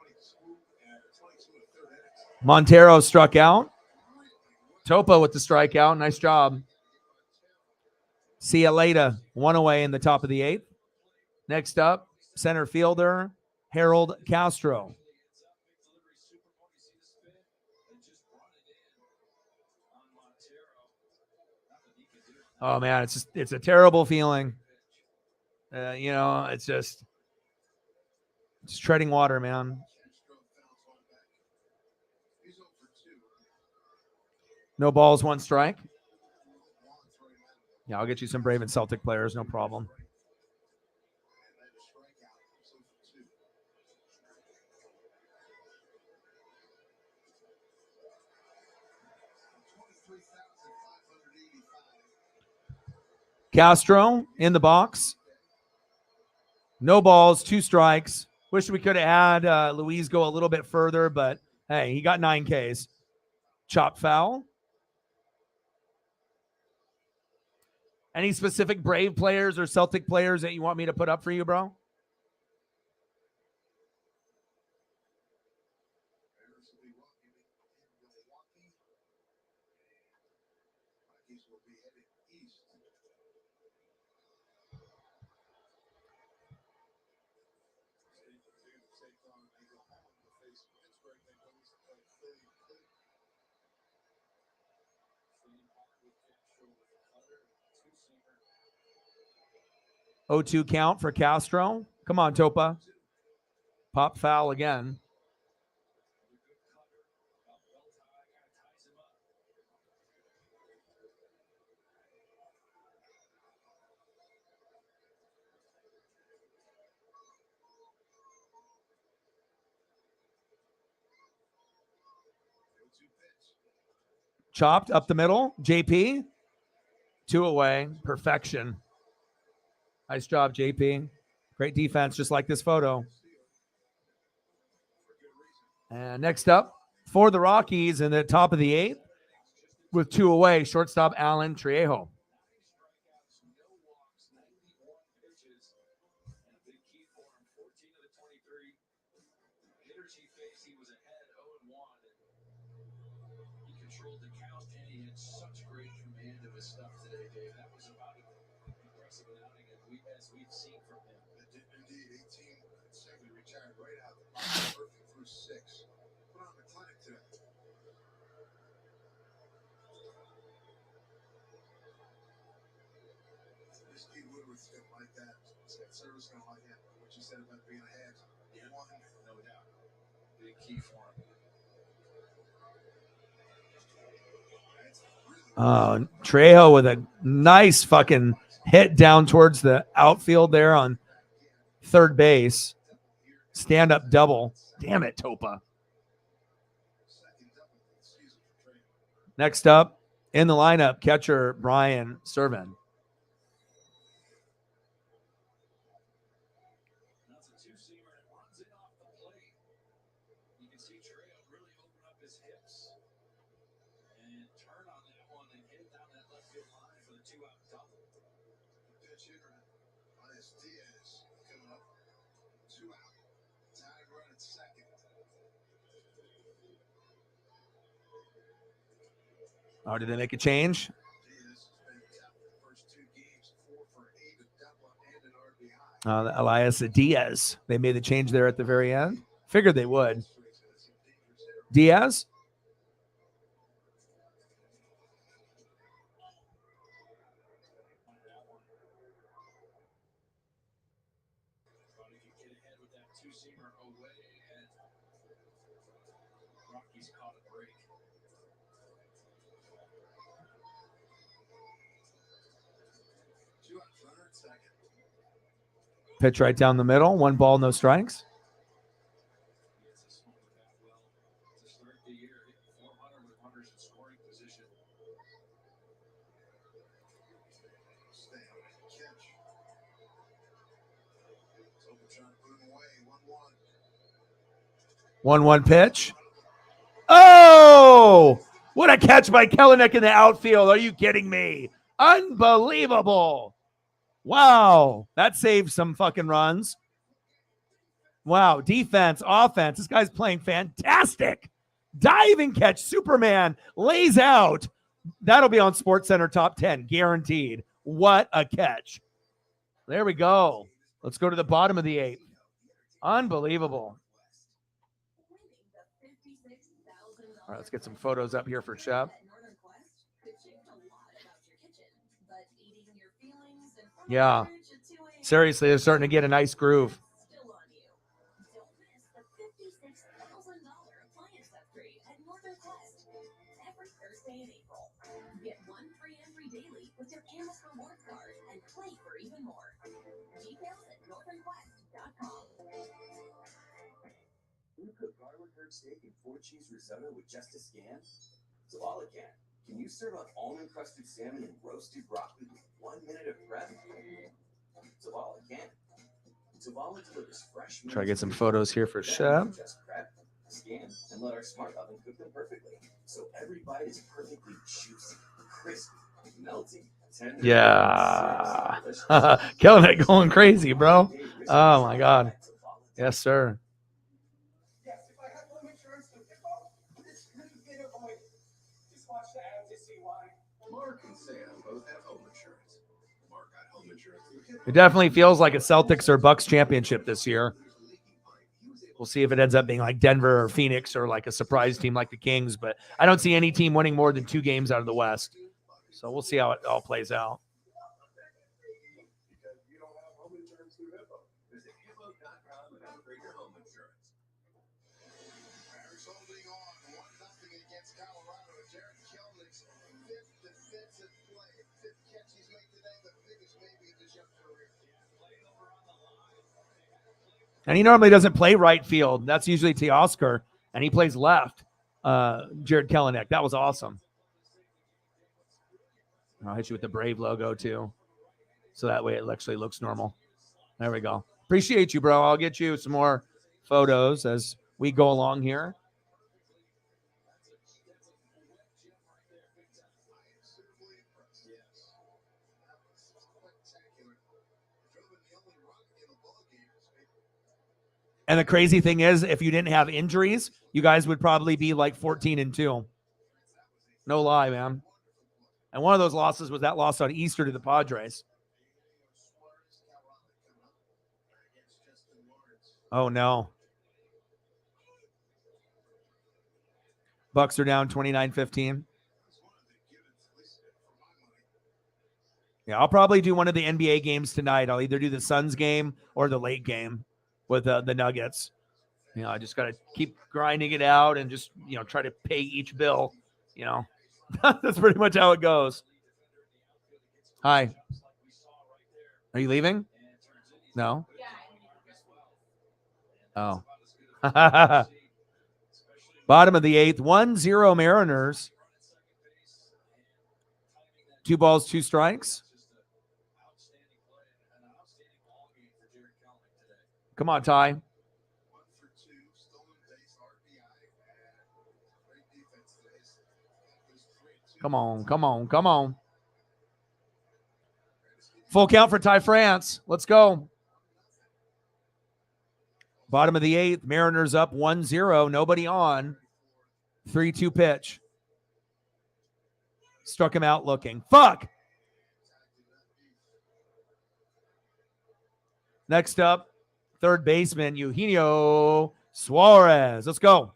22 1/3 innings. Montero struck out. Topa with the strikeout. Nice job. See you later. 1 away in the top of the 8th. Next up, center fielder Harold Castro. Oh man, it's a terrible feeling. You know, it's just treading water, man. No balls, 1 strike. Yeah, I'll get you some Brave and Celtic players, no problem. Castro in the box. No balls, 2 strikes. Wish we could have had Luis go a little bit further, but hey, he got 9 Ks. Chop foul. Any specific Brave players or Celtic players that you want me to put up for you, bro? Rockies will be headed east. Saquon may go home to face Pittsburgh. Then goes to play Philly. Freeman Park with Castro with the cutter, two-seamer. 0-2 count for Castro. Come on, Topa. Pop foul again. Chopped up the middle. JP. 2 away. Perfection. Nice job, JP. Great defense, just like this photo. And next up for the Rockies in the top of the 8th with 2 away, shortstop Alan Trejo. He was ahead 0-1. He controlled the count and he had such great command of his stuff today, Dave. That was about as impressive an outing as we've seen from him. Indeed, 18 simply retired right out the box, working through 6. Put on the clinic today. This kid Woodward's going to like that. That service going to like that. What you said about being ahead. Yeah, no doubt. Big key for him. Trejo with a nice fucking hit down towards the outfield there on third base. Stand-up double. Damn it, Topa. Next up in the lineup, catcher Brian Servan. That's a two-seamer and runs it off the plate. You can see Trejo really open up his hips and turn on that one and hit it down that left field line for the 2-out double. Pitch hitter, Diaz coming up. 2 out. Tied run at second. Oh, did they make a change? Diaz has been top the first 2 games, 4 for 8, a double and an RBI. Elias Diaz. They made the change there at the very end. Figured they would. Diaz. Thought he could get ahead with that two-seamer away, and Rockies caught a break. Pitch right down the middle. 1 ball, no strikes. To start the year, 400 with runners in scoring position. Stay on that catch. Topa trying to put him away. 1-1. 1-1 pitch. Oh, what a catch by Kelenic in the outfield. Are you kidding me? Unbelievable. Wow. That saved some fucking runs. Wow. Defense, offense. This guy's playing fantastic. Diving catch. Superman lays out. That'll be on SportsCenter top 10. Guaranteed. What a catch. There we go. Let's go to the bottom of the 8th. Unbelievable. All right, let's get some photos up here for Shep. Yeah. Seriously, they're starting to get a nice groove. Get 1 free entry daily with your Campus Rewards card and play for even more. Details at northernquest.com. You cook garlic herb steak and 4-cheese risotto with just a scan? Zavala can. Can you serve up almond-crusted salmon and roasted broccoli with 1 minute of prep? Zavala can. Zavala delivers fresh meals. Try to get some photos here for Chef. Just prep, scan, and let our smart oven cook them perfectly. So every bite is perfectly juicy, crispy, melty, tender. Yeah. Kellenick going crazy, bro. Oh, my God. Yes, sir. Yes, if I had home insurance through Hippo, this could have been avoided. Just watch the ad to see why. Mark and Sam both have home insurance. Mark got home insurance through Hippo. It definitely feels like a Celtics or Bucks championship this year. We'll see if it ends up being like Denver or Phoenix or like a surprise team like the Kings, but I don't see any team winning more than 2 games out of the West. So we'll see how it all plays out. Because you don't have home insurance through Hippo. Visit hippo.com and upgrade your home insurance. Bears holding on 1-0 against Colorado. Jared Kelnick's 5th defensive play. 5th catch he's made today, the biggest maybe of his young career. And he normally doesn't play right field. That's usually Teoscar, and he plays left. Jared Kellenick. That was awesome. I'll hit you with the Brave logo too, so that way it actually looks normal. There we go. Appreciate you, bro. I'll get you some more photos as we go along here. And the crazy thing is, if you didn't have injuries, you guys would probably be like 14-2. No lie, man. And one of those losses was that loss on Easter to the Padres. Oh, no. Bucks are down 29-15. Yeah, I'll probably do one of the NBA games tonight. I'll either do the Suns game or the late game with the Nuggets. You know, I just got to keep grinding it out and just, you know, try to pay each bill. You know, that's pretty much how it goes. Hi. Are you leaving? No? Oh. Bottom of the 8th, 1-0 Mariners. 2 balls, 2 strikes. Come on, Ty. Come on, come on, come on. Full count for Ty France. Let's go. Bottom of the 8th, Mariners up 1-0. Nobody on. 3-2 pitch. Struck him out looking. Fuck. Next up, third baseman, Eugenio Suarez. Let's go.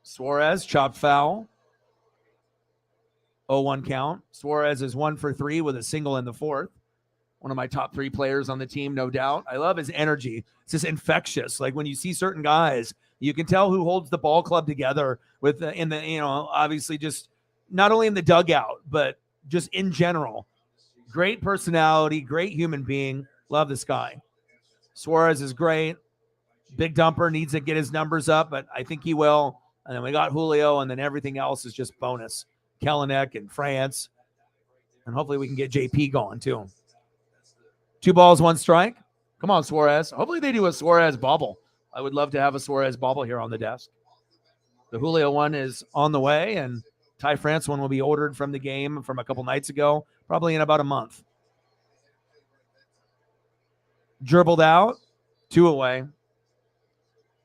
Suarez, chopped foul. 0-1 count. Suarez is 1 for 3 with a single in the 4th. One of my top 3 players on the team, no doubt. I love his energy. It's just infectious. Like when you see certain guys, you can tell who holds the ball club together with in the, you know, obviously just not only in the dugout, but just in general. Great personality, great human being. Love this guy. Suarez is great. Big dumper, needs to get his numbers up, but I think he will. And then we got Julio, and then everything else is just bonus. Kellenick and France. And hopefully we can get JP going too. 2 balls, 1 strike. Come on, Suarez. Hopefully they do a Suarez bobble. I would love to have a Suarez bobble here on the desk. The Julio one is on the way, and Ty France one will be ordered from the game from a couple nights ago, probably in about a month. Dribbled out, 2 away.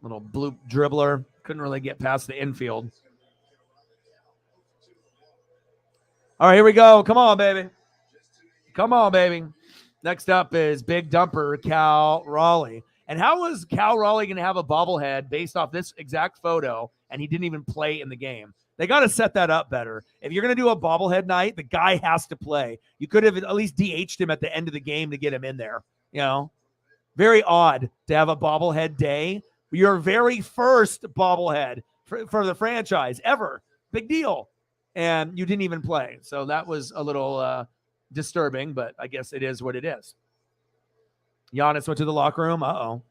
Little bloop dribbler. Couldn't really get past the infield. All right, here we go. Come on, baby. Come on, baby. Next up is big dumper Cal Raleigh. And how was Cal Raleigh going to have a bobblehead based off this exact photo, and he didn't even play in the game? They got to set that up better. If you're going to do a bobblehead night, the guy has to play. You could have at least DH'd him at the end of the game to get him in there. You know, very odd to have a bobblehead day Your very first bobblehead for the franchise ever. Big deal. And you didn't even play. So that was a little disturbing, but I guess it is what it is. Giannis went to the locker room. Uh-oh.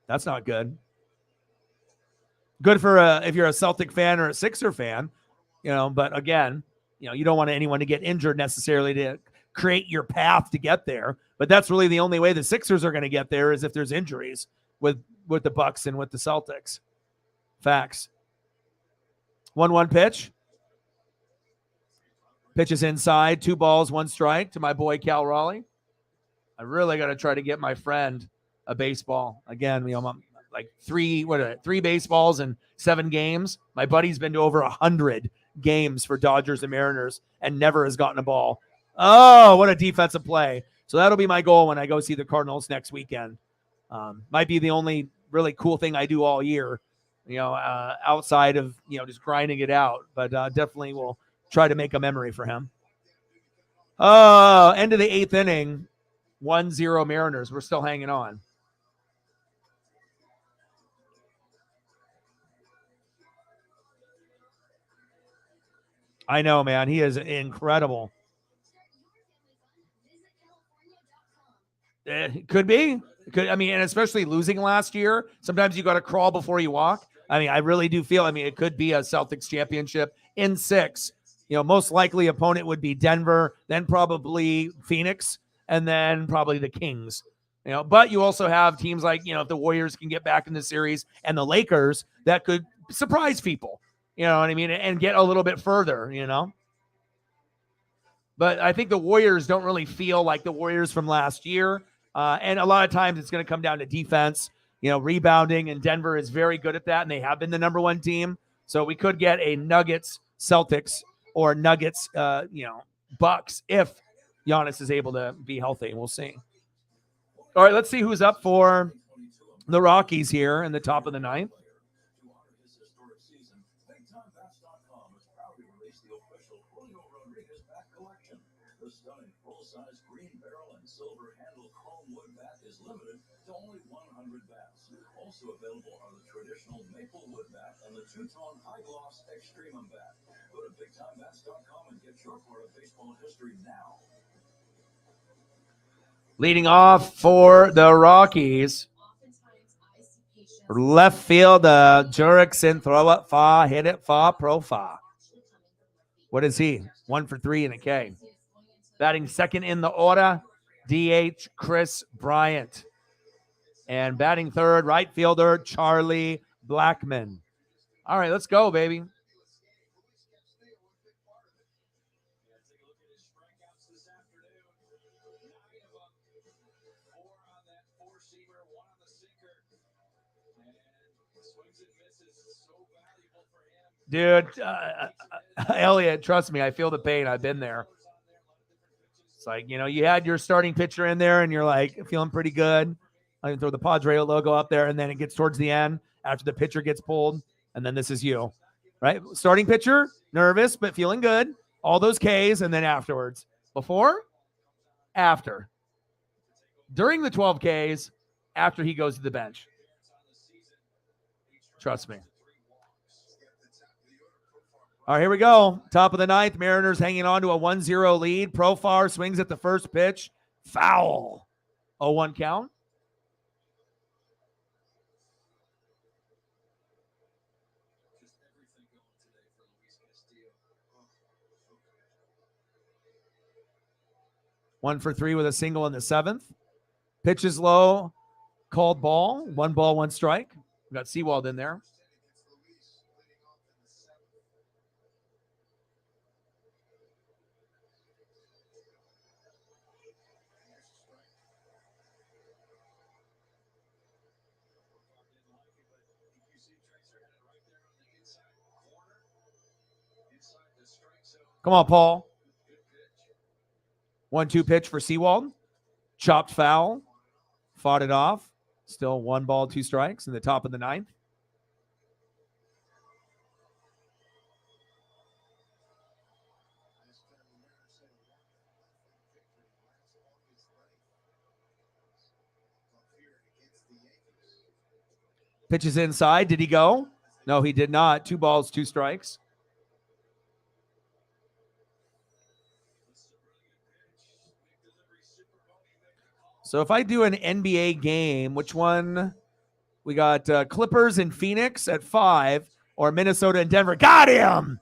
That's not good. Good for if you're a Celtic fan or a Sixer fan, but again, you don't want anyone to get injured necessarily to create your path to get there. But that's really the only way the Sixers are going to get there is if there's injuries with the Bucks and with the Celtics. Facts. 1-1 pitch. Pitch is inside. 2 balls, 1 strike to my boy Cal Raleigh. I really got to try to get my friend a baseball. Again, I'm like 3 baseballs in 7 games. My buddy's been to over 100 games for Dodgers and Mariners and never has gotten a ball. Oh, what a defensive play. So that'll be my goal when I go see the Cardinals next weekend. Might be the only really cool thing I do all year, outside of, just grinding it out. But definitely will try to make a memory for him. End of the 8th inning, 1-0 Mariners. We're still hanging on. I know, man. He is incredible. Could be. And especially losing last year, sometimes you got to crawl before you walk. I really do feel, it could be a Celtics championship in 6. Most likely opponent would be Denver, then probably Phoenix, and then probably the Kings. But you also have teams like, if the Warriors can get back in the series and the Lakers, that could surprise people, and get a little bit further, But I think the Warriors don't really feel like the Warriors from last year. And a lot of times it's going to come down to defense, rebounding, and Denver is very good at that, and they have been the number 1 team. So we could get a Nuggets Celtics or Nuggets, Bucks if Giannis is able to be healthy. We'll see. All right, let's see who's up for the Rockies here in the top of the 9th. The stunning full-size green barrel and silver handle chrome wood bat is limited to only 100 bats. Also available are the traditional maple wood bat and the two-tone high-gloss extremum bat. Go to BigTimeBats.com and get your part of baseball history now. Leading off for the Rockies, left field, Jurickson, throw it far, hit it far, profile. What is he? 1 for 3 in a K. Batting second in the order, DH Chris Bryant. And batting third, right fielder Charlie Blackmon. All right, let's go, baby. Dude, Elliot, trust me, I feel the pain. I've been there. It's like, you had your starting pitcher in there and you're like feeling pretty good. I can throw the Padre logo up there, and then it gets towards the end after the pitcher gets pulled, and then this is you, right? Starting pitcher, nervous, but feeling good. All those Ks, and then afterwards. Before, after. During the 12 Ks, after he goes to the bench. Trust me. All right, here we go. Top of the 9th, Mariners hanging on to a 1-0 lead. Profar swings at the first pitch. Foul. 0-1 count. One for 3 with a single in the 7th. Pitch is low. Called ball. 1 ball, 1 strike. We got Seawald in there. Come on, Paul. 1-2 pitch for Seawald. Chopped foul. Fought it off. Still 1 ball, 2 strikes in the top of the 9th. Pitches inside. Did he go? No, he did not. 2 balls, 2 strikes. So if I do an NBA game, which one? We got Clippers and Phoenix at 5, or Minnesota and Denver. Got him.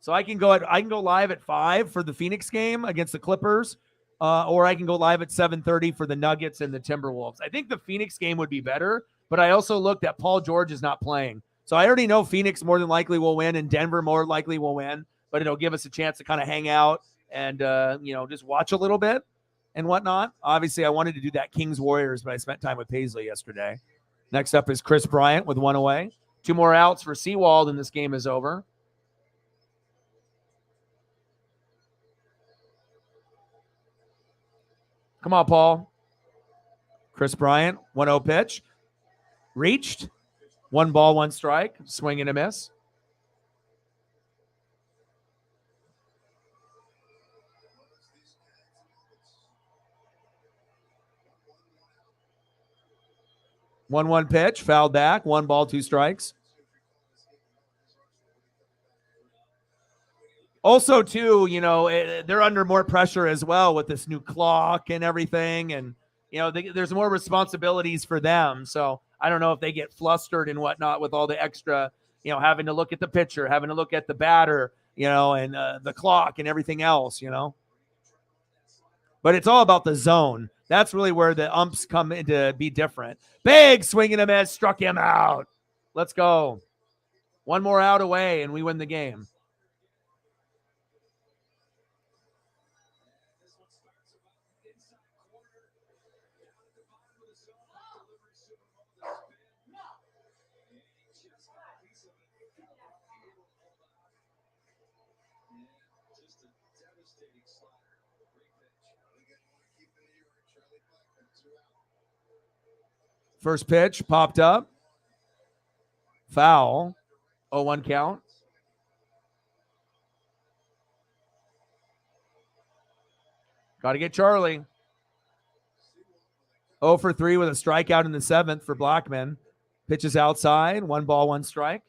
So I can go live at 5 for the Phoenix game against the Clippers, or I can go live at 7:30 for the Nuggets and the Timberwolves. I think the Phoenix game would be better, but I also looked at Paul George is not playing. So I already know Phoenix more than likely will win and Denver more likely will win, but it'll give us a chance to kind of hang out and, just watch a little bit and whatnot. Obviously, I wanted to do that Kings Warriors, but I spent time with Paisley yesterday. Next up is Chris Bryant with 1 away. 2 more outs for Sewald, and this game is over. Come on, Paul. Chris Bryant, 1-0 pitch. Reached. 1 ball, 1 strike. Swing and a miss. One pitch, fouled back. 1 ball, 2 strikes. Also, too, they're under more pressure as well with this new clock and everything. And, there's more responsibilities for them. So I don't know if they get flustered and whatnot with all the extra, having to look at the pitcher, having to look at the batter, and the clock and everything else, But it's all about the zone. That's really where the umps come in to be different. Big swing and a miss, struck him out. Let's go. 1 more out away, and we win the game. First pitch popped up. Foul. 0-1 count. Got to get Charlie. 0 for 3 with a strikeout in the 7th for Blackman. Pitches outside. 1 ball, 1 strike.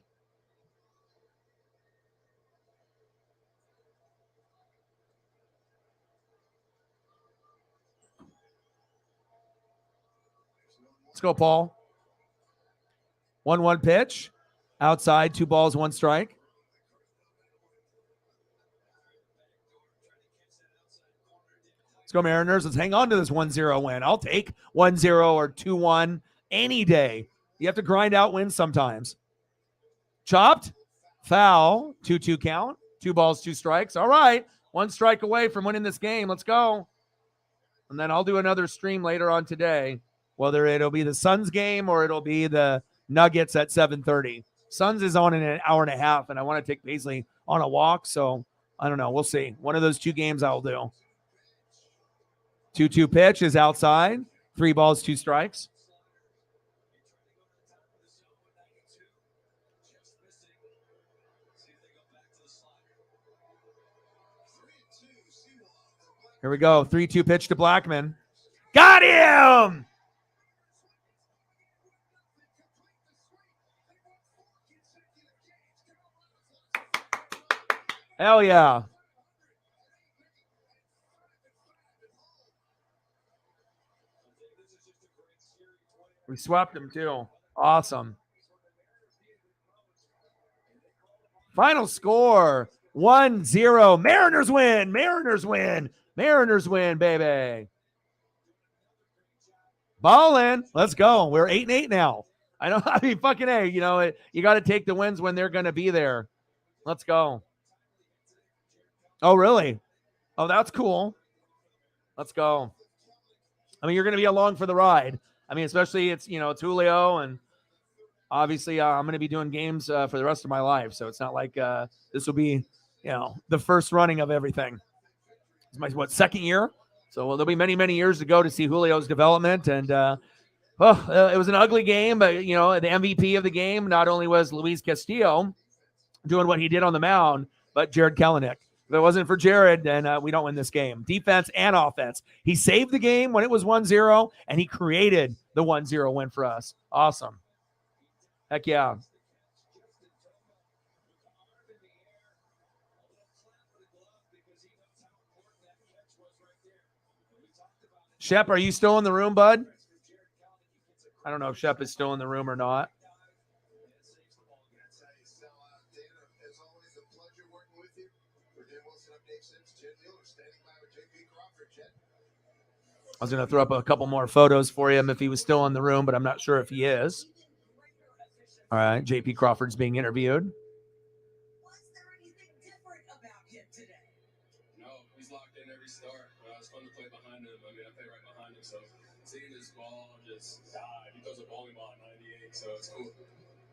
Let's go, Paul. 1-1 pitch. Outside, 2 balls, 1 strike. Let's go, Mariners. Let's hang on to this 1-0 win. I'll take 1-0 or 2-1 any day. You have to grind out wins sometimes. Chopped. Foul. 2-2 count. 2 balls, 2 strikes. All right. 1 strike away from winning this game. Let's go. And then I'll do another stream later on today, whether it'll be the Suns game or it'll be the Nuggets at 7:30. Suns is on in an hour and a half, and I want to take Paisley on a walk, so I don't know. We'll see. One of those 2 games I'll do. 2-2 pitch is outside. 3 balls, 2 strikes. Here we go. 3-2 pitch to Blackman. Got him! Hell yeah. We swept him too. Awesome. Final score 1-0. Mariners win. Mariners win. Mariners win, baby. Ballin'. Let's go. We're 8-8 now. I know. I mean, fucking A. You got to take the wins when they're going to be there. Let's go. Oh, really? Oh, that's cool. Let's go. I mean, you're going to be along for the ride. I mean, especially it's Julio, and obviously I'm going to be doing games for the rest of my life. So it's not like this will be, the first running of everything. It's my, 2nd year? So there'll be many, many years to go to see Julio's development. And, it was an ugly game, but, the MVP of the game not only was Luis Castillo doing what he did on the mound, but Jared Kelenic. If it wasn't for Jared, then we don't win this game. Defense and offense. He saved the game when it was 1-0, and he created the 1-0 win for us. Awesome. Heck yeah. Shep, are you still in the room, bud? I don't know if Shep is still in the room or not. I was going to throw up a couple more photos for him if he was still in the room, but I'm not sure if he is. All right, JP Crawford's being interviewed. Was there anything different about him today? No, he's locked in every start. It's fun to play behind him. I mean, I play right behind him, so seeing his ball just dive. He throws a bowling ball at 98, so it's cool.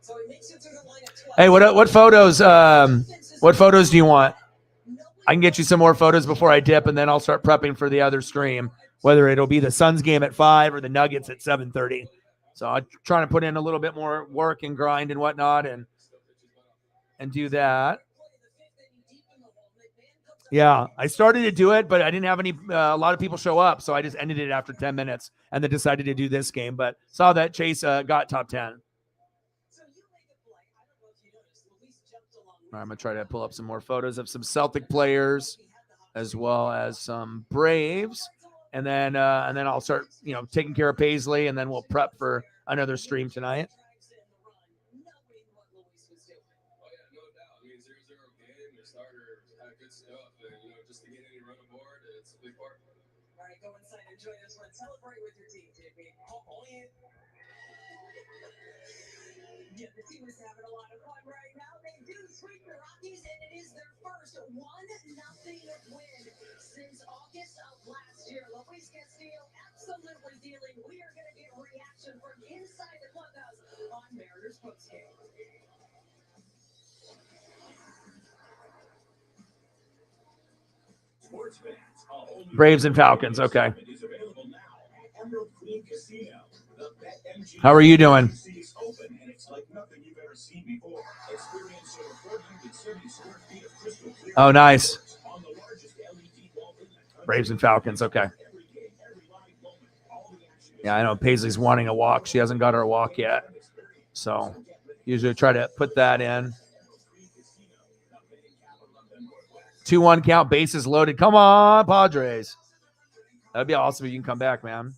So he makes it through the line at 12. Hey, what photos? What photos do you want? I can get you some more photos before I dip, and then I'll start prepping for the other stream, whether it'll be the Suns game at 5 or the Nuggets at 7:30. So I'm trying to put in a little bit more work and grind and whatnot, and do that. Yeah, I started to do it, but I didn't have a lot of people show up, so I just ended it after 10 minutes and then decided to do this game. But saw that Chase got top 10. All right, I'm going to try to pull up some more photos of some Celtic players as well as some Braves. And then I'll start, taking care of Paisley, and then we'll prep for another stream tonight. All right, go inside and enjoy this one. Celebrate with your team, JP. Yeah, the team is having a lot of fun right now. They do sweep the Rockies, and it is their first 1-0 win since August of last year. Luis Castillo absolutely dealing. We are going to get reaction from inside the clubhouse on Mariners postgame. Braves and Falcons. Okay. How are you doing? Oh, nice. Braves and Falcons. Okay. Yeah, I know Paisley's wanting a walk. She hasn't got her walk yet. So usually try to put that in. 2-1 count, bases loaded. Come on, Padres. That'd be awesome if you can come back, man.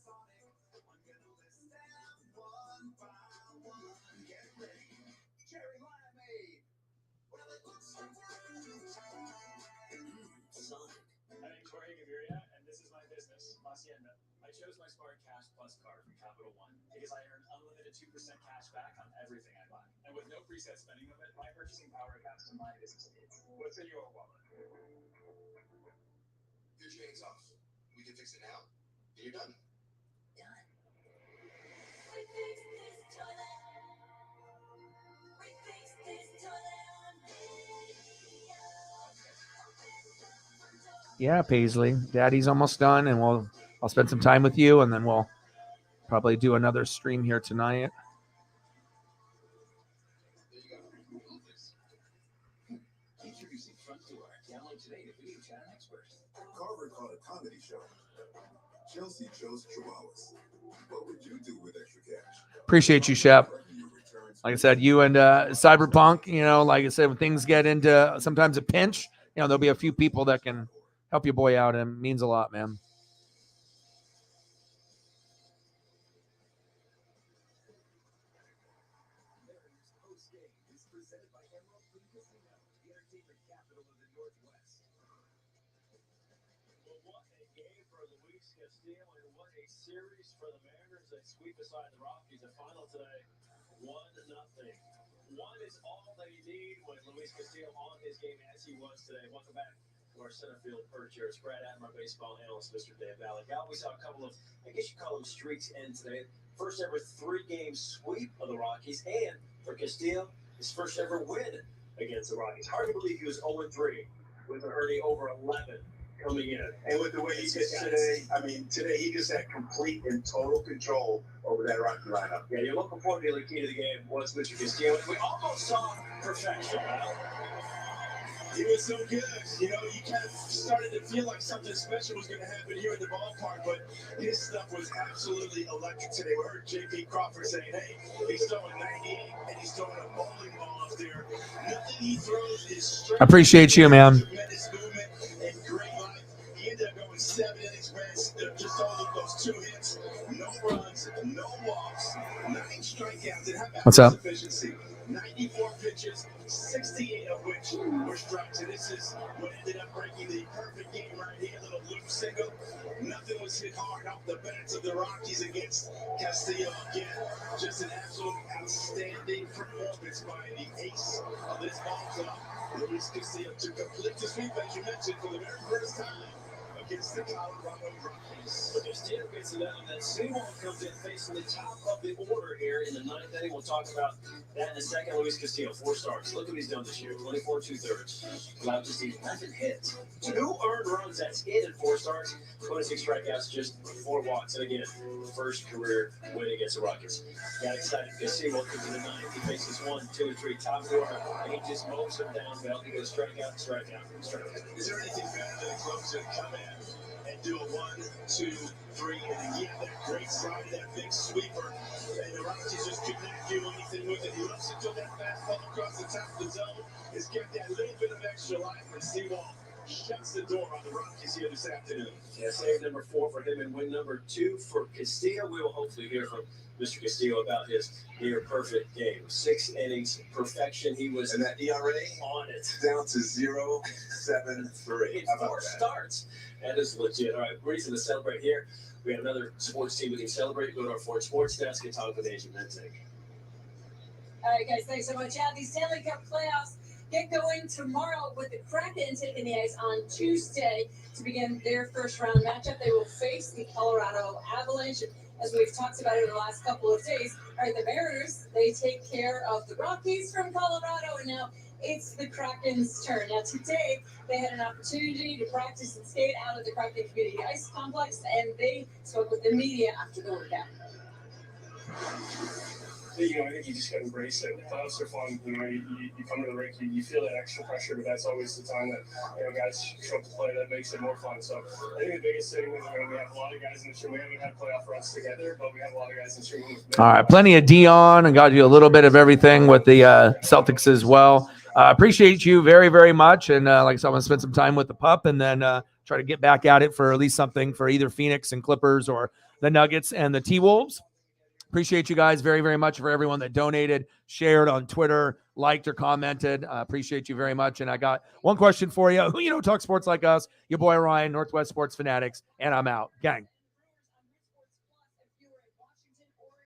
I chose my Smart Cash Plus card from Capital One because I earn unlimited 2% cash back on everything I buy. And with no preset spending limit, my purchasing power adapts to my business needs. What's in your wallet? Your chain's off. We can fix it now, and you're done. Done. We fixed this toilet. We fixed this toilet on video. Yeah, Paisley. Daddy's almost done, and I'll spend some time with you, and then we'll probably do another stream here tonight. Introducing Front Door. Download today to video chat expert. Carver caught a comedy show. Chelsea chose Chihuahuas. What would you do with extra cash? Appreciate you, Shep. Like I said, you and Cyberpunk, like I said, when things get into sometimes a pinch, there'll be a few people that can help your boy out, and it means a lot, man. What a series for the Mariners that sweep aside the Rockies. The final today, 1-0. One is all they need when Luis Castillo on his game as he was today. Welcome back to our center field perch here. It's Brad Adams, our baseball analyst, Mr. Dave Valley. We saw a couple of, I guess you call them streaks end today. First ever 3-game sweep of the Rockies, and for Castillo, his first ever win against the Rockies. Hard to believe he was 0-3 with an earning over 11. Coming in. And with the way he pitched today, today he just had complete and total control over that Rocky lineup. Yeah, you're looking forward to the key to the game was Mr. Castillo. We almost saw perfection. He was so good. You know, you kind of started to feel like something special was going to happen here in the ballpark, but his stuff was absolutely electric today. We heard J.P. Crawford saying, hey, he's throwing 98, and he's throwing a bowling ball up there. Nothing he throws is straight. Appreciate you, man. Tremendous movement and great life. He ended up going 7 innings, man. Just all of those 2 hits, no runs, no walks, 9 strikeouts. And how about What's up? his efficiency? 94 pitches, 68 of which were strikes. And this is what ended up breaking the perfect game right here. Little loop single. Nothing was hit hard off the bats of the Rockies against Castillo again. Just an absolute outstanding performance by the ace of this ball club, Luis Castillo, to complete the sweep, as you mentioned, for the very first time against the Colorado Rockies. But Castillo gets it out, and then Seymour comes in facing the top of the order here in the 9th inning. We'll talk about that in a second. Luis Castillo, 4 starts. Look what he's done this year. 24 2/3. Allowed just 11 hits. 2 earned runs. That's it in 4 starts. 26 strikeouts, just 4 walks. And again, first career win against the Rockies. Got excited. Castillo comes in the 9th. He faces 1, 2, 3 top order, and he just mows them down. Well, he goes strikeout, strikeout, strikeout. Is there anything better than a closer to come in and do a 1, 2, 3, and again that great slide, that big sweeper, and the Rockies just could not do anything with it. He looks until that fastball across the top of the zone has got that little bit of extra life, and Seawall shuts the door on the Rockies here this afternoon. Yeah, save number 4 for him and win number 2 for Castillo. We will hopefully hear from Mr. Castillo about his near perfect game. 6 innings, perfection. He was, and that ERA on it, down to 0.73. It's 4 starts. That is legit. All right, reason to celebrate here. We have another sports team we can celebrate. Go to our Ford Sports Desk and talk with Agent Mentig. All right, guys, thanks so much. Yeah, the Stanley Cup playoffs get going tomorrow with the Kraken taking the ice on Tuesday to begin their first round matchup. They will face the Colorado Avalanche. As we've talked about over the last couple of days, all right, the Mariners, they take care of the Rockies from Colorado, and now it's the Kraken's turn. Now, today, they had an opportunity to practice and skate out of the Kraken Community Ice Complex, and they spoke with the media after the workout. You know, I think you just got to embrace it. The playoffs are fun. You know, you come to the rink, you feel that extra pressure, but that's always the time that, you know, guys show up to play. That makes it more fun. So I think the biggest thing is, we have a lot of guys in the room. We haven't had playoff runs together, but we have a lot of guys in the room. All right, plenty of Dion, and got you a little bit of everything with the Celtics as well. Appreciate you very, very much. And like I said, I'm going to spend some time with the pup and then try to get back at it for at least something for either Phoenix and Clippers or the Nuggets and the T-Wolves. Appreciate you guys very, very much for everyone that donated, shared on Twitter, liked or commented. Appreciate you very much. And I got one question for you. Who, talk sports like us? Your boy Ryan, Northwest Sports Fanatics, and I'm out. Gang.